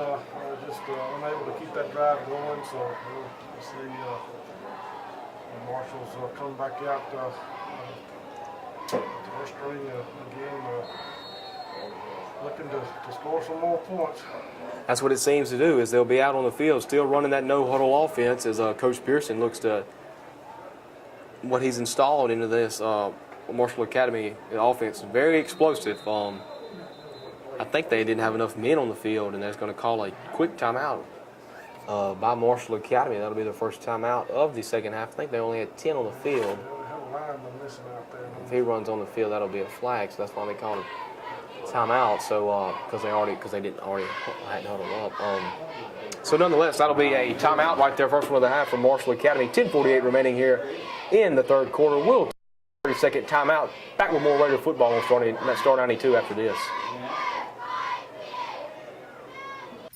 just unable to keep that drive going. So we'll see Marshall's coming back out to our string again. Looking to score some more points. That's what it seems to do, is they'll be out on the field still running that no-huddle offense as Coach Pearson looks to what he's installed into this Marshall Academy offense. Very explosive. I think they didn't have enough men on the field, and they're going to call a quick timeout by Marshall Academy. That'll be their first timeout of the second half. I think they only had 10 on the field. If he runs on the field, that'll be a flag, so that's why they called it timeout. So because they hadn't huddled up. So nonetheless, that'll be a timeout right there, first one of the half from Marshall Academy. 10:48 remaining here in the third quarter. We'll 30-second timeout. Back with more Raider football on Star 92 after this.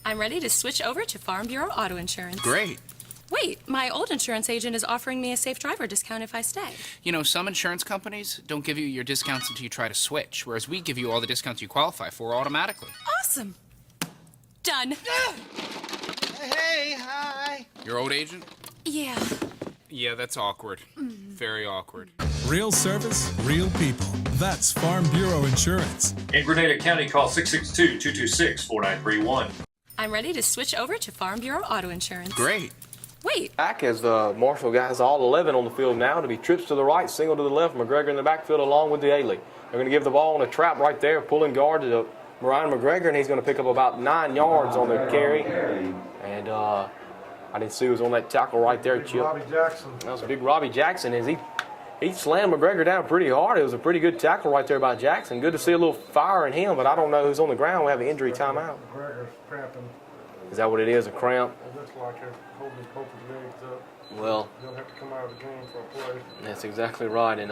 I'm ready to switch over to Farm Bureau Auto Insurance. Great. Wait, my old insurance agent is offering me a safe driver discount if I stay. Some insurance companies don't give you your discounts until you try to switch, whereas we give you all the discounts you qualify for automatically. Awesome. Done. Hey, hi. Your old agent? Yeah. Yeah, that's awkward. Very awkward. Real service, real people. That's Farm Bureau Insurance. In Grenada County, call 662-226-4931. I'm ready to switch over to Farm Bureau Auto Insurance. Great. Wait. Back as the Marshall guys, all 11 on the field now. To be trips to the right, single to the left. McGregor in the backfield along with the A-League. They're going to give the ball on a trap right there, pulling guard to Ryan McGregor, and he's going to pick up about 9 yards on the carry. And I didn't see who was on that tackle right there, Chip. Robbie Jackson. That was a big Robbie Jackson. As he slammed McGregor down pretty hard. It was a pretty good tackle right there by Jackson. Good to see a little fire in him, but I don't know who's on the ground. We have an injury timeout. McGregor's cramping. Is that what it is, a cramp? It looks like they're holding both his legs up. Well, He'll have to come out of the game for a play. that's exactly right. And,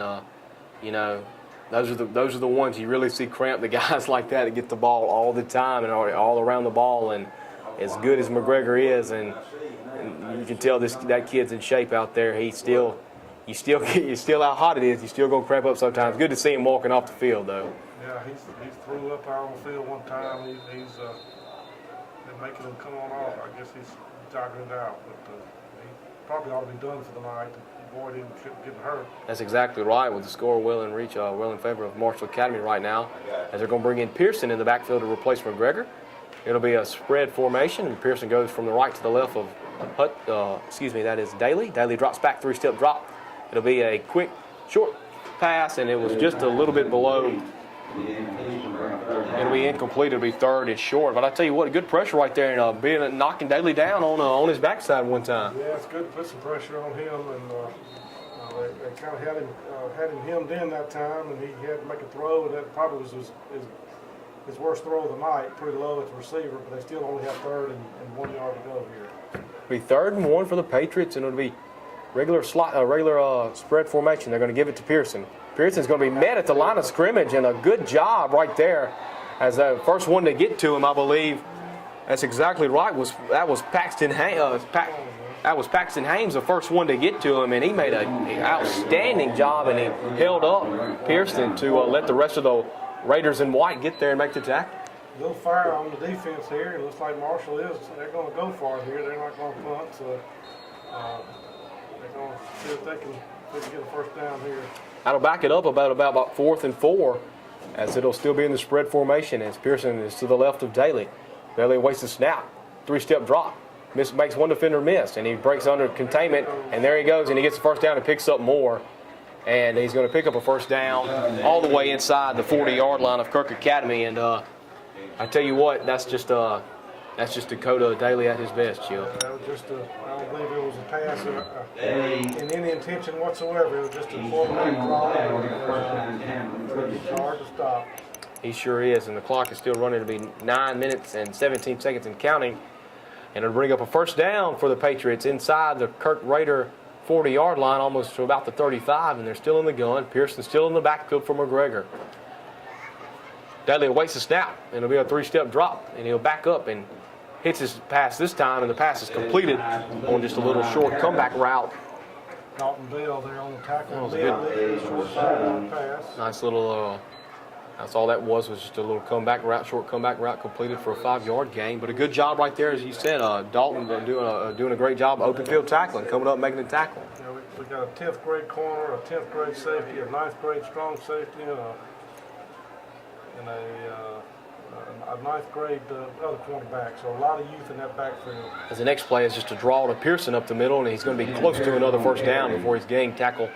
those are the ones you really see cramp, the guys like that get the ball all the time and are all around the ball. And as good as McGregor is, and you can tell that kid's in shape out there. You still how hot it is. You still gonna cramp up sometimes. Good to see him walking off the field though. Yeah, he's threw up out on the field one time. He's been making him come on off. I guess he's jogging it out, but he probably ought to be done for the night to avoid him getting hurt. That's exactly right. With the score well in favor of Marshall Academy right now, as they're gonna bring in Pearson in the backfield to replace McGregor. It'll be a spread formation, and Pearson goes from the right to the left of that is Daly. Daly drops back, 3-step drop. It'll be a quick, short pass, and it was just a little bit below. It'll be incomplete. It'll be third and short. But I tell you what, good pressure right there, and knocking Daly down on his backside one time. Yeah, it's good to put some pressure on him, and they kind of had him hemmed in that time, and he had to make a throw, and that probably was his worst throw of the night, pretty low at the receiver, but they still only have third and 1 yard to go here. It'll be 3rd and 1 for the Patriots, and it'll be regular spread formation. They're going to give it to Pearson. Pearson's going to be met at the line of scrimmage, and a good job right there as the first one to get to him, I believe. That's exactly right. That was Paxton Haynes. That was Paxton Haynes, the first one to get to him, and he made an outstanding job, and he held up Pearson to let the rest of the Raiders in white get there and make the tackle. A little fire on the defense here. It looks like Marshall is. They're going to go for it here. They're not going to punt, so they're going to see if they can get a first down here. That'll back it up about 4th and 4, as it'll still be in the spread formation as Pearson is to the left of Daly. Daly waits the snap, 3-step drop, makes one defender miss, and he breaks under containment, and there he goes, and he gets the first down and picks up more. And he's going to pick up a first down all the way inside the 40-yard line of Kirk Academy. And I tell you what, that's just Dakota Daly at his best, Chill. That was just I don't believe it was a pass in any intention whatsoever. It was just a 4-minute draw. It's hard to stop. He sure is, and the clock is still running to be 9 minutes and 17 seconds and counting. And it'll bring up a first down for the Patriots inside the Kirk Raider 40-yard line, almost to about the 35, and they're still in the gun. Pearson's still in the backfield for McGregor. Daly awaits the snap, and it'll be a 3-step drop, and he'll back up and hits his pass this time, and the pass is completed on just a little short comeback route. Dalton Bell there on the tackle. That was a good short pass. Nice little, that's all that was just a little comeback route, short comeback route completed for a 5-yard gain. But a good job right there, as you said. Dalton doing a great job open field tackling, coming up making the tackle. Yeah, we got a 10th grade corner, a 10th grade safety, a 9th grade strong safety, and a 9th grade other cornerback. So a lot of youth in that backfield. As the next play is just a draw to Pearson up the middle, and he's going to be close to another first down before he's getting tackled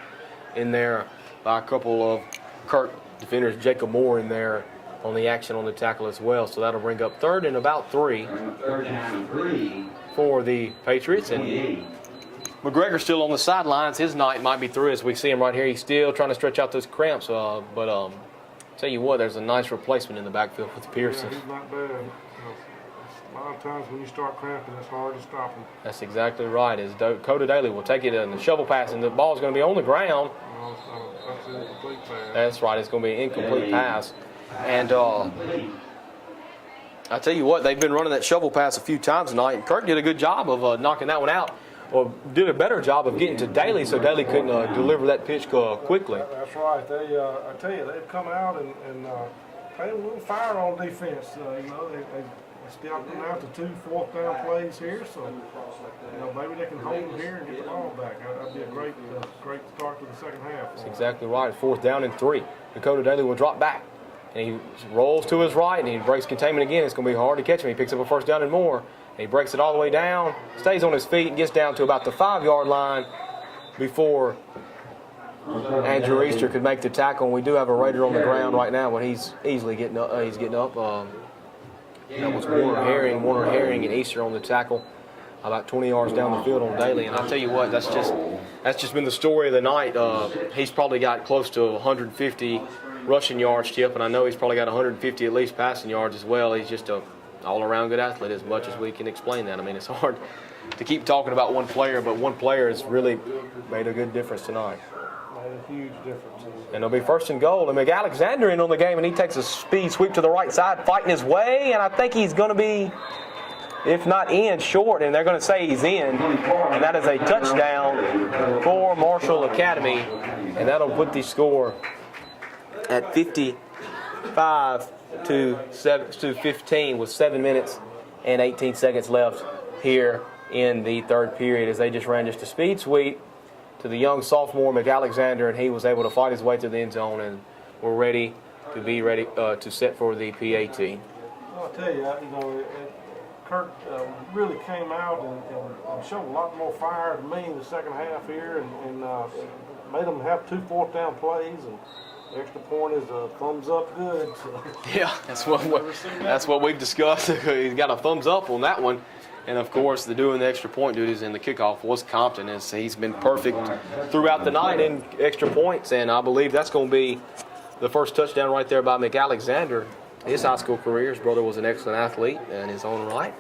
in there by a couple of Kirk defenders, Jacob Moore in there on the action on the tackle as well. So that'll bring up 3rd and about 3 for the Patriots. And McGregor's still on the sidelines. His night might be through as we see him right here. He's still trying to stretch out those cramps. But tell you what, there's a nice replacement in the backfield with Pearson. Yeah, he's not bad. A lot of times when you start cramping, it's hard to stop him. That's exactly right. As Dakota Daly will take it in the shovel pass, and the ball's going to be on the ground. No, that's an incomplete pass. That's right. It's going to be an incomplete pass. And I tell you what, they've been running that shovel pass a few times tonight, and Kirk did a good job of knocking that one out, or did a better job of getting to Daly so Daly couldn't deliver that pitch quickly. That's right. They, I tell you, they've come out and played a little fire on defense. They scouted them out to 2 4th down plays here, so maybe they can hold them here and get the ball back. That'd be a great start to the second half. That's exactly right. 4th down and 3. Dakota Daly will drop back, and he rolls to his right, and he breaks containment again. It's going to be hard to catch him. He picks up a first down and more, and he breaks it all the way down, stays on his feet, and gets down to about the 5-yard line before Andrew Easter could make the tackle. And we do have a Raider on the ground right now, but he's easily getting up. That was Warner Herring, and Easter on the tackle, about 20 yards down the field on Daly. And I'll tell you what, that's just been the story of the night. He's probably got close to 150 rushing yards, Chip, and I know he's probably got 150 at least passing yards as well. He's just a all-around good athlete, as much as we can explain that. I mean, it's hard to keep talking about one player, but one player has really made a good difference tonight. Made a huge difference. And it'll be 1st and goal. And McAlexander in on the game, and he takes a speed sweep to the right side, fighting his way, and I think he's going to be, if not in, short, and they're going to say he's in. And that is a touchdown for Marshall Academy, and that'll put the score at 55-15 with 7 minutes and 18 seconds left here in the 3rd period, as they just ran just a speed sweep to the young sophomore McAlexander, and he was able to fight his way to the end zone, and we're ready to set for the PAT. Well, I'll tell you, Kirk really came out and showed a lot more fire to me in the second half here, and made them have 2 4th down plays, and the extra point is a thumbs up good. So. Yeah, that's what we've discussed. He's got a thumbs up on that one. And, of course, doing the extra point duties in the kickoff was Compton. As he's been perfect throughout the night in extra points, and I believe that's going to be the first touchdown right there by McAlexander. His high school career, his brother was an excellent athlete in his own right.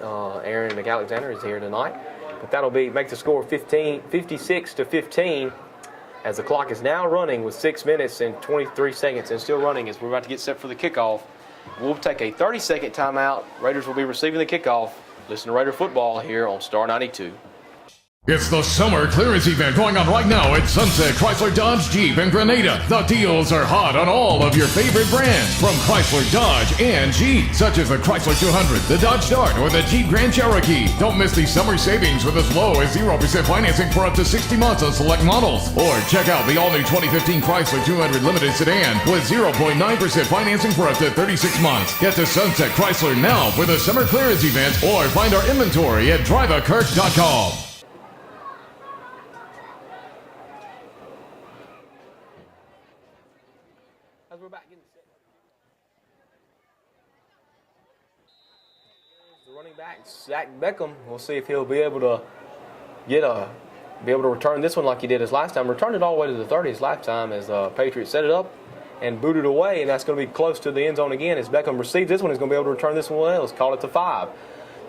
Aaron McAlexander is here tonight. But that'll make the score 56-15, as the clock is now running with 6 minutes and 23 seconds and still running as we're about to get set for the kickoff. We'll take a 30-second timeout. Raiders will be receiving the kickoff. Listen to Raider football here on Star 92. It's the summer clearance event going on right now at Sunset Chrysler Dodge Jeep in Grenada. The deals are hot on all of your favorite brands from Chrysler, Dodge, and Jeep, such as the Chrysler 200, the Dodge Dart, or the Jeep Grand Cherokee. Don't miss these summer savings with as low as 0% financing for up to 60 months on select models. Or check out the all-new 2015 Chrysler 200 Limited Sedan with 0.9% financing for up to 36 months. Get to Sunset Chrysler now for the summer clearance event or find our inventory at driveakirk.com. The running back, Zach Beckham. We'll see if he'll be able to return this one like he did his last time. Returned it all the way to the 30 his last time as Patriots set it up and booted away, and that's going to be close to the end zone again. As Beckham receives this one, he's going to be able to return this one well. Let's call it to 5.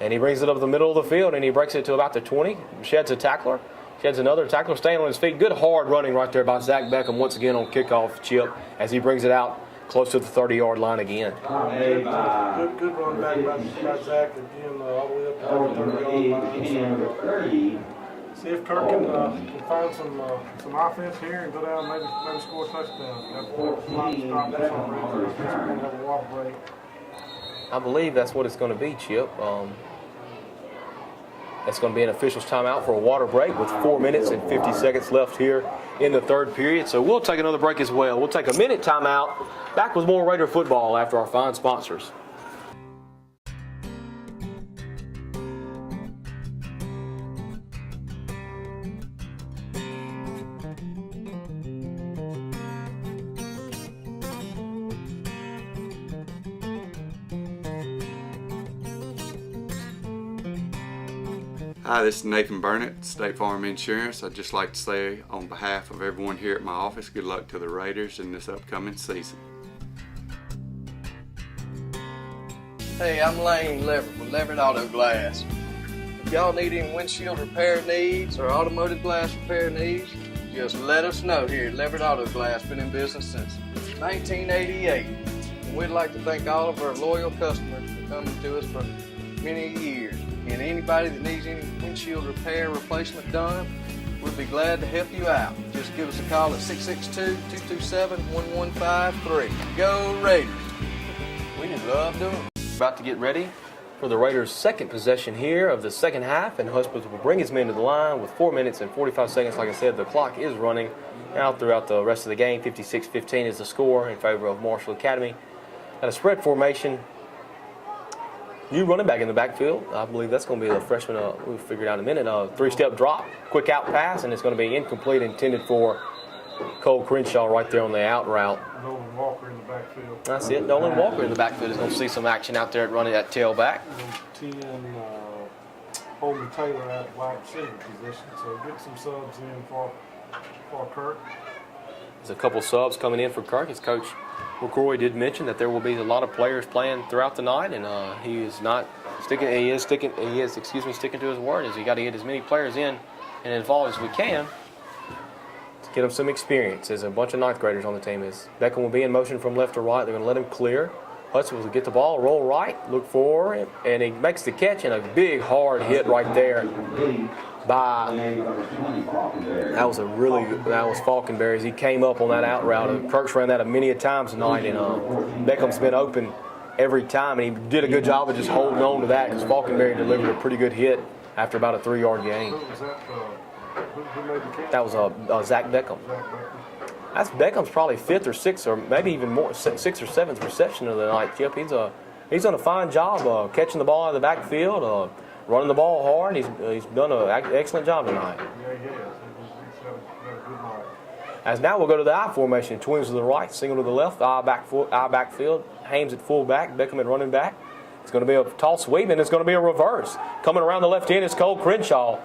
And he brings it up the middle of the field, and he breaks it to about the 20. Sheds a tackler. Sheds another tackler, staying on his feet. Good hard running right there by Zach Beckham once again on kickoff, Chip, as he brings it out close to the 30-yard line again. Good run back by Zach again, all the way up to the 30-yard line. See if Kirk can find some offense here and go down and maybe score a touchdown. I believe that's what it's going to be, Chip. It's going to be an official's timeout for a water break with 4 minutes and 50 seconds left here in the third period. So we'll take another break as well. We'll take a minute timeout. Back with more Raider football after our fine sponsors. Hi, this is Nathan Burnett, State Farm Insurance. I'd just like to say on behalf of everyone here at my office, good luck to the Raiders in this upcoming season. Hey, I'm Lane Leverett with Leverett Auto Glass. If y'all need any windshield repair needs or automotive glass repair needs, just let us know here at Leverett Auto Glass. Been in business since 1988. And we'd like to thank all of our loyal customers for coming to us for many years. And anybody that needs any windshield repair replacement done, we'll be glad to help you out. Just give us a call at 662-227-1153. Go Raiders! We just love doing it. About to get ready for the Raiders' second possession here of the second half, and Husbands will bring his men to the line with 4 minutes and 45 seconds. Like I said, the clock is running out throughout the rest of the game. 56-15 is the score in favor of Marshall Academy. At a spread formation, new running back in the backfield. I believe that's going to be the freshman. We'll figure it out in a minute. Three-step drop, quick out pass, and it's going to be incomplete, intended for Cole Crenshaw right there on the out route. Nolan Walker in the backfield. That's it. Nolan Walker in the backfield is going to see some action out there at running that tailback. 10, Holman Taylor at wide receiver position. So get some subs in for Kirk. There's a couple subs coming in for Kirk. His coach McCrory did mention that there will be a lot of players playing throughout the night, and he is not sticking. He is sticking to his word. As he got to get as many players in and involved as we can to get them some experience. There's a bunch of ninth graders on the team. As Beckham will be in motion from left to right, they're going to let him clear. Hudson will get the ball, roll right, look for it, and he makes the catch, and a big hard hit right there by that was Falkenberry as he came up on that out route. Kirk's ran that many a times tonight, and Beckham's been open every time, and he did a good job of just holding on to that because Falkenberry delivered a pretty good hit after about a 3-yard gain. Who made the catch? That was Zach Beckham. That's Beckham's probably 5th or 6th or maybe even more 6th or 7th reception of the night. Chip, he's done a fine job catching the ball out of the backfield, running the ball hard. He's done an excellent job tonight. Yeah, he has. He's had a good night. As now we'll go to the I formation. Twins to the right, single to the left, I backfield. Hames at fullback, Beckham at running back. It's going to be a tall sweep, and it's going to be a reverse. Coming around the left end is Cole Crenshaw.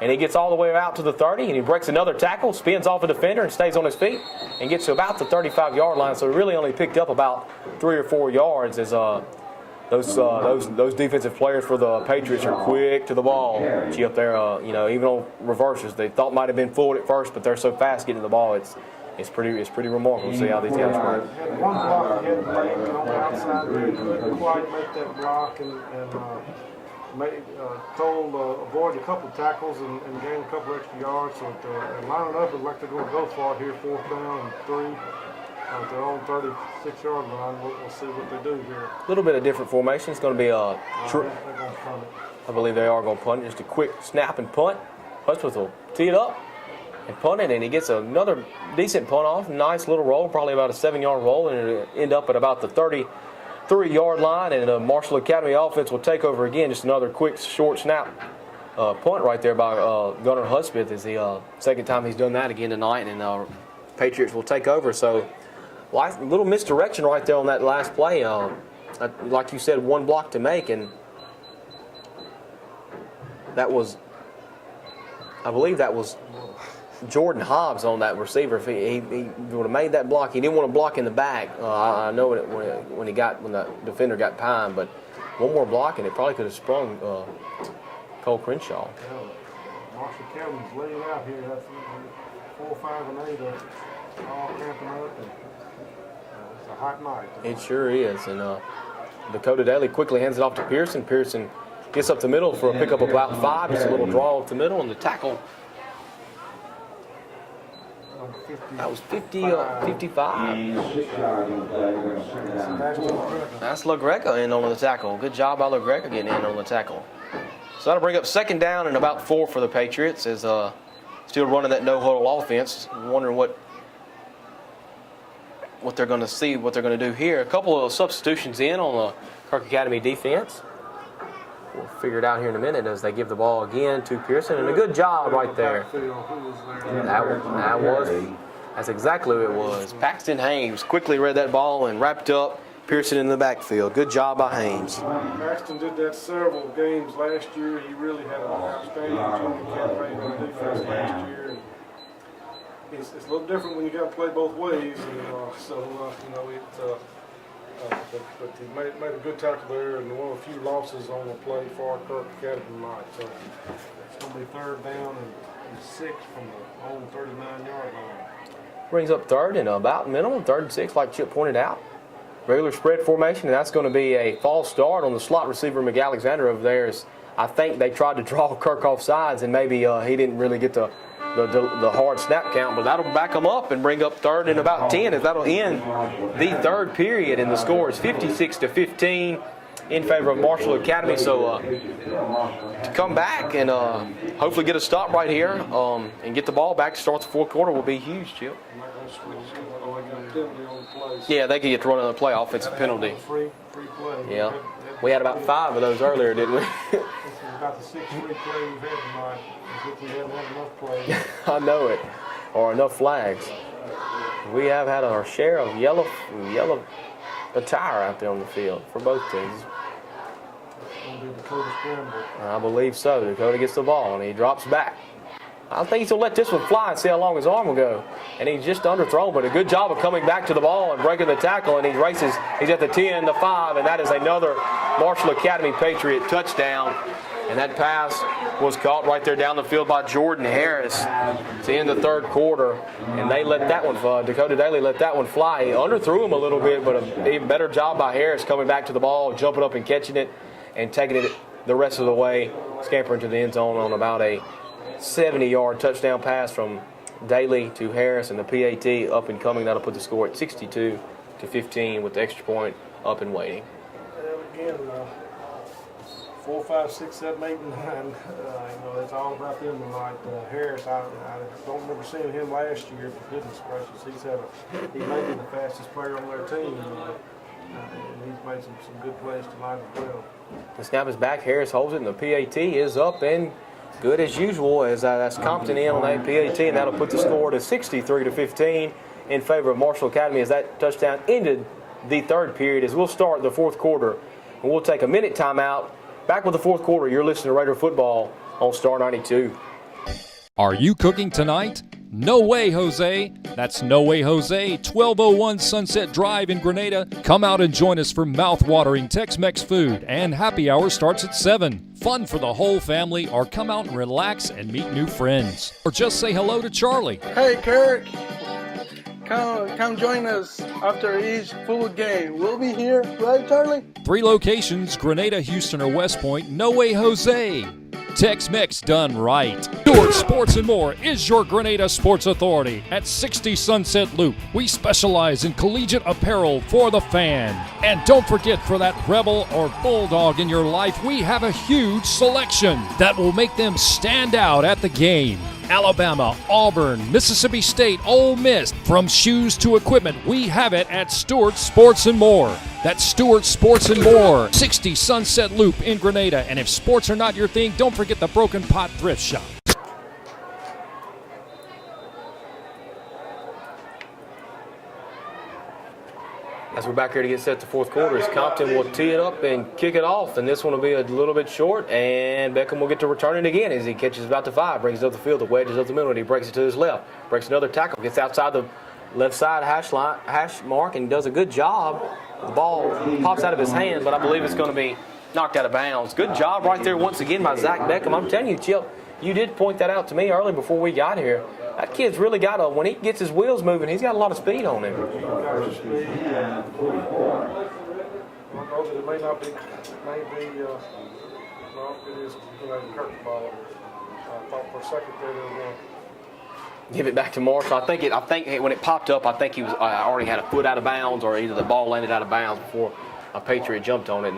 And he gets all the way out to the 30, and he breaks another tackle, spins off a defender, and stays on his feet, and gets to about the 35-yard line. So he really only picked up about 3 or 4 yards as those defensive players for the Patriots are quick to the ball. Gee, up there, even on reverses, they thought might have been fooled at first, but they're so fast getting the ball. It's pretty remarkable to see how these guys work. Had one block he had to make on the outside, but he couldn't quite make that block, and Cole avoided a couple of tackles and gained a couple extra yards. So lining up, it like they're going to go for it here, 4th down and 3. At their own 36-yard line, we'll see what they do here. A little bit of different formation. It's going to be I believe they are going to punt. Just a quick snap and punt. Hutchins will tee it up and punt it, and he gets another decent punt off. Nice little roll, probably about a 7-yard roll, and it'll end up at about the 33-yard line, and the Marshall Academy offense will take over again. Just another quick, short snap punt right there by Gunnar Hudspeth. Is the second time he's done that again tonight, and Patriots will take over. So a little misdirection right there on that last play. Like you said, one block to make, and that was, I believe that was Jordan Hobbs on that receiver. If he would have made that block, he didn't want to block in the back. I know when the defender got Pine, but one more block and it probably could have sprung Cole Crenshaw. Marshall Academy's laying out here. That's 4, 5, and 8 all camping up. It's a hot night. It sure is. And Dakota Daly quickly hands it off to Pearson. Pearson gets up the middle for a pickup of about 5. Just a little draw up the middle, and the tackle. That was 55. That's LaGreca in on the tackle. Good job by LaGreca getting in on the tackle. So that'll bring up 2nd down and about 4 for the Patriots as still running that no-huddle offense. Wondering what they're going to see, what they're going to do here. A couple of substitutions in on the Kirk Academy defense. We'll figure it out here in a minute as they give the ball again to Pearson, and a good job right there. That's exactly who it was. Paxton Haynes quickly read that ball and wrapped up Pearson in the backfield. Good job by Haynes. Paxton did that several games last year. He really had an outstanding campaign on defense last year. It's a little different when you got to play both ways, but he made a good tackle there, and one of the few losses on the play for Kirk Academy tonight. So it's going to be 3rd down and 6 from the own 39-yard line. Brings up 3rd and about minimum, 3rd and 6, like Chip pointed out. Regular spread formation, and that's going to be a false start on the slot receiver McAlexander over there. I think they tried to draw Kirk off sides, and maybe he didn't really get the hard snap count, but that'll back them up and bring up 3rd and about 10, as that'll end the 3rd period, and the score is 56-15 in favor of Marshall Academy. So to come back and hopefully get a stop right here and get the ball back to start the 4th quarter will be huge, Chip. Yeah, they could get to run another play, offensive penalty. Free play. Yeah, we had about 5 of those earlier, didn't we? This is about the 6th free play we've had tonight. We haven't had enough plays. I know it, or enough flags. We have had our share of yellow attire out there on the field for both teams. It's going to be Dakota scramble. I believe so. Dakota gets the ball and he drops back. I think he's going to let this one fly and see how long his arm will go. And he's just underthrown, but a good job of coming back to the ball and breaking the tackle. And he races. He's at the 10, the 5, and that is another Marshall Academy Patriot touchdown. And that pass was caught right there down the field by Jordan Harris to end the 3rd quarter. And they let that one fly. Dakota Daly let that one fly. He underthrew him a little bit, but an even better job by Harris coming back to the ball, jumping up and catching it, and taking it the rest of the way, scampering to the end zone on about a 70-yard touchdown pass from Daly to Harris, and the PAT up and coming. That'll put the score at 62-15 with the extra point up and waiting. And again, 4, 5, 6, 7, 8, and 9. It's all about them tonight. Harris, I don't remember seeing him last year, but goodness gracious, he may be the fastest player on their team, and he's made some good plays tonight as well. The snap is back. Harris holds it, and the PAT is up and good as usual as that's Compton in on that PAT, and that'll put the score to 63-15 in favor of Marshall Academy as that touchdown ended the 3rd period. As we'll start the 4th quarter, and we'll take a minute timeout. Back with the 4th quarter, you're listening to Raider Football on Star 92. Are you cooking tonight? No Way Jose. That's No Way Jose, 1201 Sunset Drive in Grenada. Come out and join us for mouth-watering Tex-Mex food, and happy hour starts at 7. Fun for the whole family, or come out and relax and meet new friends. Or just say hello to Charlie. Hey, Kirk. Come join us after each full game. We'll be here, right, Charlie? 3 locations, Grenada, Houston, or West Point. No Way Jose. Tex-Mex done right. Stewart Sports and More is your Grenada sports authority at 60 Sunset Loop. We specialize in collegiate apparel for the fan. And don't forget, for that rebel or bulldog in your life, we have a huge selection that will make them stand out at the game. Alabama, Auburn, Mississippi State, Ole Miss. From shoes to equipment, we have it at Stewart Sports and More. That's Stewart Sports and More, 60 Sunset Loop in Grenada. And if sports are not your thing, don't forget the Broken Pot Thrift Shop. As we're back here to get set to fourth quarter, as Compton will tee it up and kick it off, and this one will be a little bit short, and Beckham will get to return it again as he catches about the 5, brings it up the field, the wedge is up the middle, and he breaks it to his left, breaks another tackle, gets outside the left side hash mark, and does a good job. The ball pops out of his hand, but I believe it's going to be knocked out of bounds. Good job right there once again by Zach Beckham. I'm telling you, Chip, you did point that out to me early before we got here. That kid's really got when he gets his wheels moving, he's got a lot of speed on him. I know that it may not be, no, it is Kirk ball. I thought for a second there they were going to give it back to Marshall. I think when it popped up, I think he was already had a foot out of bounds, or either the ball landed out of bounds before a Patriot jumped on it.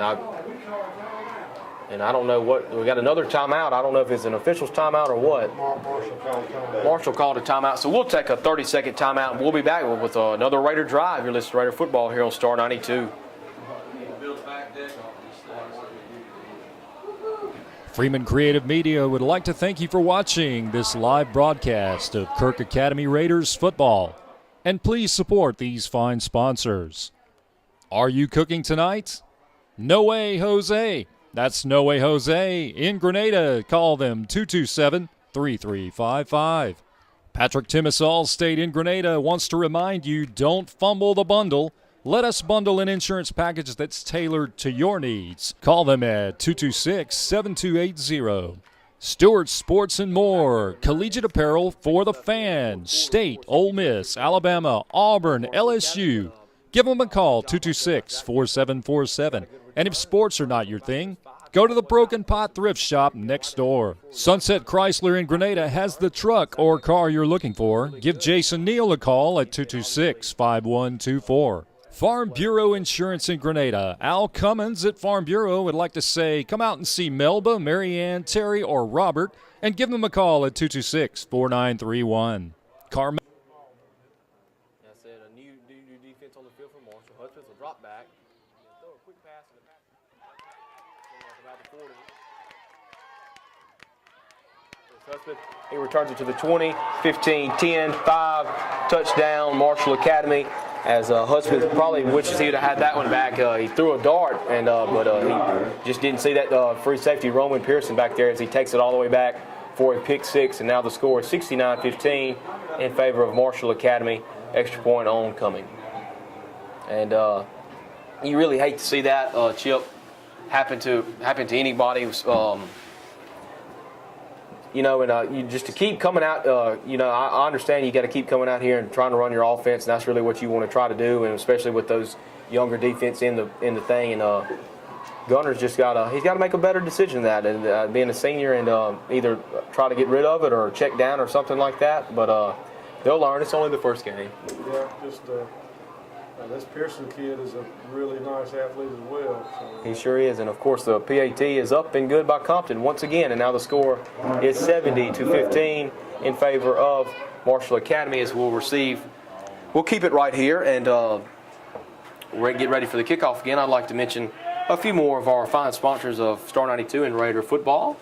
And I don't know what, we got another timeout. I don't know if it's an official's timeout or what. Marshall called a timeout. So we'll take a 30-second timeout, and we'll be back with another Raider Drive. You're listening to Raider Football here on Star 92. Freeman Creative Media would like to thank you for watching this live broadcast of Kirk Academy Raiders football. And please support these fine sponsors. Are you cooking tonight? No Way Jose. That's No Way Jose in Grenada. Call them 227-3355. Patrick Timmis Allstate in Grenada wants to remind you, don't fumble the bundle. Let us bundle an insurance package that's tailored to your needs. Call them at 226-7280. Stewart Sports and More, collegiate apparel for the fan. State, Ole Miss, Alabama, Auburn, LSU. Give them a call, 226-4747. And if sports are not your thing, go to the Broken Pot Thrift Shop next door. Sunset Chrysler in Grenada has the truck or car you're looking for. Give Jason Neal a call at 226-5124. Farm Bureau Insurance in Grenada. Al Cummins at Farm Bureau would like to say, come out and see Melba, Marianne, Terry, or Robert, and give them a call at 226-4931. Carmen. That's it. A new defense on the field for Marshall. Hutchins will drop back. Throw a quick pass in the back. About the 40. Hutchins, he returns it to the 20, 15, 10, 5, touchdown, Marshall Academy. As Hudspeth probably wishes he would have had that one back. He threw a dart, but he just didn't see that free safety Roman Pearson back there as he takes it all the way back for a pick 6. And now the score is 69-15 in favor of Marshall Academy. Extra point on coming. And you really hate to see that, Chip, happen to anybody. You just to keep coming out, I understand you got to keep coming out here and trying to run your offense, and that's really what you want to try to do, and especially with those younger defense in the thing. And Gunner's he's got to make a better decision than that, and being a senior, and either try to get rid of it or check down or something like that. But they'll learn. It's only the first game. Yeah, just this Pearson kid is a really nice athlete as well. So. He sure is, and of course the PAT is up and good by Compton once again, and now the score is 70-15 in favor of Marshall Academy as we'll keep it right here, and we'll get ready for the kickoff again. I'd like to mention a few more of our fine sponsors of Star 92 and Raider Football.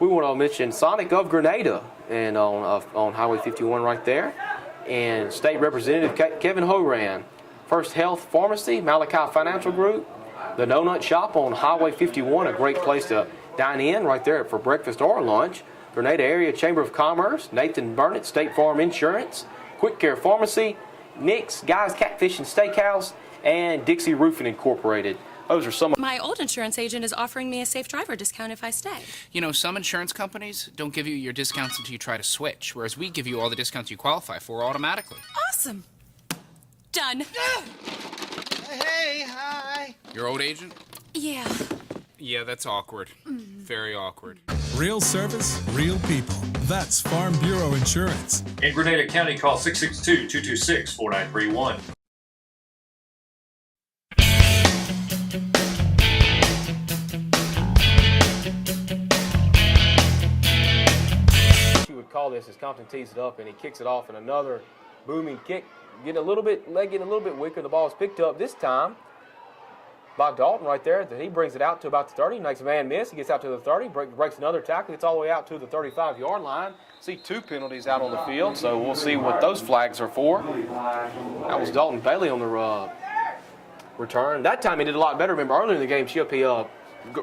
We want to mention Sonic of Grenada and on Highway 51 right there, and State Representative Kevin Horan. First Health Pharmacy, Malachi Financial Group, the Donut Shop on Highway 51, a great place to dine in right there for breakfast or lunch. Grenada Area Chamber of Commerce, Nathan Burnett, State Farm Insurance, Quick Care Pharmacy, Nick's, Guys Catfish and Steakhouse, and Dixie Roofing Incorporated. Those are some of My old insurance agent is offering me a safe driver discount if I stay. You know, some insurance companies don't give you your discounts until you try to switch, whereas we give you all the discounts you qualify for automatically. Awesome. Done. Hey, hi. Your old agent? Yeah. Yeah, that's awkward. Very awkward. Real service, real people. That's Farm Bureau Insurance. In Grenada County, call 662-226-4931. you would call this as Compton tees it up and he kicks it off in another booming kick, getting a little bit weaker. The ball is picked up this time by Dalton right there. He brings it out to about the 30, makes a man miss. He gets out to the 30, breaks another tackle, gets all the way out to the 35-yard line. See 2 penalties out on the field, so we'll see what those flags are for. That was Dalton Bailey on the return. That time he did a lot better. Remember, earlier in the game, Chip, he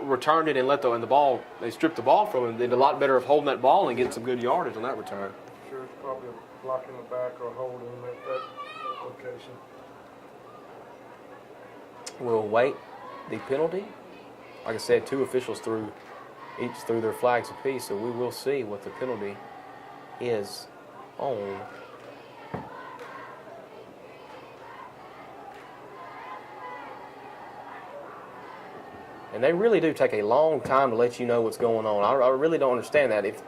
returned it and they stripped the ball from him. They did a lot better of holding that ball and getting some good yardage on that return. Sure, it's probably a block in the back or holding at that location. We'll wait the penalty. Like I said, 2 officials each threw their flags apiece, so we will see what the penalty is on. And they really do take a long time to let you know what's going on. I really don't understand that. If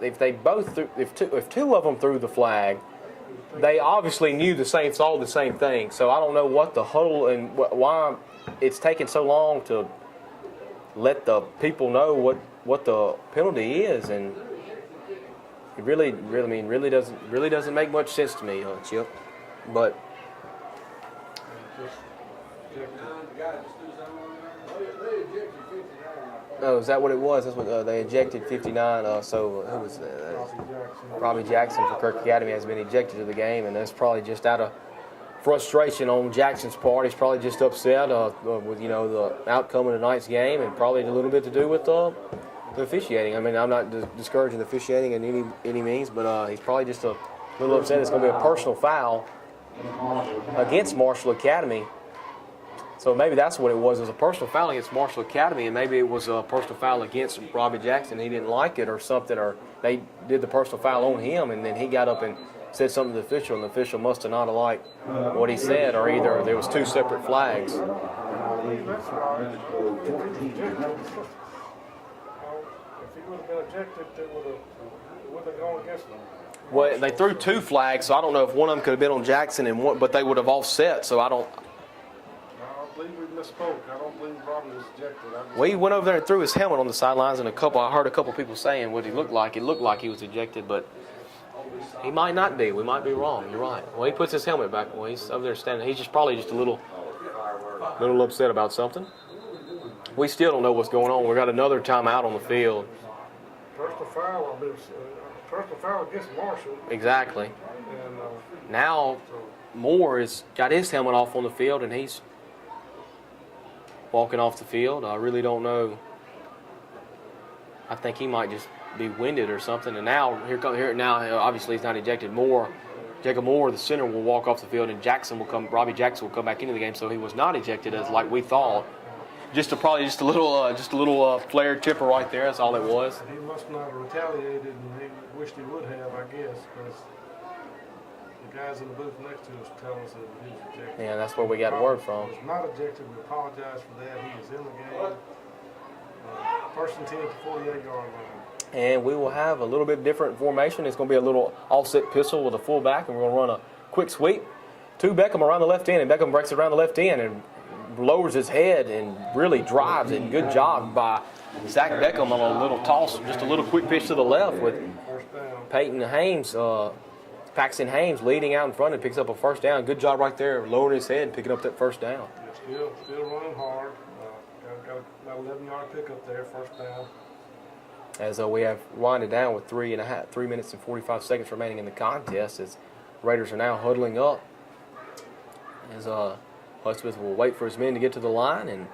two of them threw the flag, they obviously saw the same thing. So I don't know what the huddle and why it's taking so long to let the people know what the penalty is, and it really doesn't make much sense to me, Chip. But oh, is that what it was? That's what they ejected 59. So who was that? Robbie Jackson for Kirk Academy has been ejected to the game, and that's probably just out of frustration on Jackson's part. He's probably just upset with the outcome of tonight's game, and probably a little bit to do with the officiating. I mean, I'm not discouraging the officiating in any means, but he's probably just a little upset. It's going to be a personal foul against Marshall Academy. So maybe that's what it was. It was a personal foul against Marshall Academy, and maybe it was a personal foul against Robbie Jackson. He didn't like it or something, or they did the personal foul on him, and then he got up and said something to the official, and the official must have not liked what he said, or either there was 2 separate flags. If he would have been ejected, it would have gone against them. Well, they threw 2 flags, so I don't know if one of them could have been on Jackson, but they would have offset, so I don't. I believe we misspoke. I don't believe Robbie was ejected. Well, he went over there and threw his helmet on the sidelines, and I heard a couple people saying what he looked like. It looked like he was ejected, but he might not be. We might be wrong. You're right. Well, he puts his helmet back. Well, he's over there standing. He's probably a little upset about something. We still don't know what's going on. We've got another timeout on the field. Personal foul against Marshall. Exactly. And, now Moore has got his helmet off on the field, and he's walking off the field. I really don't know. I think he might just be winded or something. And now obviously he's not ejected. Jacob Moore, the center, will walk off the field, and Robbie Jackson will come back into the game. So he was not ejected as like we thought. Just a little flare tipper right there. That's all it was. He must not have retaliated, and he wished he would have, I guess, because the guys in the booth next to us tell us that he was ejected. Yeah, that's where we got word from. He was not ejected. We apologize for that. He was in the game. First and 10 to 48-yard line. And we will have a little bit different formation. It's going to be a little offset pistol with a fullback, and we're going to run a quick sweep to Beckham around the left end, and Beckham breaks it around the left end and lowers his head and really drives it. Good job by Zach Beckham on a little toss, just a little quick pitch to the left with Paxton Haynes leading out in front and picks up a first down. Good job right there, lowering his head and picking up that first down. Still running hard. Got about 11-yard pickup there, first down. As we have winded down with 3 minutes and 45 seconds remaining in the contest, as Raiders are now huddling up. As Hudspeth will wait for his men to get to the line, and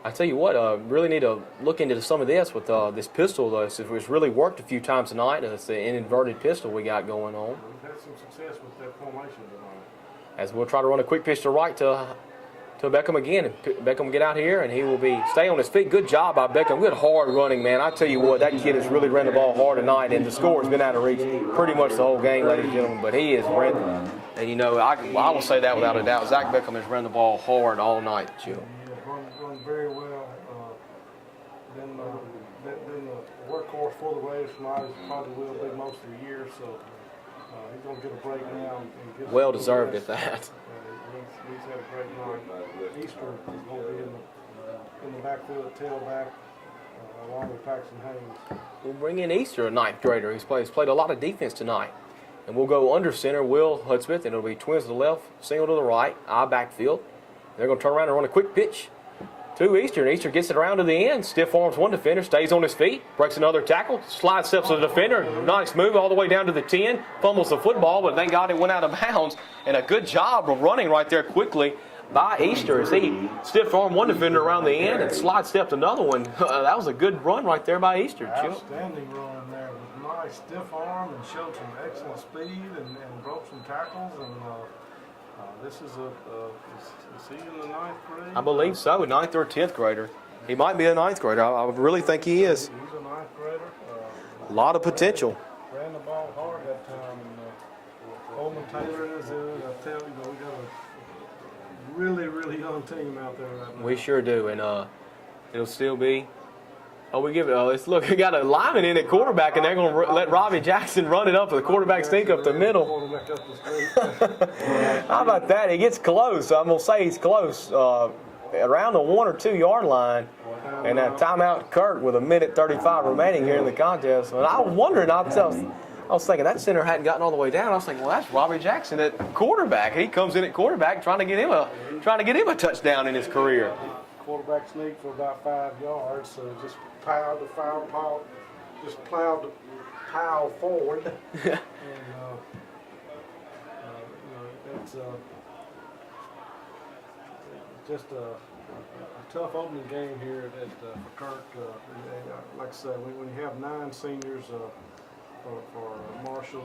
I tell you what, really need to look into some of this with this pistol. It's really worked a few times tonight. It's the inverted pistol we got going on. We've had some success with that formation tonight. As we'll try to run a quick pitch to right to Beckham again. And Beckham will get out here, and he will stay on his feet. Good job by Beckham. Good hard running, man. I tell you what, that kid has really ran the ball hard tonight, and the score has been out of reach pretty much the whole game, ladies and gentlemen. But he is running. And, you know, I will say that without a doubt. Zach Beckham has run the ball hard all night, Jim. Run very well. Then the workhorse for the Raiders tonight is probably will be most of the year, so he's going to get a break now. And get well deserved at that. He's had a great night. Easter is going to be in the backfield at tailback along with Paxton Haynes. We'll bring in Easter, a ninth grader. He's played a lot of defense tonight. And we'll go under center, Will Hudspeth, and it'll be twins to the left, single to the right, I backfield. They're going to turn around and run a quick pitch to Easter, and Easter gets it around to the end. Stiff arms one defender, stays on his feet, breaks another tackle, slide steps to the defender. Nice move all the way down to the 10. Fumbles the football, but thank God it went out of bounds. And a good job of running right there quickly by Easter as he stiff arm one defender around the end and slide stepped another one. That was a good run right there by Easter, Chip. Outstanding run there. It was nice stiff arm and showed some excellent speed and broke some tackles. And this is is he in the ninth grade? I believe so, a ninth or 10th grader. He might be a ninth grader. I really think he is. He's a ninth grader. A lot of potential. Ran the ball hard that time. And Coleman Taylor is in. I tell you, we got a really young team out there right now. We sure do, and it'll still be. Oh, we give it. Oh, let's look. We got a lineman in at quarterback, and they're going to let Robbie Jackson run it up. The quarterback sneak up the middle. How about that? He gets close. I'm going to say he's close. Around the 1 or 2 yard line. And that timeout, Kirk, with 1:35 remaining here in the contest. And I was wondering, I was thinking that center hadn't gotten all the way down. I was thinking, well, that's Robbie Jackson at quarterback. He comes in at quarterback trying to get him a touchdown in his career. Quarterback sneak for about 5 yards, so just plowed the pile forward. And it's just a tough opening game here for Kirk. Like I said, when you have 9 seniors for Marshall, a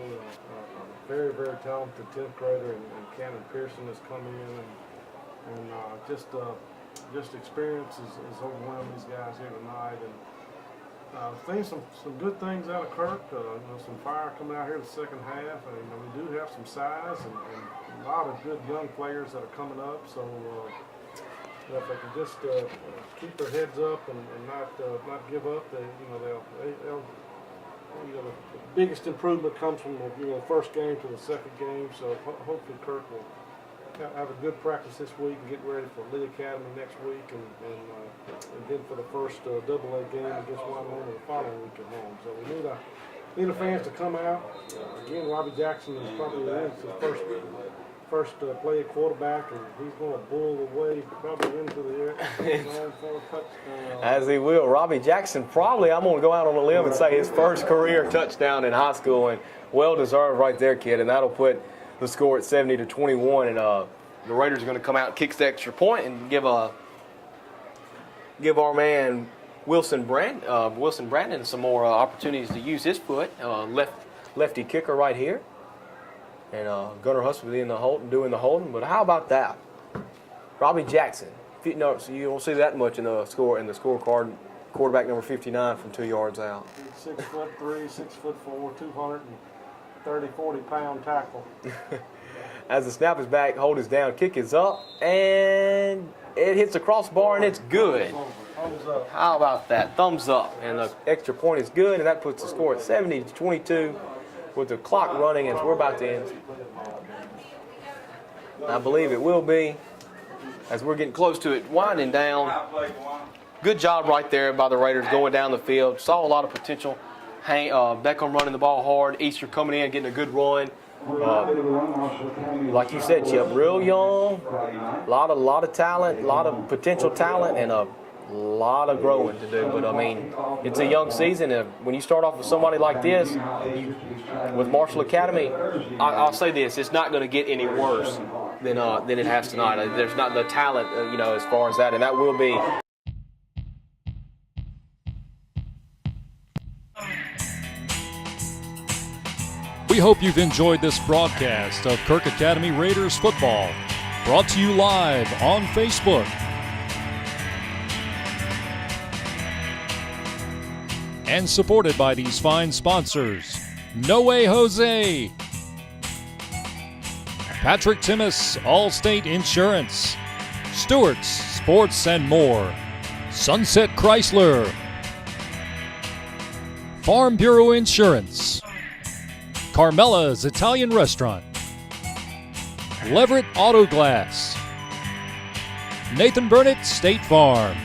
very talented 10th grader, and Cannon Pearson has come in, and just experience is overwhelming these guys here tonight, and some good things out of Kirk. Some fire coming out here in the second half, and we do have some size and a lot of good young players that are coming up. So if they can just keep their heads up and not give up, they'll the biggest improvement comes from the first game to the second game. So hopefully Kirk will have a good practice this week and get ready for Lee Academy next week, and then for the first AA game against Wyoming the following week at home. So we need the fans to come out. Again, Robbie Jackson is probably his first play at quarterback, and he's going to bull away probably into the air. As he will. Robbie Jackson probably, I'm going to go out on a limb and say his first career touchdown in high school, and well deserved right there, kid, and that'll put the score at 70-21, and the Raiders are going to come out and kick the extra point and give our man Wilson Brandon some more opportunities to use his foot. Lefty kicker right here, and Gunnar Hustle doing the holding. But how about that, Robbie Jackson? So you don't see that much in the scorecard. Quarterback number 59 from 2 yards out. 6'3", 6'4", 230-40-pound tackle. As the snap is back, hold is down, kick is up, and it hits the crossbar, and it's good. Thumbs up. How about that? Thumbs up. And the extra point is good, and that puts the score at 70-22 with the clock running as we're about to end. I believe it will be, as we're getting close to it, winding down. Good job right there by the Raiders going down the field. Saw a lot of potential. Beckham running the ball hard. Easter coming in, getting a good run. Like you said, Chip, real young, a lot of talent, a lot of potential talent, and a lot of growing to do. But I mean, it's a young season, and when you start off with somebody like this, with Marshall Academy, I'll say this: it's not going to get any worse than it has tonight. There's not the talent, as far as that, and that will be We hope you've enjoyed this broadcast of Kirk Academy Raiders football, brought to you live on Facebook. And supported by these fine sponsors: No Way Jose, Patrick Timmis, Allstate Insurance, Stewart's Sports and More, Sunset Chrysler, Farm Bureau Insurance, Carmela's Italian Restaurant, Leverett Auto Glass, Nathan Burnett State Farm,